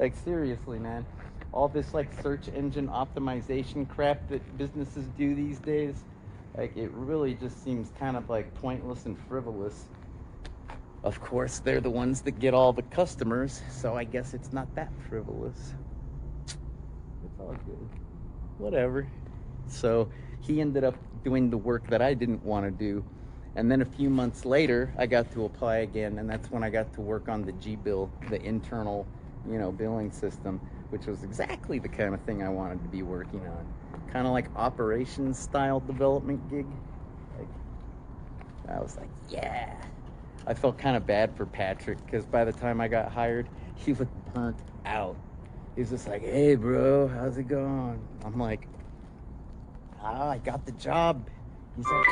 like, seriously, man. All this, like, search engine optimization crap that businesses do these days, like, it really just seems kind of, like, pointless and frivolous. Of course, they're the ones that get all the customers, so I guess it's not that frivolous. It's all good. Whatever. So he ended up doing the work that I didn't want to do. And then a few months later, I got to apply again, and that's when I got to work on the G-Bill, the internal, billing system, which was exactly the kind of thing I wanted to be working on. Kind of like operations style development gig. Like, I was like, yeah. I felt kind of bad for Patrick, because by the time I got hired, he was burnt out. He was just like, hey bro, how's it going? I'm like, I got the job. He's like,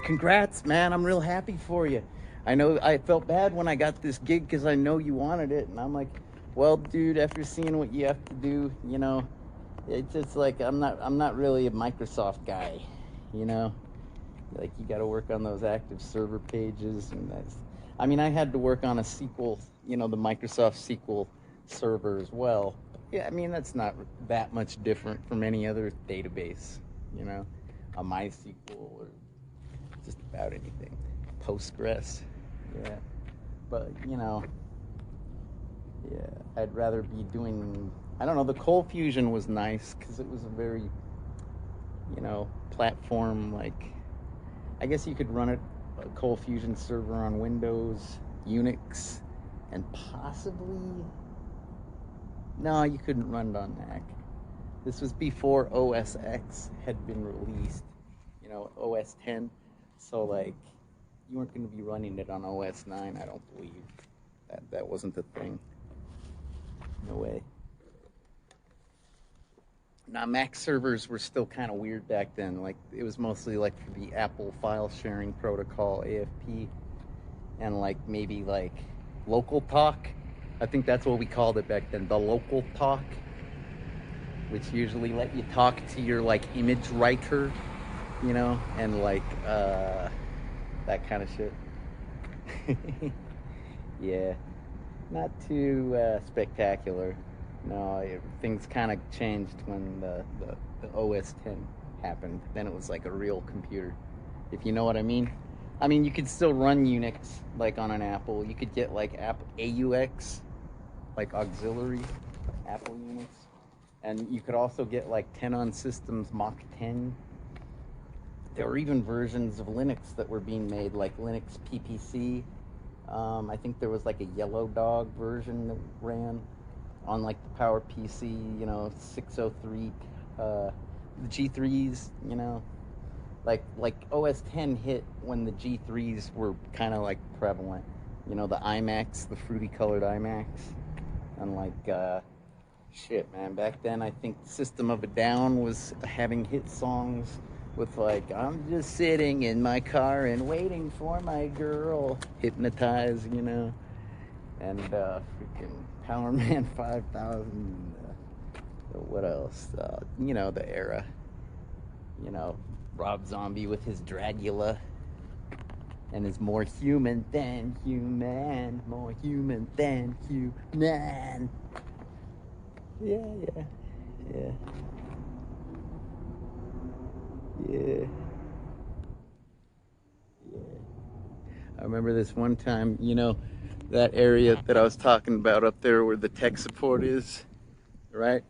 congrats, man. I'm real happy for you. I know I felt bad when I got this gig because I know you wanted it. And I'm like, well, dude, after seeing what you have to do, it's just like, I'm not really a Microsoft guy, Like, you got to work on those active server pages. And I had to work on a SQL, the Microsoft SQL server as well. Yeah, that's not that much different from any other database. A MySQL or just about anything. Postgres, yeah. But, yeah, I'd rather be doing, I don't know, the Cold Fusion was nice because it was a very, platform, like, I guess you could run a Cold Fusion server on Windows, Unix, and possibly, no, you couldn't run it on Mac. This was before OS X had been released, OS 10. So, like, you weren't going to be running it on OS 9, I don't believe. That wasn't the thing. No way. Now, Mac servers were still kind of weird back then. Like, it was mostly, like, for the Apple File Sharing Protocol, AFP, and, like, maybe, like, Local Talk. I think that's what we called it back then, the Local Talk, which usually let you talk to your, like, image writer, and, like, that kind of shit. Yeah, not too spectacular. No, things kind of changed when the OS 10 happened. Then it was like a real computer, if you know what I mean. You could still run Unix, like, on an Apple. You could get, like, AUX, like, auxiliary Apple Unix. And you could also get, like, Tenon Systems Mach 10. There were even versions of Linux that were being made, like Linux PPC. I think there was, like, a Yellow Dog version that ran on, like, the PowerPC, 603, the G3s, like OS 10 hit when the G3s were kind of, like, prevalent. The iMacs, the fruity colored iMacs. And, like, shit, man, back then I think System of a Down was having hit songs. with like, I'm just sitting in my car and waiting for my girl, hypnotized, you know, and freaking Power Man 5000, what else, you know, the era, you know, Rob Zombie with his Dragula and his more human than human, more human than human. Yeah. I remember this one time, you know, that area that I was talking about up there where the tech support is, right?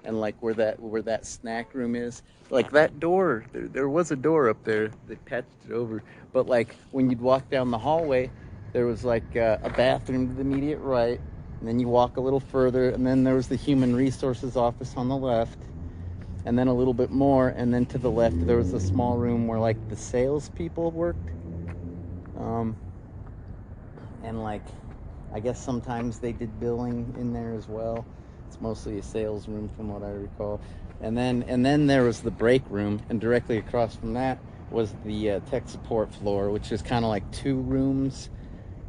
And like where that snack room is, like that door, there was a door up there. They patched it over, but like when you'd walk down the hallway, there was like a bathroom to the immediate right, and then you walk a little further, and then there was the human resources office on the left, and then a little bit more, and then to the left there was a small room where like the salespeople worked, and like I guess sometimes they did billing in there as well. It's mostly a sales room from what I recall. And then there was the break room, and directly across from that was the tech support floor, which is kind of like two rooms,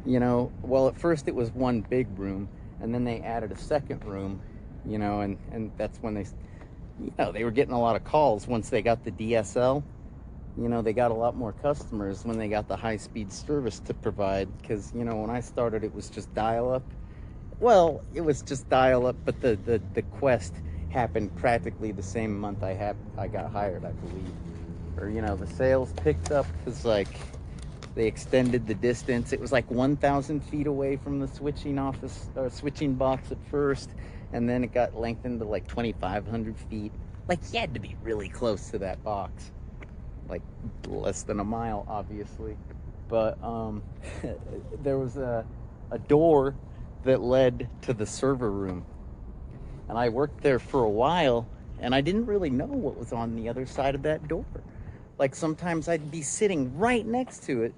you know. Well, at first it was one big room, and then they added a second room, you know, and that's when they, you know, they were getting a lot of calls once they got the DSL. You know, they got a lot more customers when they got the high-speed service to provide, because, you know, when I started it was just dial-up. Well, it was just dial-up, but the quest happened practically the same month I got hired, I believe. Or, you know, the sales picked up because, like, they extended the distance. It was like 1,000 feet away from the switching office, or switching box at first, and then it got lengthened to like 2,500 feet. Like, you had to be really close to that box. Like, less than a mile, obviously. But there was a door that led to the server room, and I worked there for a while, and I didn't really know what was on the other side of that door. Like, sometimes I'd be sitting right next to it.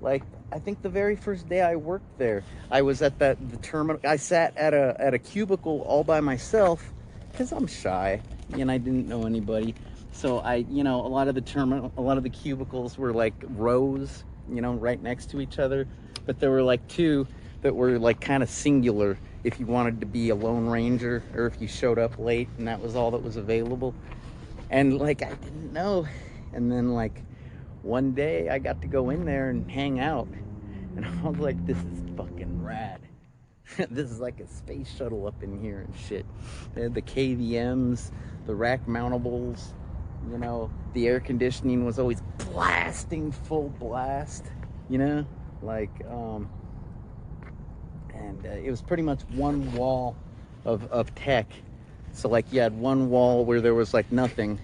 Like, I think the very first day I worked there, I was at the terminal. I sat at a cubicle all by myself because I'm shy and I didn't know anybody. So you know, a lot of the cubicles were like rows, you know, right next to each other, but there were like two that were like kind of singular if you wanted to be a lone ranger or if you showed up late and that was all that was available. And like, I didn't know. And then like one day I got to go in there and hang out, and I was like, this is fucking rad. This is like a space shuttle up in here and shit. They had the KVMs, the rack mountables, you know, the air conditioning was always blasting full blast, you know, like, and it was pretty much one wall of tech. So like you had one wall where there was like nothing,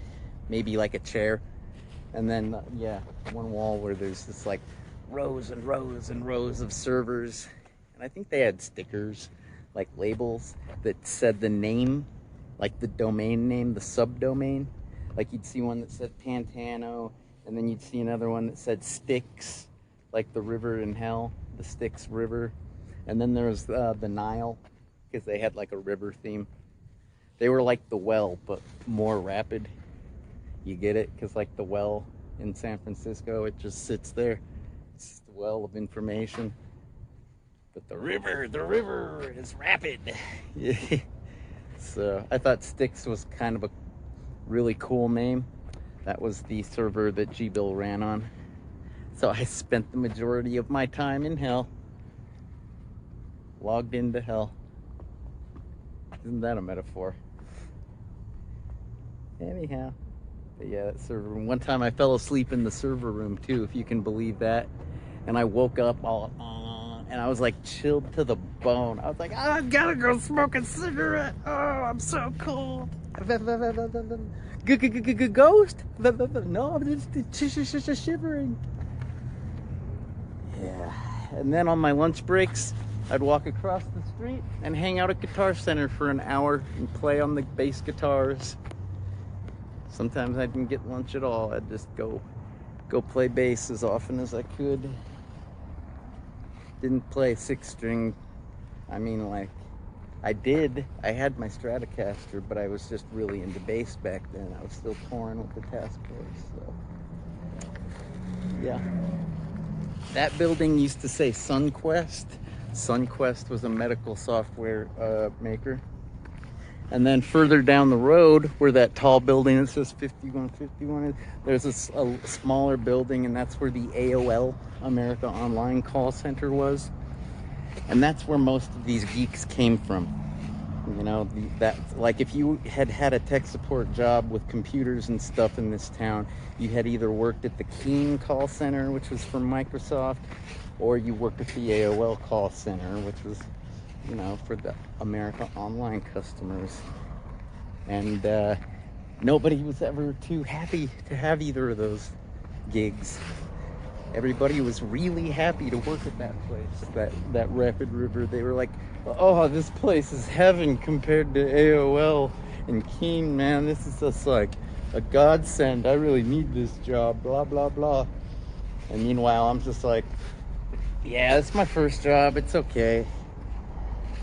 maybe like a chair, and then yeah, one wall where there's just like rows and rows and rows of servers. And I think they had stickers, like labels that said the name, like the domain name, the subdomain. Like you'd see one that said Pantano, and then you'd see another one that said Styx, like the river in hell, the Styx River. And then there was the Nile, because they had like a river theme. They were like the Well, but more rapid. You get it? Because like the Well in San Francisco, it just sits there. It's just a well of information. But the river is rapid. So I thought Styx was kind of a really cool name. That was the server that G-Bill ran on. So I spent the majority of my time in hell. Logged into hell. Isn't that a metaphor? Anyhow. But yeah, that server room. One time I fell asleep in the server room too, if you can believe that. And I woke up all and I was like chilled to the bone. I was like, I gotta go smoke a cigarette. Oh, I'm so cold. Ghost? No, I'm just shivering. Yeah. And then on my lunch breaks, I'd walk across the street and hang out at Guitar Center for an hour and play on the bass guitars. Sometimes I didn't get lunch at all. I'd just go play bass as often as I could. Didn't play 6-string. I mean, like, I did. I had my Stratocaster, but I was just really into bass back then. I was still touring with the Task Force, so yeah. That building used to say SunQuest. SunQuest was a medical software maker. And then further down the road, where that tall building that says 5151 is, there's a smaller building, and that's where the AOL, America Online Call Center, was. And that's where most of these geeks came from. You know, like if you had a tech support job with computers and stuff in this town, you had either worked at the Keen Call Center, which was from Microsoft, or you worked at the AOL Call Center, which was, you know, for the America Online customers. And nobody was ever too happy to have either of those gigs. Everybody was really happy to work at that place, that Rapid River. They were like, oh, this place is heaven compared to AOL and Keen, man. This is just like a godsend. I really need this job, blah, blah, blah. And meanwhile, I'm just like, yeah, it's my first job. It's okay.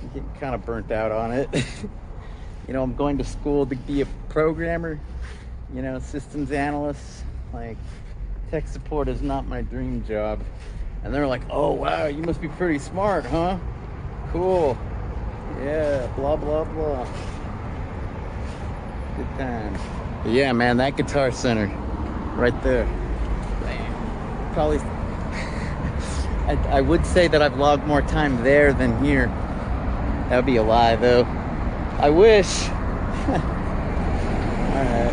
I'm getting kind of burnt out on it. You know, I'm going to school to be a programmer, you know, systems analyst. Like, tech support is not my dream job. And they're like, oh, wow, you must be pretty smart, huh? Cool. Yeah, blah, blah, blah. Good time. But yeah, man, that Guitar Center right there. Bam. Probably... I would say that I've logged more time there than here. That would be a lie, though. I wish. Alright.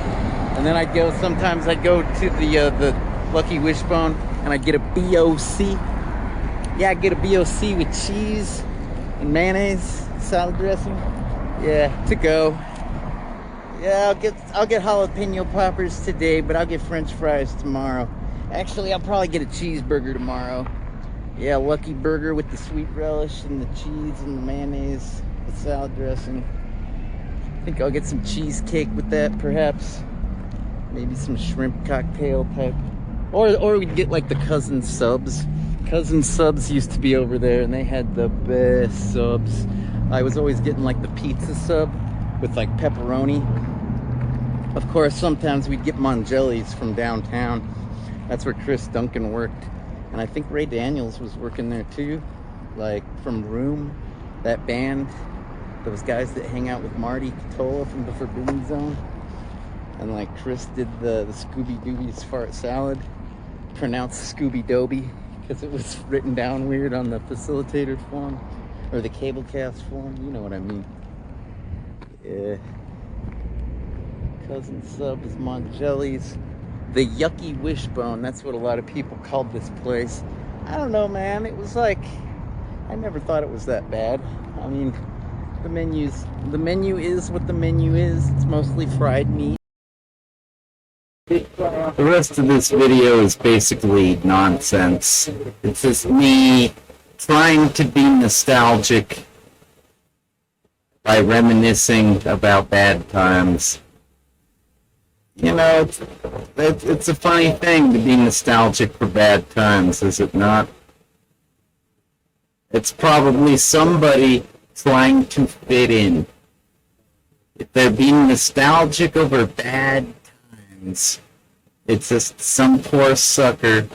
And then sometimes I'd go to the Lucky Wishbone, and I'd get a BOC. Yeah, I'd get a BOC with cheese and mayonnaise, salad dressing. Yeah, to go. Yeah, I'll get jalapeno poppers today, but I'll get French fries tomorrow. Actually, I'll probably get a cheeseburger tomorrow. Yeah, Lucky Burger with the sweet relish and the cheese and the mayonnaise, the salad dressing. I think I'll get some cheesecake with that, perhaps. Maybe some shrimp cocktail type. Or we'd get like the Cousin Subs. Cousin Subs used to be over there, and they had the best subs. I was always getting like the pizza sub with like pepperoni. Of course, sometimes we'd get Mongelli's from downtown. That's where Chris Duncan worked. And I think Ray Daniels was working there too. Like from Room, that band. Those guys that hang out with Marty Catola from the Forbidden Zone. And like Chris did the Scooby-Dooby's fart salad. Pronounced Scooby-Doby, because it was written down weird on the facilitator form. Or the Cablecast form, you know what I mean. Yeah. Cousin Subs, Mongelli's. The Yucky Wishbone, that's what a lot of people called this place. I don't know, man. It was like, I never thought it was that bad. I mean, the menu is what the menu is. It's mostly fried meat. The rest of this video is basically nonsense. It's just me trying to be nostalgic by reminiscing about bad times. You know, it's a funny thing to be nostalgic for bad times, is it not? It's probably somebody trying to fit in. If they're being nostalgic over bad times, it's just some poor sucker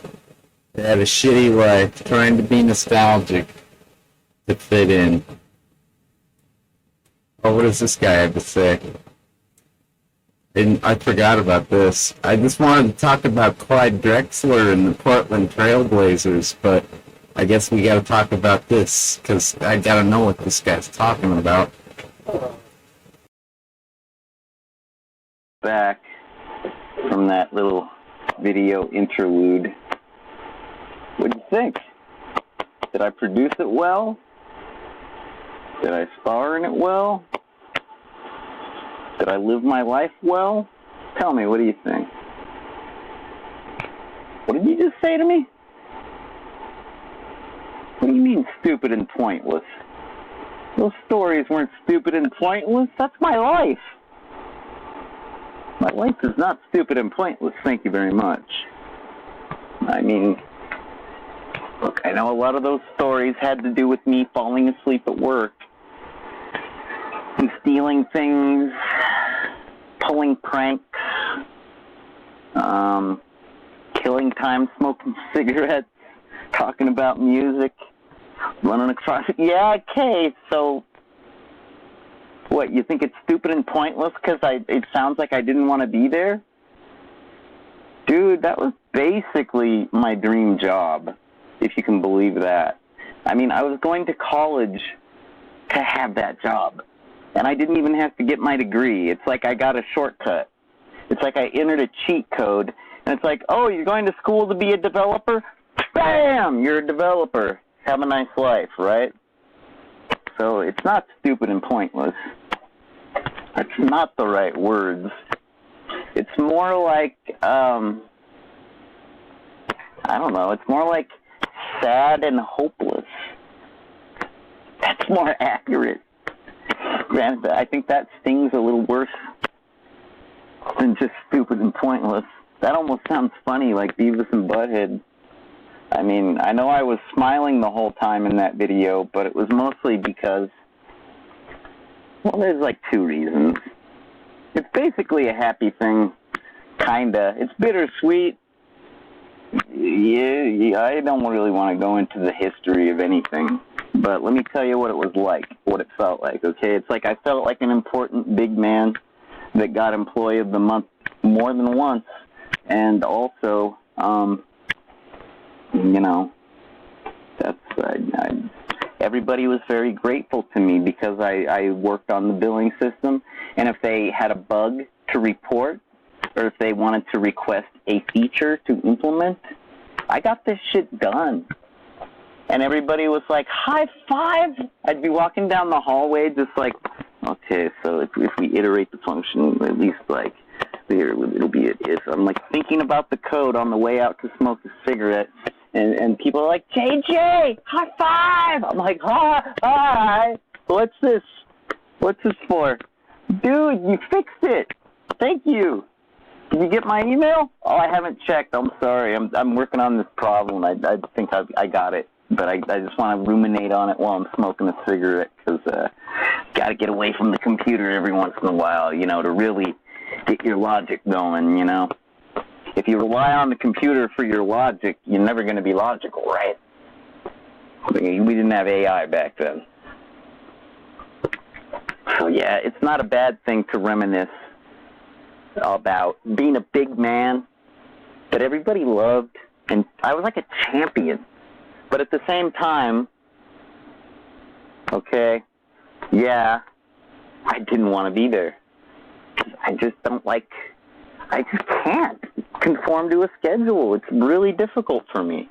that had a shitty life trying to be nostalgic to fit in. Oh, what does this guy have to say? And I forgot about this. I just wanted to talk about Clyde Drexler and the Portland Trailblazers, but I guess we gotta talk about this, because I gotta know what this guy's talking about. Back from that little video interlude. What do you think? Did I produce it well? Did I star in it well? Did I live my life well? Tell me, what do you think? What did you just say to me? What do you mean, stupid and pointless? Those stories weren't stupid and pointless. That's my life. My life is not stupid and pointless, thank you very much. I mean, look, I know a lot of those stories had to do with me falling asleep at work. and stealing things, pulling pranks, killing time smoking cigarettes, talking about music, running across. Yeah, okay, so what, you think it's stupid and pointless because it sounds like I didn't want to be there? Dude, that was basically my dream job, if you can believe that. I mean, I was going to college to have that job, and I didn't even have to get my degree. It's like I got a shortcut. It's like I entered a cheat code, and it's like, oh, you're going to school to be a developer? Bam! You're a developer. Have a nice life, right? So it's not stupid and pointless. That's not the right words. It's more like, I don't know, it's more like sad and hopeless. That's more accurate. Granted, I think that stings a little worse than just stupid and pointless. That almost sounds funny, like Beavis and Butthead. I mean, I know I was smiling the whole time in that video, but it was mostly because, well, there's like two reasons. It's basically a happy thing, kinda. It's bittersweet. Yeah, I don't really want to go into the history of anything, but let me tell you what it was like, what it felt like, okay? It's like I felt like an important big man that got Employee of the Month more than once, and also, you know, that's, everybody was very grateful to me because I worked on the billing system, and if they had a bug to report, or if they wanted to request a feature to implement, I got this shit done. And everybody was like, high five! I'd be walking down the hallway just like, okay, so if we iterate the function, at least like, here, it'll be it. I'm like thinking about the code on the way out to smoke a cigarette, and people are like, JJ, high five! I'm like, hi! What's this? What's this for? Dude, you fixed it! Thank you! Did you get my email? Oh, I haven't checked. I'm sorry. I'm working on this problem. I think I got it, but I just want to ruminate on it while I'm smoking a cigarette because got to get away from the computer every once in a while, you know, to really get your logic going, you know. If you rely on the computer for your logic, you're never going to be logical, right? We didn't have AI back then. So, yeah, it's not a bad thing to reminisce about being a big man that everybody loved, and I was like a champion. But at the same time, okay, yeah, I didn't want to be there. I just can't conform to a schedule. It's really difficult for me.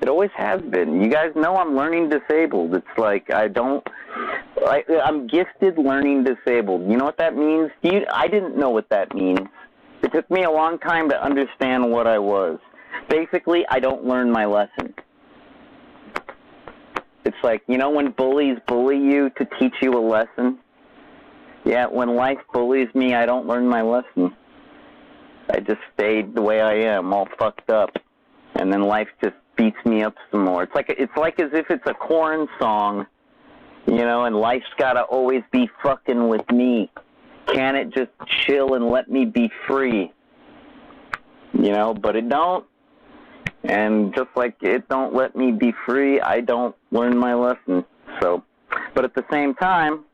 It always has been. You guys know I'm learning disabled. It's like I'm gifted learning disabled. You know what that means? I didn't know what that means. It took me a long time to understand what I was. Basically, I don't learn my lesson. It's like, you know when bullies bully you to teach you a lesson? Yeah, when life bullies me, I don't learn my lesson. I just stayed the way I am, all fucked up. And then life just beats me up some more. It's like as if it's a Korn song, you know, and life's gotta always be fucking with me. Can't it just chill and let me be free? You know, but it don't. And just like it don't let me be free, I don't learn my lesson. So, but at the same time,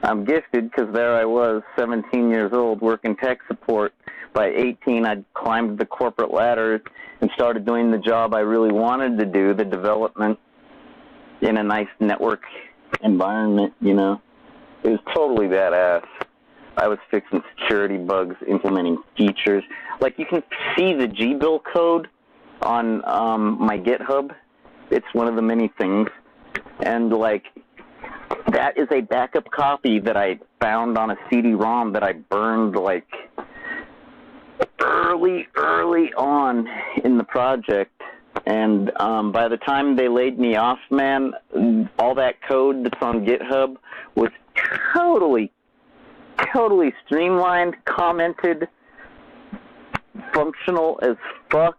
I'm gifted because there I was, 17 years old, working tech support. By 18, I'd climbed the corporate ladder and started doing the job I really wanted to do, the development in a nice network environment, you know. It was totally badass. I was fixing security bugs, implementing features. Like, you can see the GBill code on my GitHub. It's one of the many things. And, like, that is a backup copy that I found on a CD-ROM that I burned, like, early on in the project. And by the time they laid me off, man, all that code that's on GitHub was totally streamlined, commented, functional as fuck.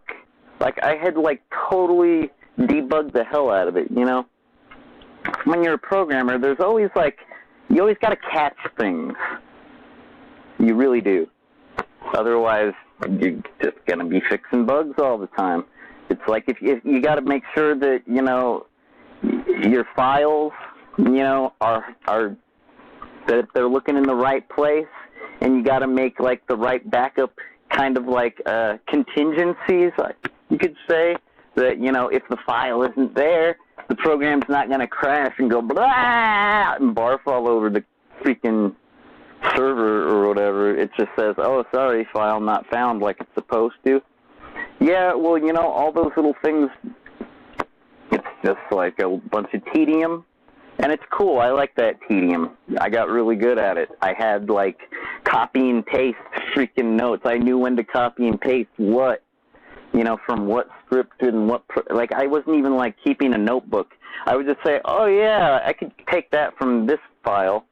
Like, I had, like, totally debugged the hell out of it, you know? When you're a programmer, there's always, like, you always got to catch things. You really do. Otherwise, you're just going to be fixing bugs all the time. It's like if you got to make sure that, you know, your files, you know, are that they're looking in the right place, and you got to make like the right backup kind of like contingencies, you could say, that, you know, if the file isn't there, the program's not going to crash and go blah and barf all over the freaking server or whatever. It just says, oh, sorry, file not found, like it's supposed to. Yeah, well, you know, all those little things, it's just like a bunch of tedium, and it's cool. I like that tedium. I got really good at it. I had, like, copy and paste freaking notes. I knew when to copy and paste what, you know, from what script and what, like, I wasn't even, like, keeping a notebook. I would just say, oh, yeah, I could take that from this file,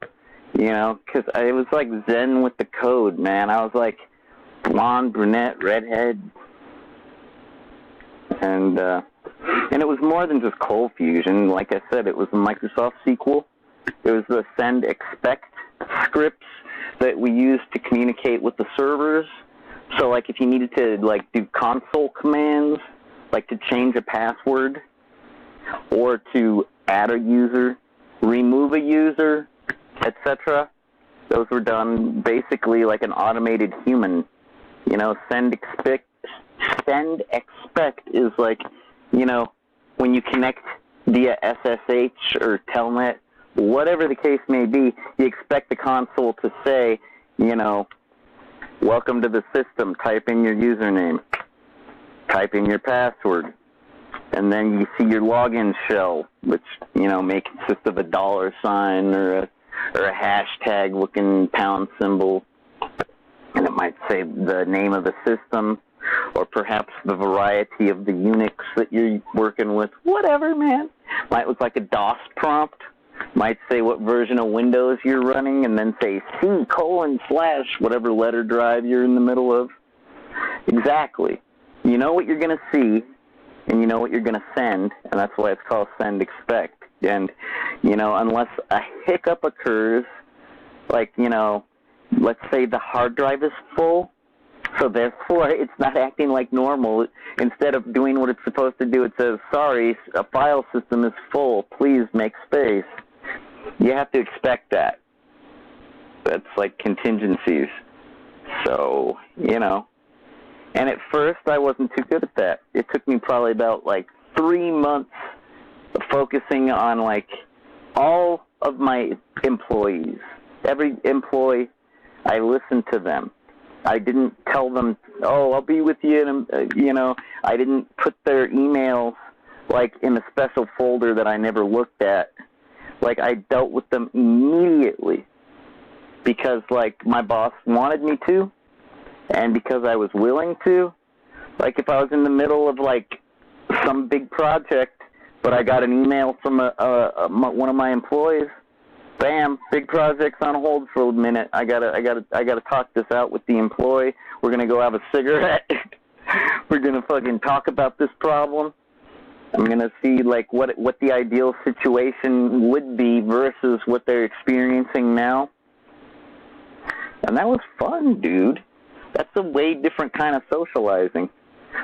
you know, because I was, like, zen with the code, man. I was, like, blonde, brunette, redhead, and it was more than just Cold Fusion. Like I said, it was a Microsoft SQL. It was the send expect scripts that we used to communicate with the servers. So, like, if you needed to, like, do console commands, like to change a password, or to add a user, remove a user, etc., those were done basically like an automated human. You know, send expect is like, you know, when you connect via SSH or Telnet, whatever the case may be, you expect the console to say, you know, welcome to the system, type in your username, type in your password, and then you see your login shell, which, you know, may consist of a $sign or a hashtag looking pound symbol, and it might say the name of the system, or perhaps the variety of the Unix that you're working with. Whatever, man. Might look like a DOS prompt. Might say what version of Windows you're running, and then say C:/ whatever letter drive you're in the middle of. Exactly. You know what you're going to see, and you know what you're going to send, and that's why it's called send expect. And, you know, unless a hiccup occurs, like, you know, let's say the hard drive is full, so therefore it's not acting like normal. Instead of doing what it's supposed to do, it says, sorry, a file system is full, please make space. You have to expect that. That's like contingencies. So, you know. And at first I wasn't too good at that. It took me probably about like 3 months of focusing on like all of my employees. Every employee, I listened to them. I didn't tell them, oh, I'll be with you, you know. I didn't put their emails, like, in a special folder that I never looked at. Like, I dealt with them immediately because, like, my boss wanted me to, and because I was willing to. Like, if I was in the middle of, like, some big project, but I got an email from one of my employees, bam, big project's on hold for a minute. I gotta talk this out with the employee. We're gonna go have a cigarette. We're gonna fucking talk about this problem. I'm gonna see like what the ideal situation would be versus what they're experiencing now. And that was fun, dude. That's a way different kind of socializing.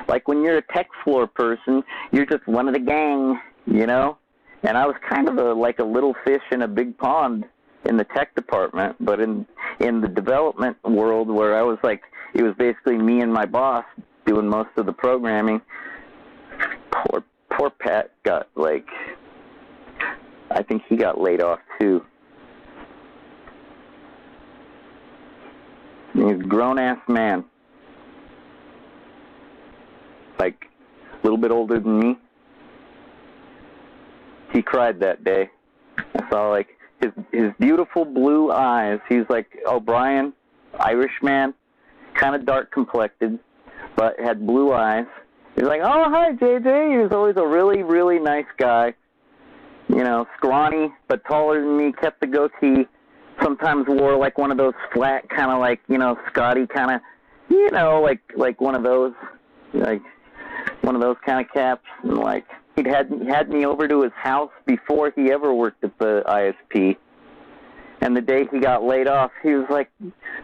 Like when you're a tech floor person, you're just one of the gang, you know? And I was kind of like a little fish in a big pond in the tech department, but in the development world where I was like, it was basically me and my boss doing most of the programming. Poor Pat got like, I think he got laid off too. He's a grown-ass man. Like, a little bit older than me. He cried that day. I saw, like, his beautiful blue eyes. He's like O'Brien, Irish man, kind of dark-complected, but had blue eyes. He's like, oh, hi, JJ. He was always a really, really nice guy. You know, scrawny, but taller than me, kept the goatee. Sometimes wore, like, one of those flat, kind of like, you know, Scotty kind of, you know, like one of those, like, one of those kind of caps. And, like, he had me over to his house before he ever worked at the ISP. And the day he got laid off, he was like,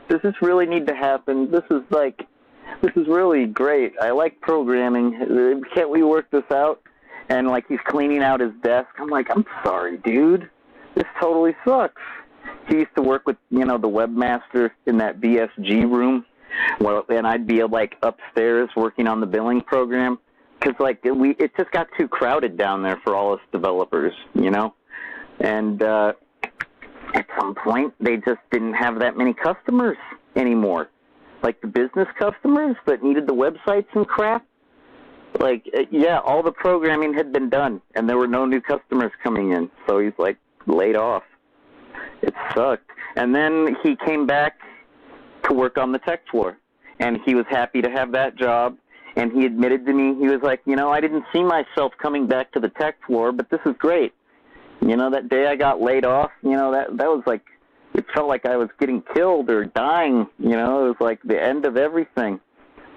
does this really need to happen? This is really great. I like programming. Can't we work this out? And, like, he's cleaning out his desk. I'm like, I'm sorry, dude. This totally sucks. He used to work with, the webmaster in that BSG room. Well, and I'd be, like, upstairs working on the billing program. Because, like, it just got too crowded down there for all us developers, And at some point, they just didn't have that many customers anymore. Like, the business customers that needed the websites and crap. Like, yeah, all the programming had been done, and there were no new customers coming in. So he's, like, laid off. It sucked. And then he came back to work on the tech floor, and he was happy to have that job. And he admitted to me, he was like, I didn't see myself coming back to the tech floor, but this is great. That day I got laid off, that was like, it felt like I was getting killed or dying. It was like the end of everything.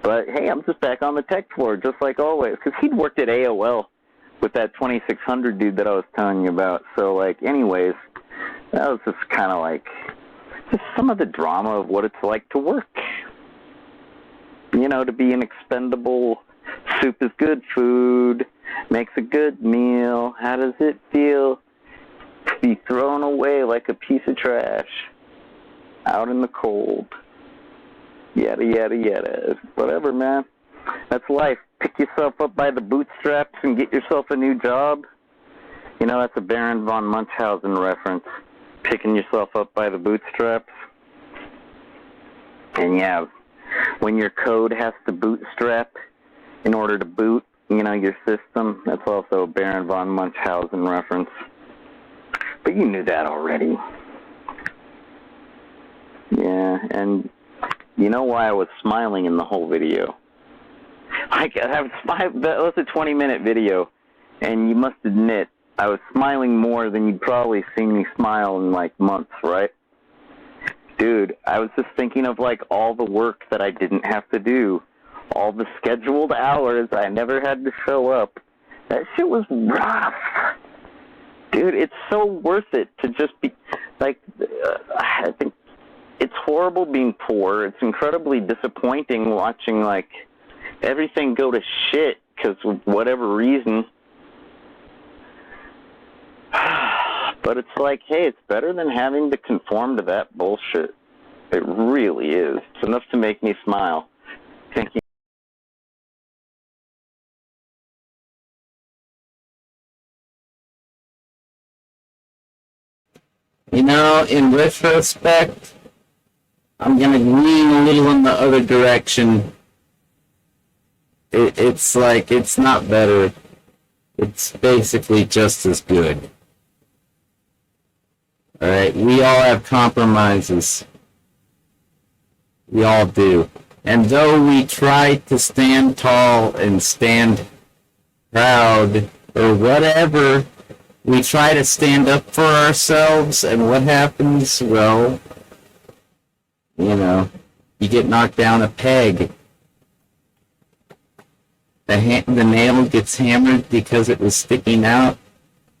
But, hey, I'm just back on the tech floor, just like always. Because he'd worked at AOL with that 2600 dude that I was telling you about. So, like, anyways, that was just kind of like, just some of the drama of what it's like to work. To be an expendable, soup is good food, makes a good meal. How does it feel to be thrown away like a piece of trash out in the cold? Yada, yada, yada. Whatever, man. That's life. Pick yourself up by the bootstraps and get yourself a new job. That's a Baron von Munchausen reference. Picking yourself up by the bootstraps. And yeah, when your code has to bootstrap in order to boot, your system, that's also a Baron von Munchausen reference. But you knew that already. Yeah, and you know why I was smiling in the whole video? That was a 20-minute video, and you must admit, I was smiling more than you'd probably seen me smile in, like, months, right? Dude, I was just thinking of, like, all the work that I didn't have to do, all the scheduled hours I never had to show up. That shit was rough. Dude, it's so worth it to just be, like, I think it's horrible being poor. It's incredibly disappointing watching, like, everything go to shit because of whatever reason. But it's like, hey, it's better than having to conform to that bullshit. It really is. It's enough to make me smile. Thinking, in retrospect, I'm going to lean a little in the other direction. It's like, it's not better. It's basically just as good. Alright, we all have compromises. We all do. And though we try to stand tall and stand proud, or whatever, we try to stand up for ourselves, and what happens? Well, you get knocked down a peg. The nail gets hammered because it was sticking out,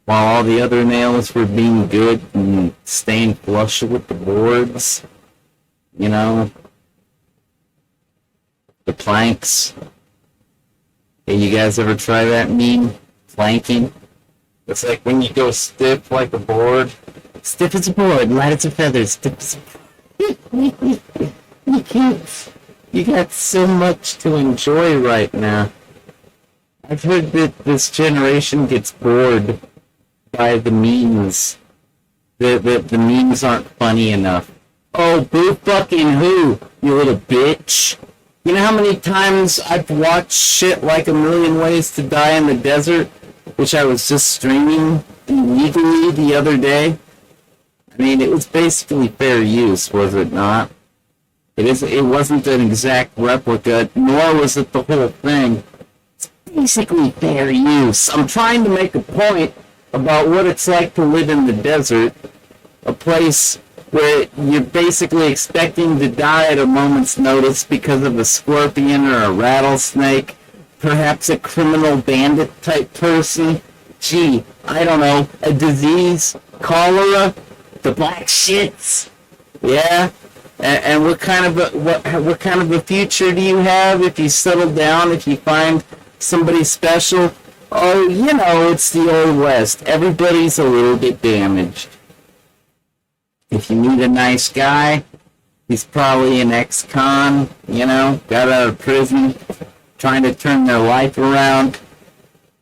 while all the other nails were being good and staying flush with the boards. The planks. Hey, you guys ever try that meme? Planking? It's like when you go stiff like a board. Stiff as a board, light as a feather, stiff as a... You got so much to enjoy right now. I've heard that this generation gets bored by the memes. The memes aren't funny enough. Oh, boo fucking who, you little bitch. You know how many times I've watched shit like A Million Ways to Die in the Desert, which I was just streaming illegally the other day? I mean, it was basically fair use, was it not? It wasn't an exact replica, nor was it the whole thing. It's basically fair use. I'm trying to make a point about what it's like to live in the desert, a place where you're basically expecting to die at a moment's notice because of a scorpion or a rattlesnake, perhaps a criminal bandit type person. Gee, I don't know, a disease, cholera, The black shits. Yeah. And what kind of a future do you have if you settle down, if you find somebody special? Oh, you know, it's the Old West. Everybody's a little bit damaged. If you meet a nice guy, he's probably an ex-con, you know, got out of prison, trying to turn their life around.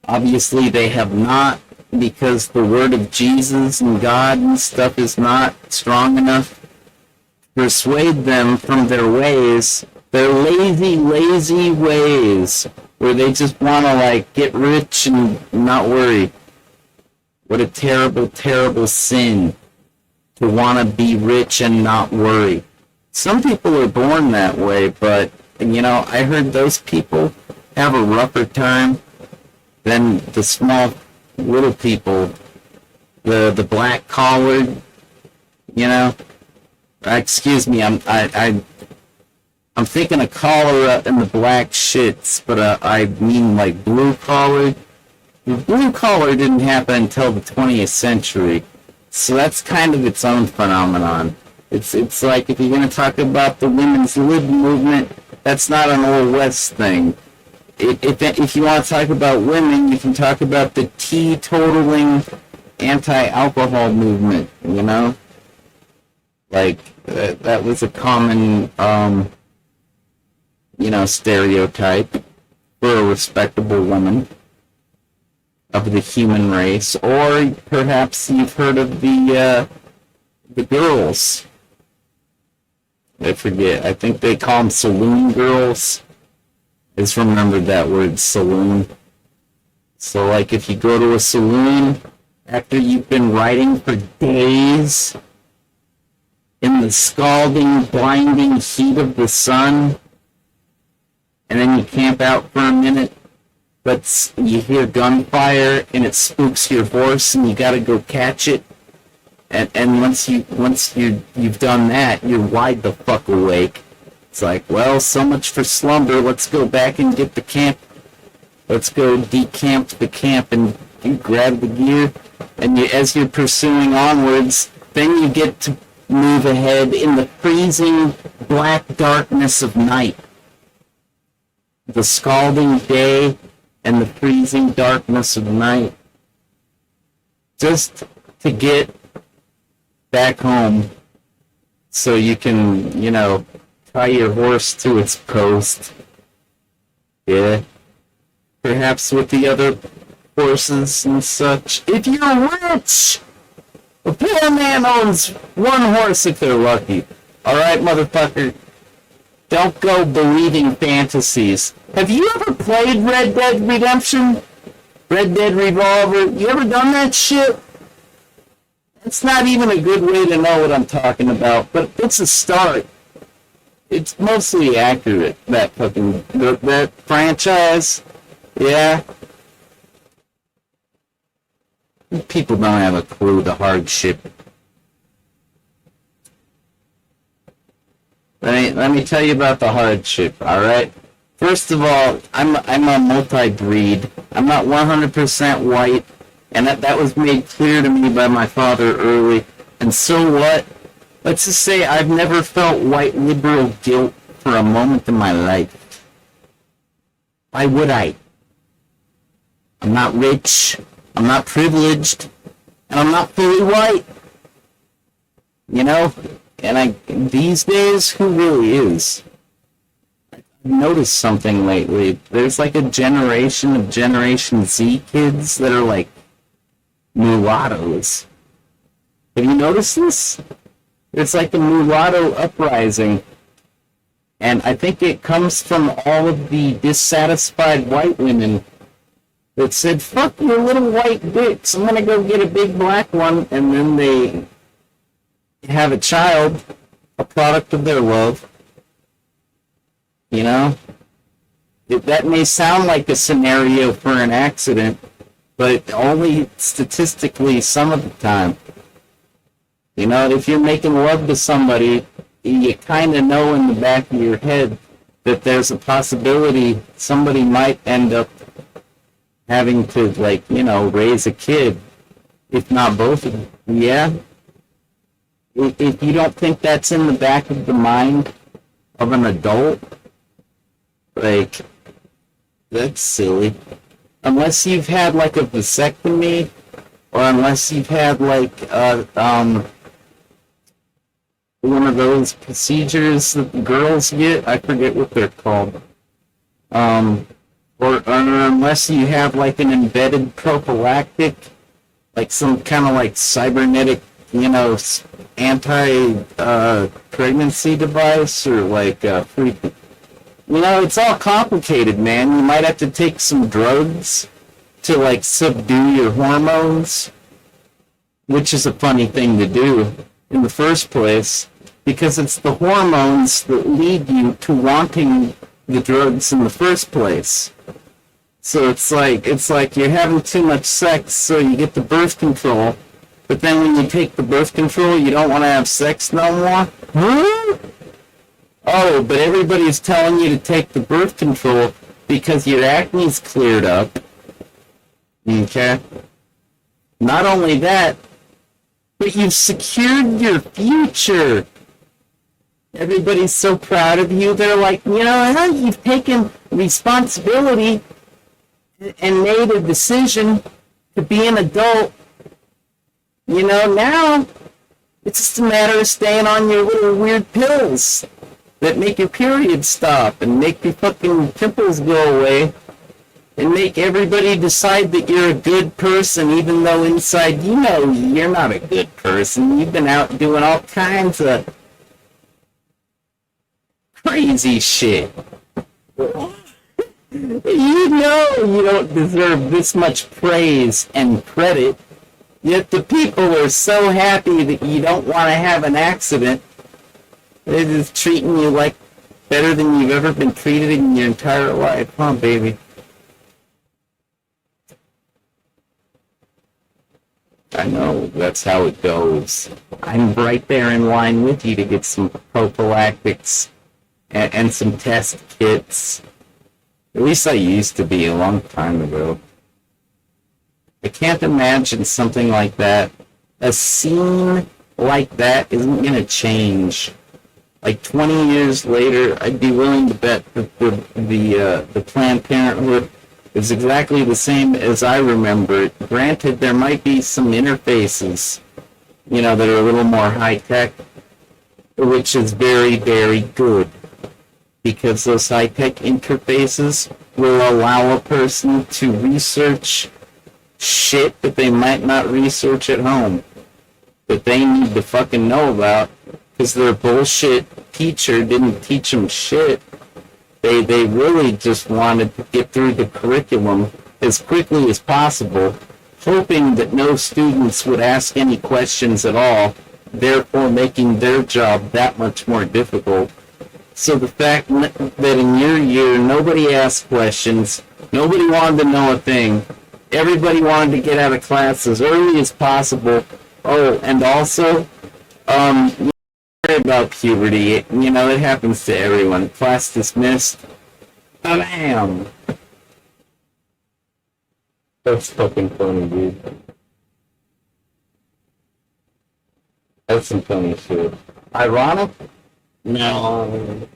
Obviously, they have not, because the word of Jesus and God and stuff is not strong enough to persuade them from their ways, their lazy ways, where they just want to, like, get rich and not worry. What a terrible, terrible sin to want to be rich and not worry. Some people are born that way, but, you know, I heard those people have a rougher time than the small little people, the black collared, you know. Excuse me, I'm thinking of cholera and the black shits, but I mean like blue collar. The blue collar didn't happen until the 20th century, so that's kind of its own phenomenon. It's like if you're going to talk about the women's lib movement, that's not an Old West thing. If you want to talk about women, you can talk about the teetotaling anti-alcohol movement, you know? Like, that was a common, you know, stereotype for a respectable woman of the human race. Or perhaps you've heard of the girls. I forget. I think they call them saloon girls. I just remembered that word, saloon. So, like, if you go to a saloon after you've been writing for days in the scalding, blinding heat of the sun, and then you camp out for a minute, but you hear gunfire and it spooks your horse and you gotta go catch it, and once you've done that, you're wide the fuck awake. It's like, well, so much for slumber, let's go back and get the camp. Let's go decamp the camp, and you grab the gear, and as you're pursuing onwards, then you get to move ahead in the freezing black darkness of night. The scalding day and the freezing darkness of night. Just to get back home so you can, you know, tie your horse to its post. Yeah. Perhaps with the other horses and such. If you're rich! A poor man owns one horse if they're lucky. Alright, motherfucker. Don't go believing fantasies. Have you ever played Red Dead Redemption? Red Dead Revolver? You ever done that shit? It's not even a good way to know what I'm talking about, but it's a start. It's mostly accurate, that franchise. Yeah. People don't have a clue the hardship. Let me tell you about the hardship, alright? First of all, I'm a multi-breed. I'm not 100% white, and that was made clear to me by my father early. And so what? Let's just say I've never felt white liberal guilt for a moment in my life. Why would I? I'm not rich, I'm not privileged, and I'm not fully white. You know? And these days, who really is? I've noticed something lately. There's like a generation of Generation Z kids that are like mulattoes. Have you noticed this? It's like the mulatto uprising. And I think it comes from all of the dissatisfied white women that said, fuck your little white dicks, I'm gonna go get a big black one, and then they have a child, a product of their love. You know? That may sound like a scenario for an accident, but only statistically some of the time. You know, if you're making love to somebody, you kind of know in the back of your head that there's a possibility somebody might end up having to, like, you know, raise a kid, if not both of them. Yeah? If you don't think that's in the back of the mind of an adult, like, that's silly. Unless you've had like a vasectomy, or unless you've had like one of those procedures that the girls get, I forget what they're called. Or unless you have like an embedded prophylactic, like some kind of like cybernetic, anti-pregnancy device, or like free. It's all complicated, man. You might have to take some drugs to like subdue your hormones, which is a funny thing to do in the first place, because it's the hormones that lead you to wanting the drugs in the first place. So it's like you're having too much sex, so you get the birth control, but then when you take the birth control, you don't want to have sex no more? Huh? Oh, but everybody's telling you to take the birth control because your acne's cleared up. Okay? Not only that, but you've secured your future. Everybody's so proud of you. They're like, you've taken responsibility and made a decision to be an adult. Now it's just a matter of staying on your little weird pills that make your period stop and make your fucking pimples go away and make everybody decide that you're a good person, even though inside you're not a good person. You've been out doing all kinds of crazy shit. You don't deserve this much praise and credit, yet the people are so happy that you don't want to have an accident. They're just treating you like better than you've ever been treated in your entire life, huh, baby? I know, that's how it goes. I'm right there in line with you to get some prophylactics and some test kits. At least I used to be a long time ago. I can't imagine something like that. A scene like that isn't going to change. Like 20 years later, I'd be willing to bet that the Planned Parenthood is exactly the same as I remember it. Granted, there might be some interfaces, that are a little more high-tech, which is very, very good. Because those high-tech interfaces will allow a person to research shit that they might not research at home, that they need to fucking know about, because their bullshit teacher didn't teach them shit. They really just wanted to get through the curriculum as quickly as possible, hoping that no students would ask any questions at all, therefore making their job that much more difficult. So the fact that in your year nobody asked questions, nobody wanted to know a thing, everybody wanted to get out of class as early as possible. Oh, and also, about puberty, it happens to everyone. Class dismissed. Bam! That's fucking funny, dude. That's some funny shit. Ironic? No.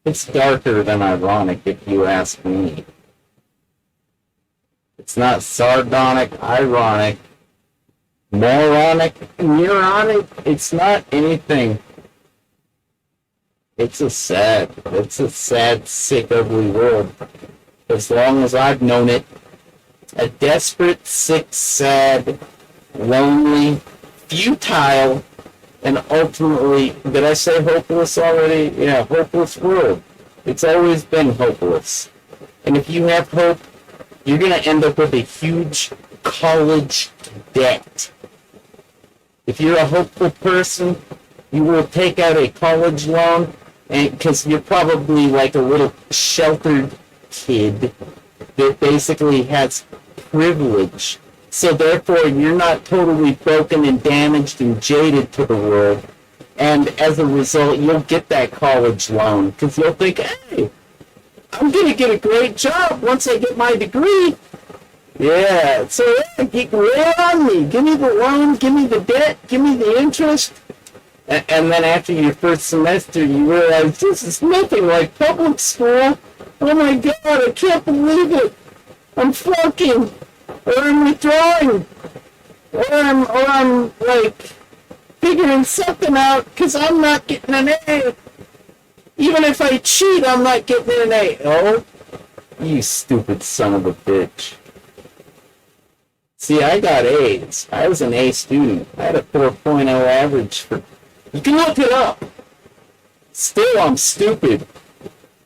It's darker than ironic, if you ask me. It's not sardonic, ironic, moronic, neuronic. It's not anything. It's a sad, sick, ugly world. As long as I've known it. A desperate, sick, sad, lonely, futile, and ultimately, did I say hopeless already? Yeah, hopeless world. It's always been hopeless. And if you have hope, you're going to end up with a huge college debt. If you're a hopeful person, you will take out a college loan, and because you're probably like a little sheltered kid that basically has privilege. So therefore, you're not totally broken and damaged and jaded to the world. And as a result, you'll get that college loan because you'll think, hey, I'm going to get a great job once I get my degree. Yeah, so yeah, get on me. Give me the loan, give me the debt, give me the interest. And then after your first semester, you realize this is nothing like public school. Oh my god, I can't believe it. I'm flunking. Or I'm withdrawing. Or I'm like figuring something out because I'm not getting an A. Even if I cheat, I'm not getting an A. Oh, you stupid son of a bitch. See, I got A's. I was an A student. I had a 4.0 average for... You can look it up. Still, I'm stupid.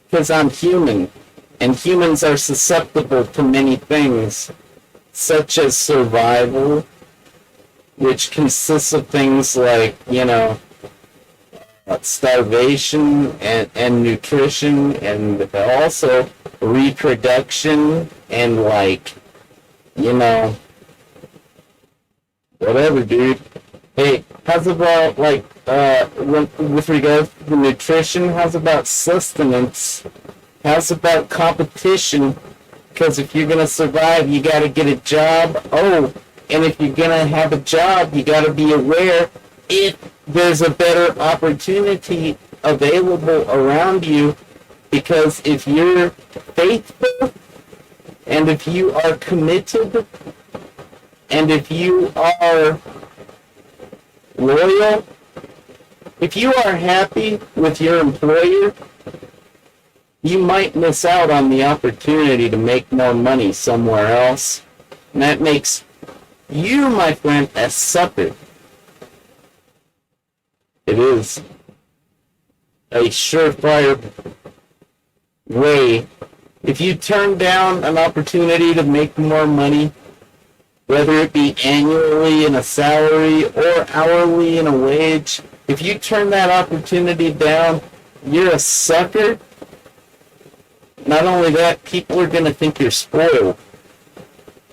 Because I'm human. And humans are susceptible to many things. Such as survival. Which consists of things like, starvation and nutrition. And also reproduction. And whatever, dude. Hey, how's about, with regards to the nutrition, how's about sustenance? How's about competition? Because if you're going to survive, you got to get a job. Oh, and if you're going to have a job, you got to be aware if there's a better opportunity available around you. Because if you're faithful, and if you are committed, and if you are loyal, if you are happy with your employer, you might miss out on the opportunity to make more money somewhere else. And that makes you, my friend, a sucker. It is a surefire way. If you turn down an opportunity to make more money, whether it be annually in a salary or hourly in a wage, if you turn that opportunity down, you're a sucker. Not only that, people are going to think you're spoiled.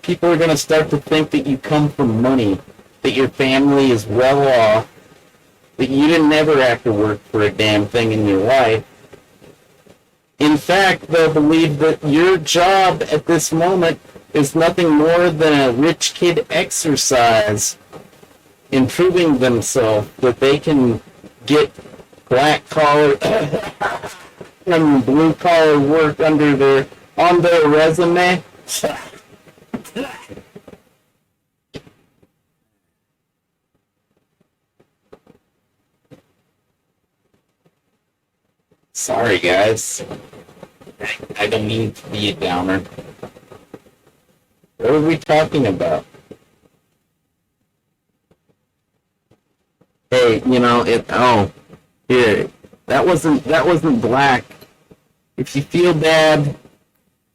People are going to start to think that you come from money, that your family is well off, that you didn't ever have to work for a damn thing in your life. In fact, they'll believe that your job at this moment is nothing more than a rich kid exercise in proving themselves that they can get black collar and blue collar work on their resume. Sorry, guys. I don't mean to be a downer. What are we talking about? Hey, here, that wasn't black. If you feel bad,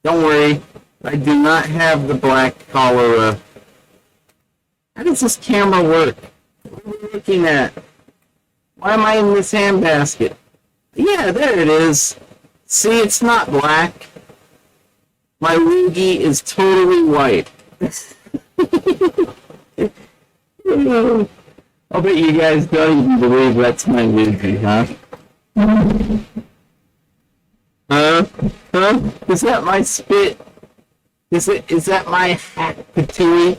don't worry. I do not have the black collar. How does this camera work? What are we looking at? Why am I in this handbasket? Yeah, there it is. See, it's not black. My loogie is totally white. I'll bet you guys don't even believe that's my loogie, huh? Huh? Is that my spit? Is that my hat patooey?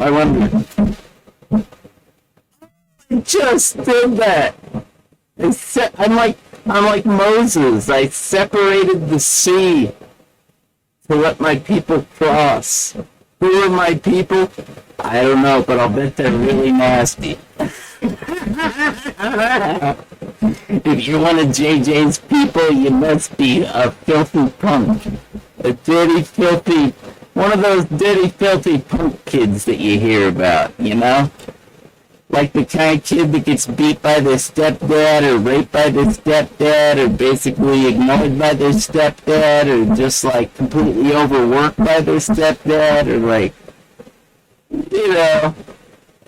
I wonder. I just did that. I'm like Moses. I separated the sea to let my people cross. Who are my people? I don't know, but I'll bet they're really nasty. If you're one of JJ's people, you must be a filthy punk. A dirty, filthy, one of those dirty, filthy punk kids that you hear about, Like the kind of kid that gets beat by their stepdad or raped by their stepdad or basically ignored by their stepdad or just completely overworked by their stepdad or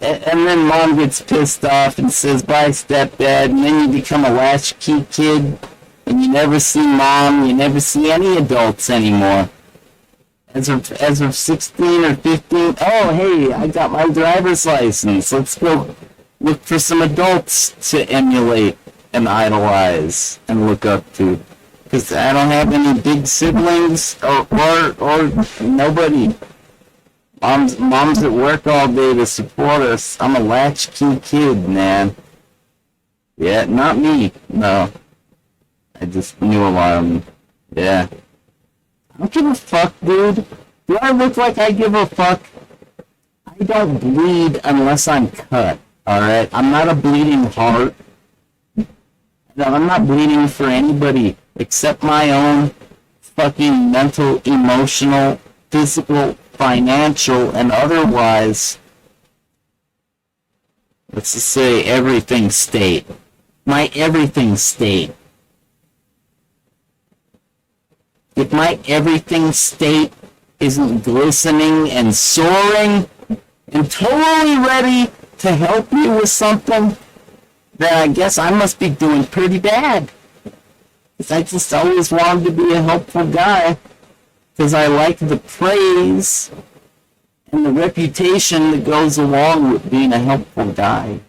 and then mom gets pissed off and says bye stepdad, and then you become a latchkey kid and you never see mom, you never see any adults anymore. As of 16 or 15, oh, hey, I got my driver's license. Let's go look for some adults to emulate and idolize and look up to. Because I don't have any big siblings or nobody. Mom's at work all day to support us. I'm a latchkey kid, man. Yeah, not me. No. I just knew a lot of them. Yeah. I don't give a fuck, dude. Do I look like I give a fuck? I don't bleed unless I'm cut, alright? I'm not a bleeding heart. No, I'm not bleeding for anybody except my own fucking mental, emotional, physical, financial, and otherwise, let's just say everything state. My everything state. If my everything state isn't glistening and soaring and totally ready to help you with something, then I guess I must be doing pretty bad. Because I just always wanted to be a helpful guy. Because I like the praise and the reputation that goes along with being a helpful guy.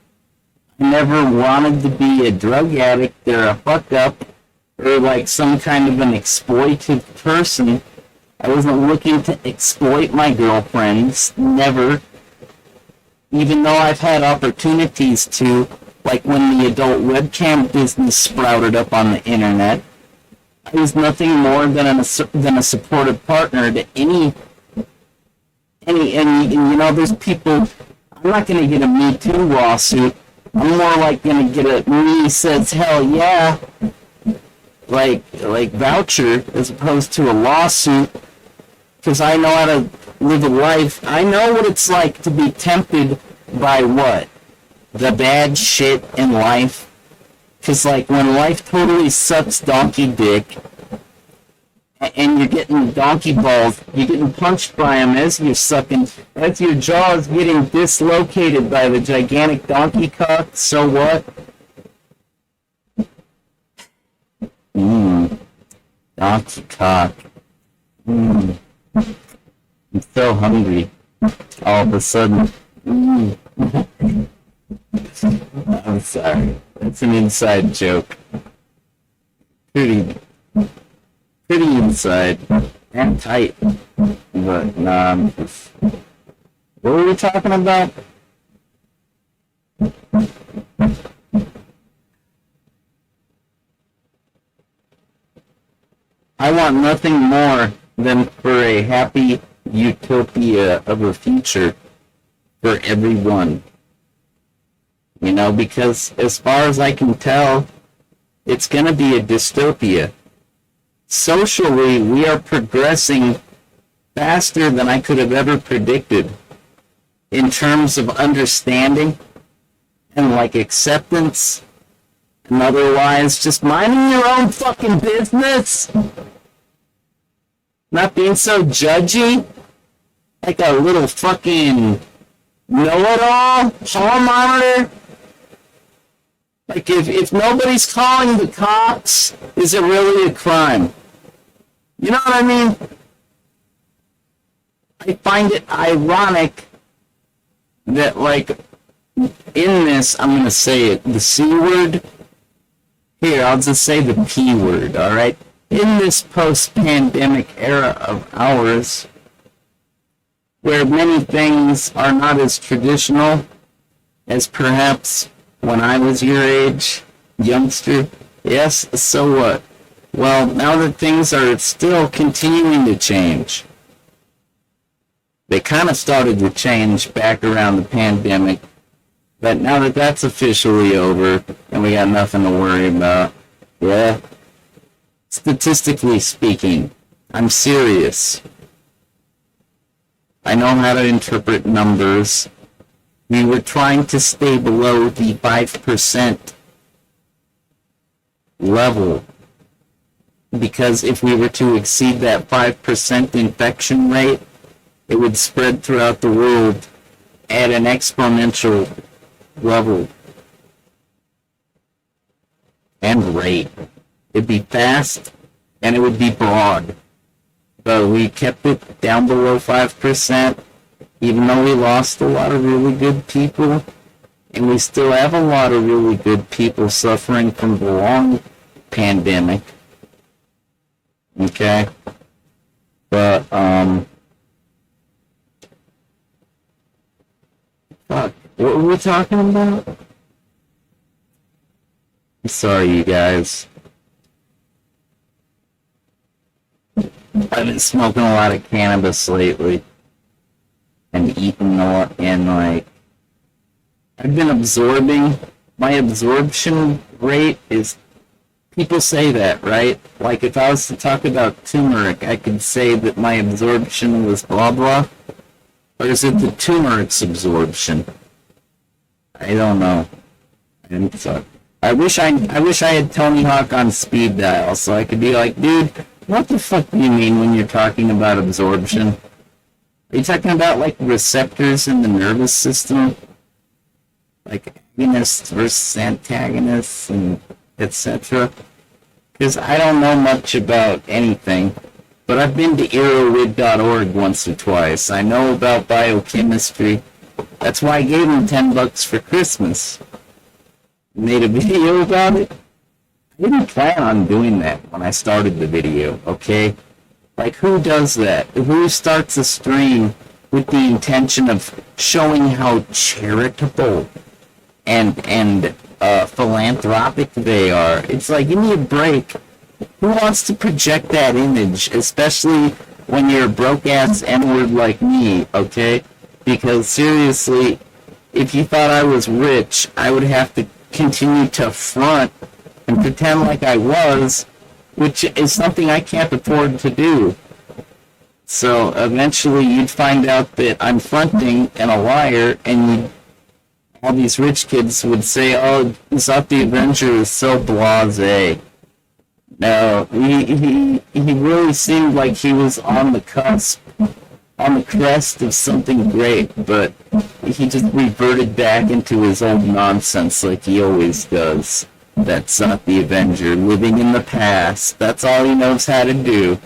I never wanted to be a drug addict or a fuck up or like some kind of an exploitive person. I wasn't looking to exploit my girlfriends. Never. Even though I've had opportunities to, like when the adult webcam business sprouted up on the internet, I was nothing more than a supportive partner to any, and you know, there's people, I'm not going to get a Me Too lawsuit. I'm more like going to get a me says hell yeah, like voucher as opposed to a lawsuit, because I know how to live a life. I know what it's like to be tempted by what? The bad shit in life. Because, like, when life totally sucks donkey dick, and you're getting donkey balls, you're getting punched by them as you're sucking, as your jaw is getting dislocated by the gigantic donkey cock, so what? Donkey cock. I'm so hungry. All of a sudden. I'm sorry. That's an inside joke. Pretty inside. And tight. But, nah, I'm just... What were we talking about? I want nothing more than for a happy utopia of a future for everyone. You know, because as far as I can tell, it's going to be a dystopia. Socially, we are progressing faster than I could have ever predicted in terms of understanding and like acceptance and otherwise just minding your own fucking business. Not being so judgy like a little fucking know-it-all hall monitor. Like, if nobody's calling the cops, is it really a crime? You know what I mean? I find it ironic that, like, in this, I'm going to say it, the C word. Here, I'll just say the P word, alright? In this post-pandemic era of ours, where many things are not as traditional as perhaps when I was your age, youngster. Yes, so what? Well, now that things are still continuing to change. They kind of started to change back around the pandemic, but now that that's officially over and we got nothing to worry about, yeah, statistically speaking, I'm serious. I know how to interpret numbers. We were trying to stay below the 5% level, because if we were to exceed that 5% infection rate, it would spread throughout the world at an exponential level and rate. It'd be fast and it would be broad. But we kept it down below 5%, even though we lost a lot of really good people, and we still have a lot of really good people suffering from the long pandemic. Okay? But, fuck, what were we talking about? Sorry, you guys. I've been smoking a lot of cannabis lately. And eating a lot, and like, I've been absorbing. My absorption rate is, people say that, right? Like, if I was to talk about turmeric, I could say that my absorption was blah blah. Or is it the turmeric's absorption? I don't know. I wish I had Tony Hawk on speed dial so I could be like, dude, what the fuck do you mean when you're talking about absorption? Are you talking about like receptors in the nervous system? Like agonists versus antagonists and etc.? Because I don't know much about anything, but I've been to erowid.org once or twice. I know about biochemistry. That's why I gave him $10 for Christmas. Made a video about it. I didn't plan on doing that when I started the video, okay? Like, who does that? Who starts a stream with the intention of showing how charitable and philanthropic they are? It's like, give me a break. Who wants to project that image, especially when you're a broke-ass N-word like me, okay? Because, seriously, if you thought I was rich, I would have to continue to front and pretend like I was, which is something I can't afford to do. So eventually you'd find out that I'm fronting and a liar, and all these rich kids would say, oh, Zot the Avenger is so blasé. No, he really seemed like he was on the cusp, on the crest of something great, but he just reverted back into his old nonsense like he always does. That's not the Avenger, living in the past. That's all he knows how to do.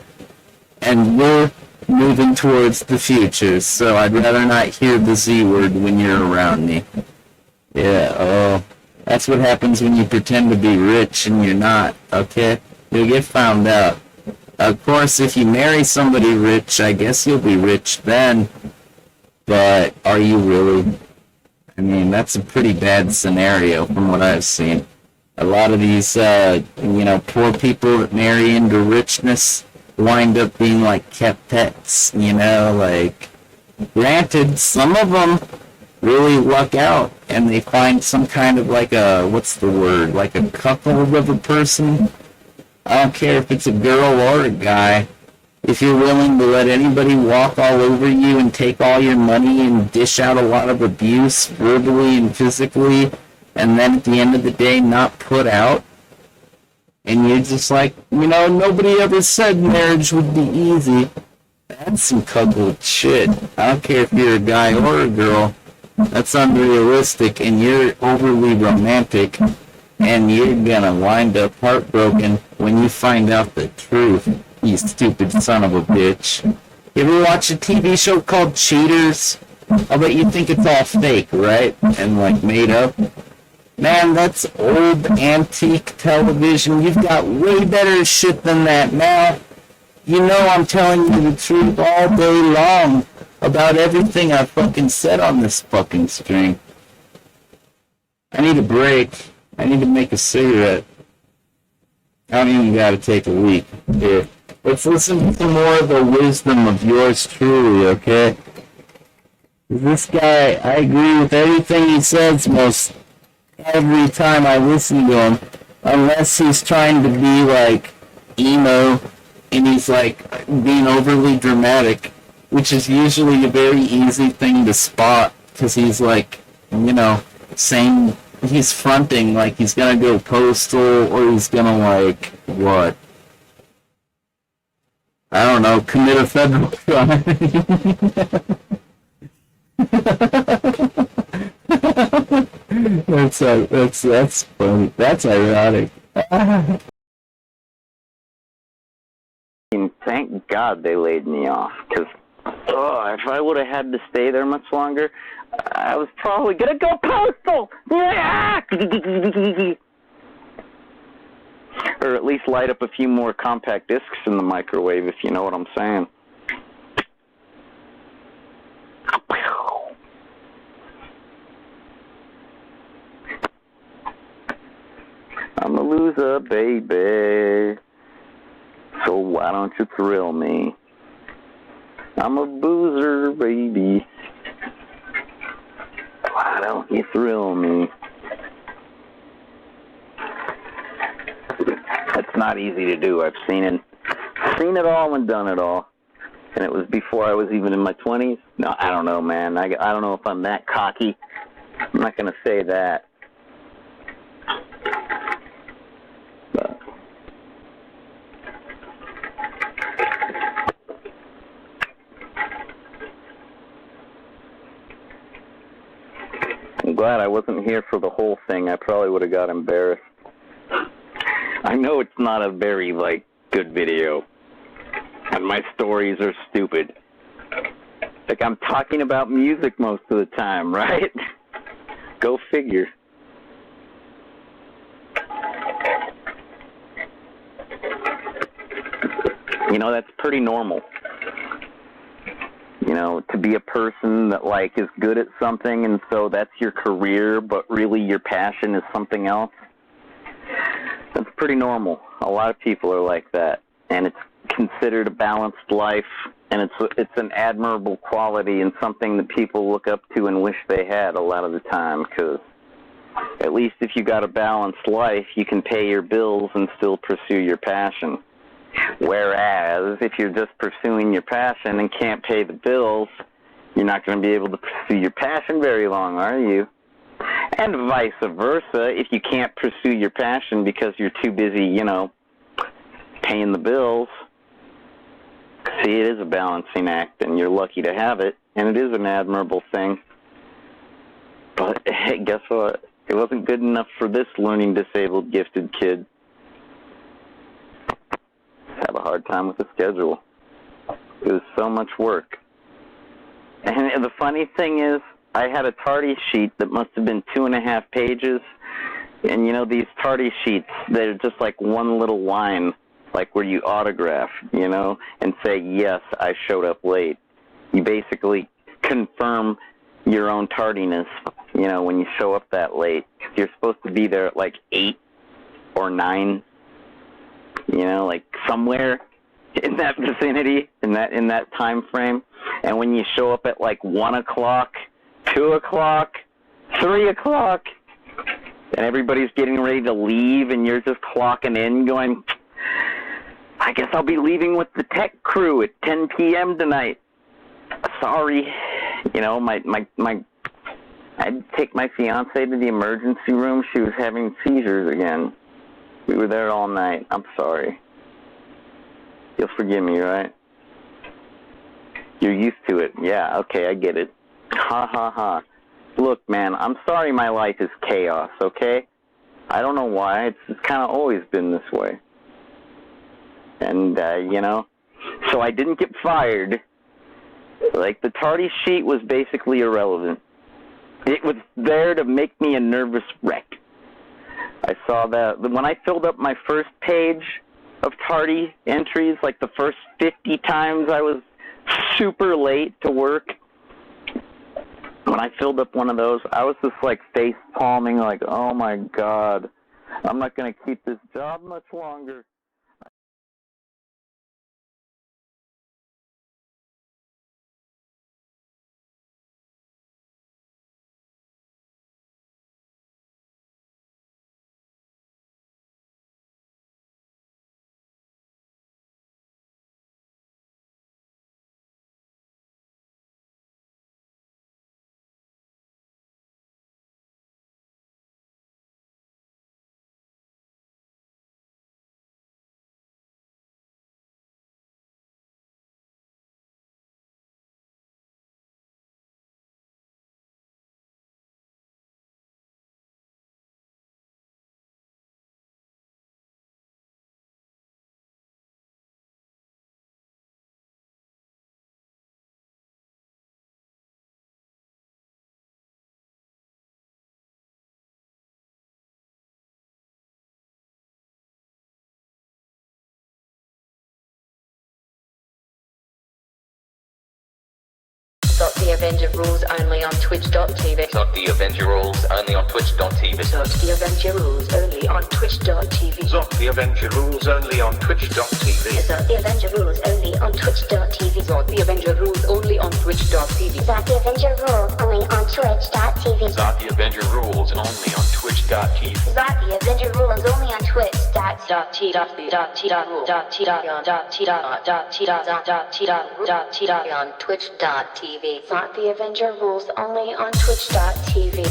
And we're moving towards the future, so I'd rather not hear the Z word when you're around me. Yeah, oh, that's what happens when you pretend to be rich and you're not, okay? You'll get found out. Of course, if you marry somebody rich, I guess you'll be rich then. But are you really? I mean, that's a pretty bad scenario from what I've seen. A lot of these, poor people that marry into richness wind up being like kept pets, like, granted, some of them really luck out and they find some kind of like like a cuckold of a person. I don't care if it's a girl or a guy. If you're willing to let anybody walk all over you and take all your money and dish out a lot of abuse verbally and physically, and then at the end of the day not put out, and you're just like, nobody ever said marriage would be easy. That's some cuckold shit. I don't care if you're a guy or a girl. That's unrealistic, and you're overly romantic, and you're gonna wind up heartbroken when you find out the truth, you stupid son of a bitch. You ever watch a TV show called Cheaters? I'll bet you think it's all fake, right? And like made up. Man, that's old antique television. You've got way better shit than that now. I'm telling you the truth all day long about everything I fucking said on this fucking stream. I need a break. I need to make a cigarette. I don't even gotta take a week. Here. Let's listen to more of the wisdom of yours truly, okay? This guy, I agree with everything he says most every time I listen to him, unless he's trying to be like emo and he's like being overly dramatic, which is usually a very easy thing to spot because he's like, saying he's fronting like he's gonna go postal or he's gonna like what? I don't know, commit a federal crime. That's funny. That's ironic. And thank God they laid me off, because if I would have had to stay there much longer, I was probably gonna go postal. Or at least light up a few more compact discs in the microwave, if you know what I'm saying. I'm baby. So why don't you thrill me? I'm a boozer, baby. Why don't you thrill me? It's not easy to do. I've seen it all and done it all. And it was before I was even in my 20s. No, I don't know, man. I don't know if I'm that cocky. I'm not going to say that. But I'm glad I wasn't here for the whole thing. I probably would have got embarrassed. I know it's not a very, good video. And my stories are stupid. Like, I'm talking about music most of the time, right? Go figure. That's pretty normal. To be a person that, is good at something, and so that's your career, but really your passion is something else. That's pretty normal. A lot of people are like that. And it's considered a balanced life, and it's an admirable quality and something that people look up to and wish they had a lot of the time, because at least if you got a balanced life, you can pay your bills and still pursue your passion. Whereas if you're just pursuing your passion and can't pay the bills, you're not going to be able to pursue your passion very long, are you? And vice versa, if you can't pursue your passion because you're too busy, paying the bills. See, it is a balancing act, and you're lucky to have it, and it is an admirable thing. But hey, guess what? It wasn't good enough for this learning disabled gifted kid. Have a hard time with the schedule. It was so much work. And the funny thing is, I had a tardy sheet that must have been 2.5 pages. And these tardy sheets, they're just like one little line, like where you autograph, and say, yes, I showed up late. You basically confirm your own tardiness, when you show up that late. You're supposed to be there at 8 or 9, somewhere in that vicinity, in that time frame. And when you show up at 1 o'clock, 2 o'clock, 3 o'clock, and everybody's getting ready to leave, and you're just clocking in going, I guess I'll be leaving with the tech crew at 10 p.m. tonight. Sorry. I'd take my fiance to the emergency room. She was having seizures again. We were there all night. I'm sorry. You'll forgive me, right? You're used to it. Yeah, okay, I get it. Ha ha ha. Look, man, I'm sorry my life is chaos, okay? I don't know why. It's kind of always been this way. And, so I didn't get fired. The tardy sheet was basically irrelevant. It was there to make me a nervous wreck. I saw that when I filled up my first page of tardy entries, the first 50 times I was super late to work. When I filled up one of those, I was just face palming, oh my God, I'm not going to keep this job much longer. Got the Avenger rules only on twitch.tv. Got the Avenger rules only on twitch.tv. Got the Avenger rules only on twitch.tv. Got the Avenger rules only on twitch.tv. Got the Avenger rules only on twitch.tv. Got the Avenger rules only on twitch.tv. Got the Avenger rules only on twitch.tv. Got the Avenger rules only on twitch.tv. Got the Avenger rules only on On twitch.tv. Got the Avenger rules only on twitch.tv.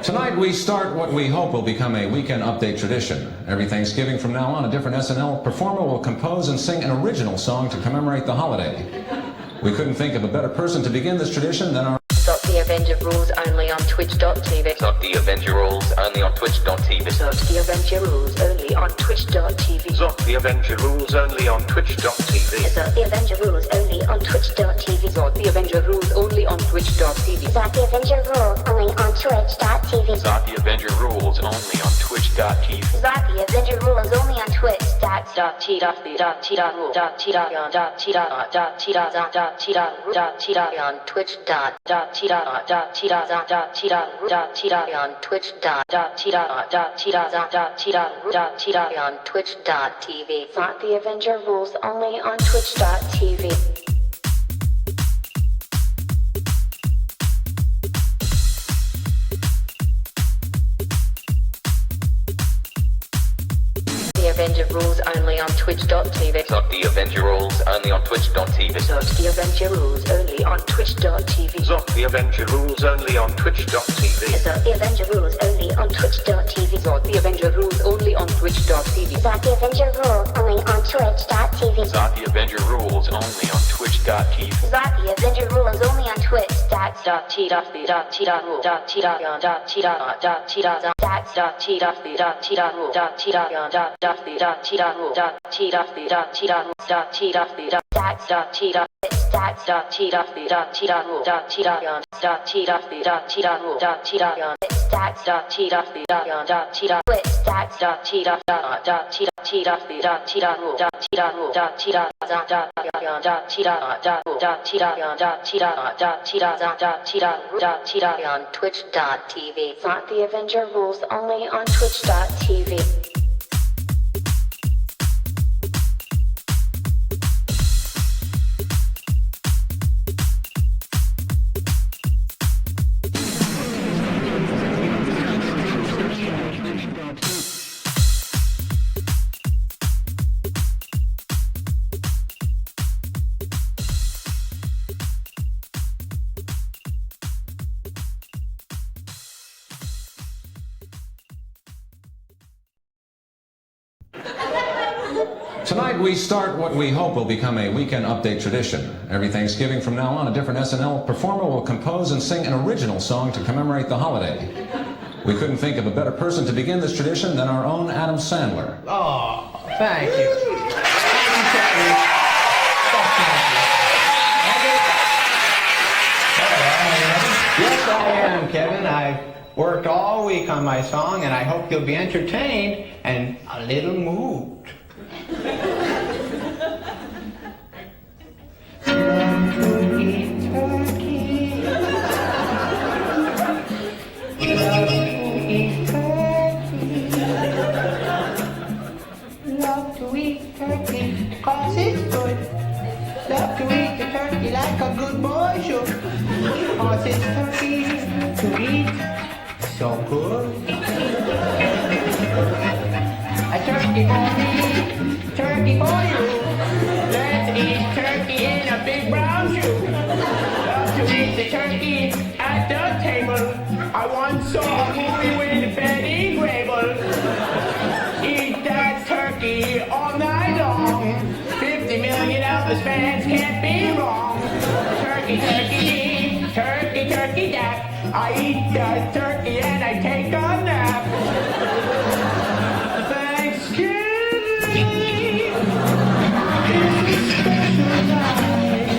Tonight we start what we hope will become a weekend update tradition. Every Thanksgiving from now on, a different SNL performer will compose and sing an original song to commemorate the holiday. We couldn't think of a better person to begin this tradition than our... Got the Avenger rules only on twitch.tv. Got the Avenger rules only on twitch.tv. Got the Avenger rules only on twitch.tv. Got the Avenger rules only on twitch.tv. Got the Avenger rules only on twitch.tv. Got the Avenger rules only on twitch.tv. Got the Avenger rules only on twitch.tv. Got the Avenger rules only on twitch.tv. Got the Avenger rules only on On twitch.tv. On twitch.tv. Got the Avenger rules only on twitch.tv. The Avenger rules only on twitch.tv. Got the Avenger rules only on twitch.tv. Got the Avenger rules only on twitch.tv. Got the Avenger rules only on twitch.tv. Got the Avenger rules only on twitch.tv. Got the Avenger rules only on twitch.tv. Got the Avenger rules only on twitch.tv. Got the Avenger rules only on twitch.tv. Got the Avenger rules only on On twitch.tv. Got the Avenger rules only on twitch.tv. Tonight we start what we hope will become a weekend update tradition. Every Thanksgiving from now on, a different SNL performer will compose and sing an original song to commemorate the holiday. We couldn't think of a better person to begin this tradition than our own Adam Sandler. Oh, thank you. Thank you, Kevin. Yes, I am, Kevin. I've worked all week on my song, and I hope you'll be entertained and a little moved. Love to eat turkey, 'cause it's good. Love to eat the turkey like a good boy should. 'Cause it's turkey to eat so good. A turkey for me, turkey for you. Let's eat turkey in a big brown shoe. Love to eat the turkey at the table. I once saw a movie with Betty Grable. Eat that turkey all night long. 50 million out Cowboys fans can't be wrong. Turkey, turkey, turkey, turkey, duck. I eat the turkey and I take a nap. Thanksgiving is a special night.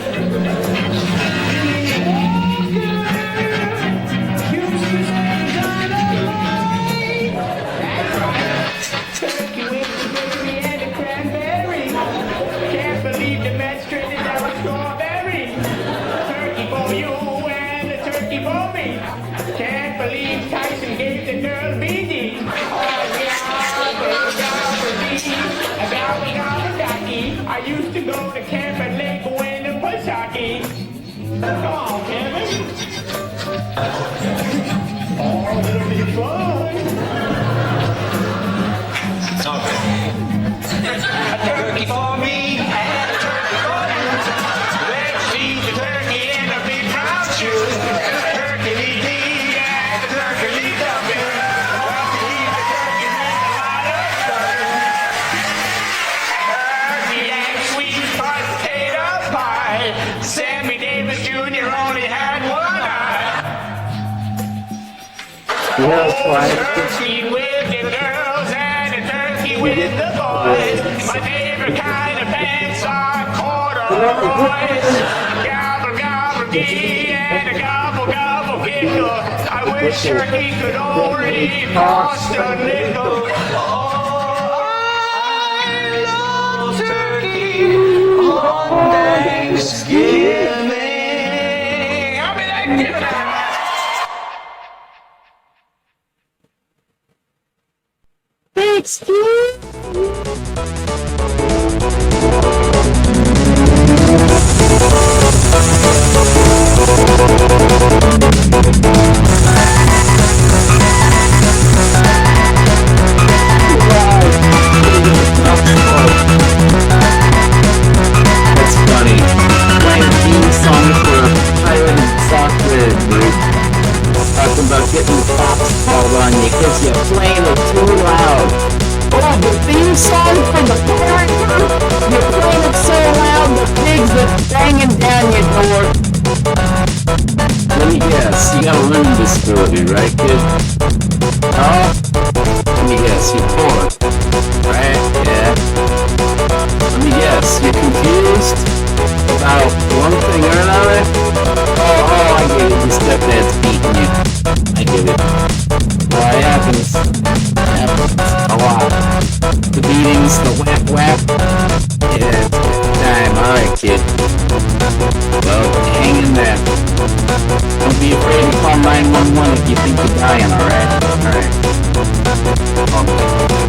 Used to say dynamite. That's right. Turkey with the gravy and the cranberry. Can't believe the Mets traded out a strawberry. Turkey for you and a turkey for me. Can't believe Tyson gave the girl BD. Oh, yeah, I used to go to camp at Lake Winnipesaukee. Come on, Kevin. Oh, it'll be fun. A turkey for me and a turkey for you. Let's feed the turkey in a big brown shoe. Turkey need me and the turkey need dumping. Well, to keep the turkey with a lot of stuffing. Turkey and sweet potato pie. Sammy Davis Jr. only had one eye. Turkey with the girls and a turkey with the boys. My favorite kind of pants are corduroys. Gobble, gobble, gee, and a gobble, gobble, giggle. I wish turkey could only cost a nickel. Oh, I love turkey on Thanksgiving. I'll be there, give it up. That's funny. Playing theme song for a pirate software group. Talking about getting cops called on you because you're playing it too loud. Oh, the theme song for the pirate group? You're playing it so loud the pigs are banging down your door. Let me guess, you got a learning disability, right, kid? Oh? Let me guess, you're poor. Right? Yeah. Let me guess, you're confused about one thing or another? Oh, I get it. Your stepdad's beating you. I get it. Well, it happens. It happens a lot. The beatings, the whap. Yeah, it's time. Alright, kid. Well, hang in there. Don't be afraid to call 911 if you think you're dying, alright? Alright.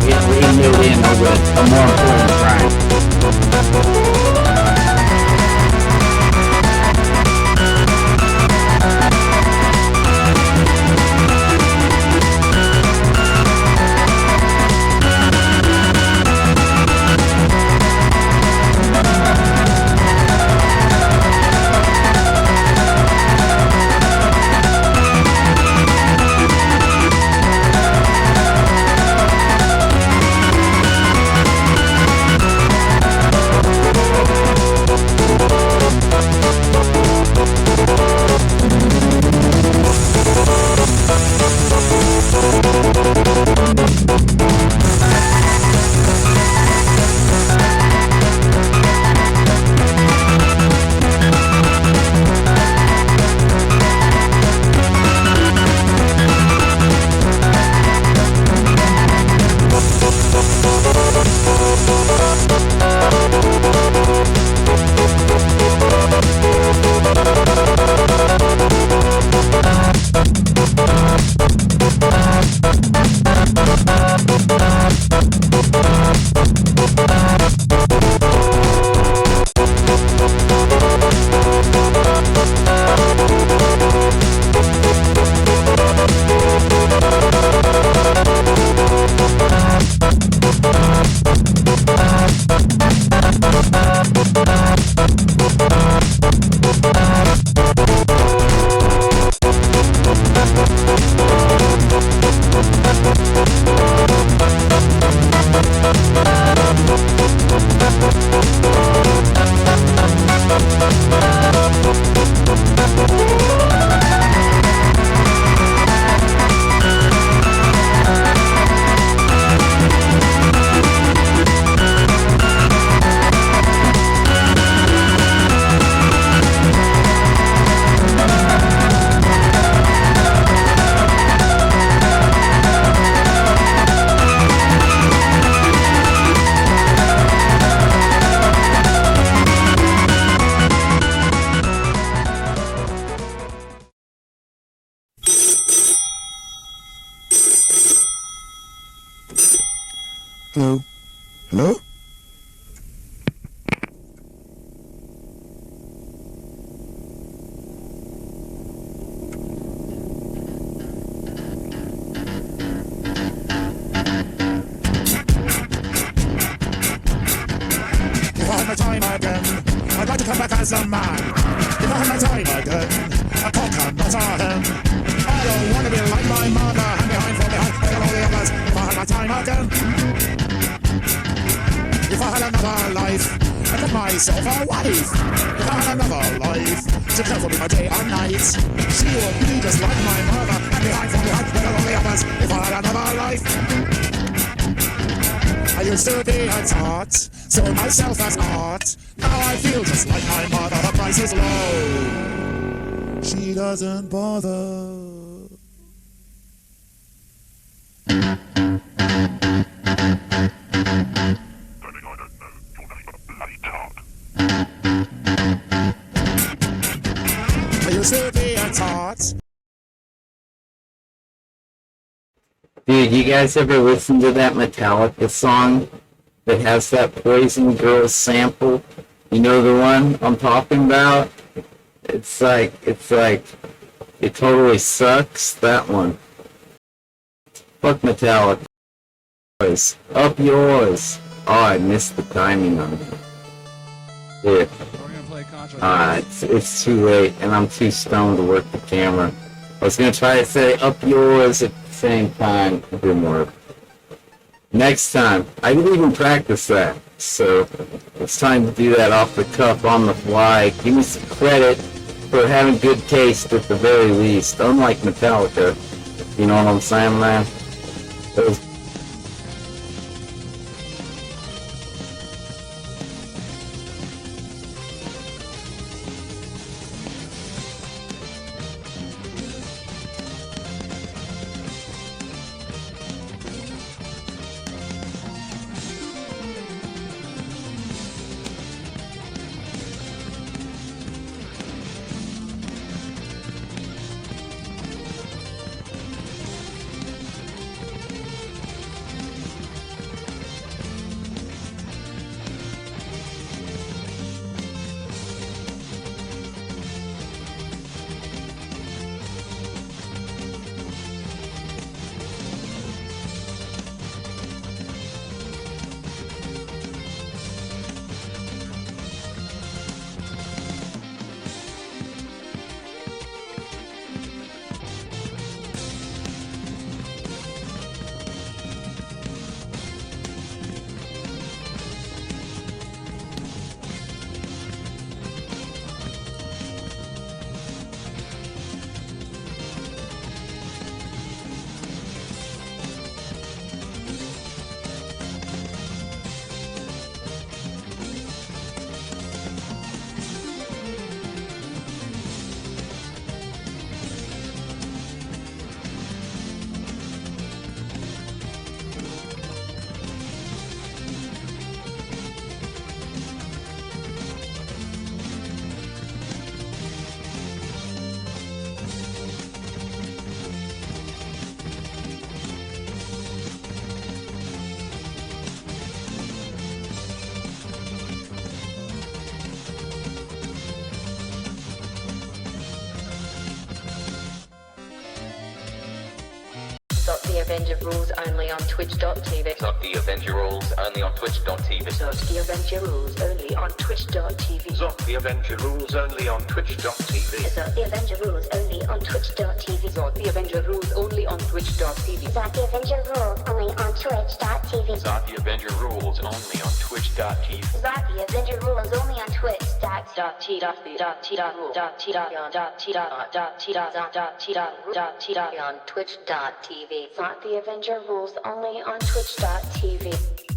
Get radioed in over a more important crime. Hello? If I had my time again, I'd like to come back as a man. If I had my time again, a cocker, not a hen. I don't want to be like my mother, hand behind, fall behind, like all the others. If I had my time again, if I had another life, I'd get myself a wife. If I had another life, to care for me my day and night, she would be just like my mother, hand behind, fall behind, like all the others. If I had another life, I used to be a tart, so myself as art. Now I feel just like my mother, the price is low. She doesn't bother. I used to be a tart. Dude, you guys ever listen to that Metallica song that has that Poison Girls sample? You know the one I'm talking about? It's like, it totally sucks, that one. Fuck Metallica. Up yours. Oh, I missed the timing on it. Yeah. It's too late, and I'm too stoned to work the camera. I was gonna try to say up yours at the same time. It didn't work. Next time. I didn't even practice that, so it's time to do that off the cuff, on the fly. Give me some credit for having good taste at the very least, unlike Metallica. You know what I'm saying, man? Those The Avenger rules only on Twitch.tv. The Avenger rules only on Twitch.tv. The Avenger rules only on Twitch.tv. The Avenger rules only on Twitch.tv. The Avenger rules only on Twitch.tv. The Avenger rules only on Twitch.tv. The Avenger rules only on Twitch.tv. The Avenger rules only on Twitch.tv. The Avenger rules only on on Twitch.tv. The Avenger rules only on Twitch.tv.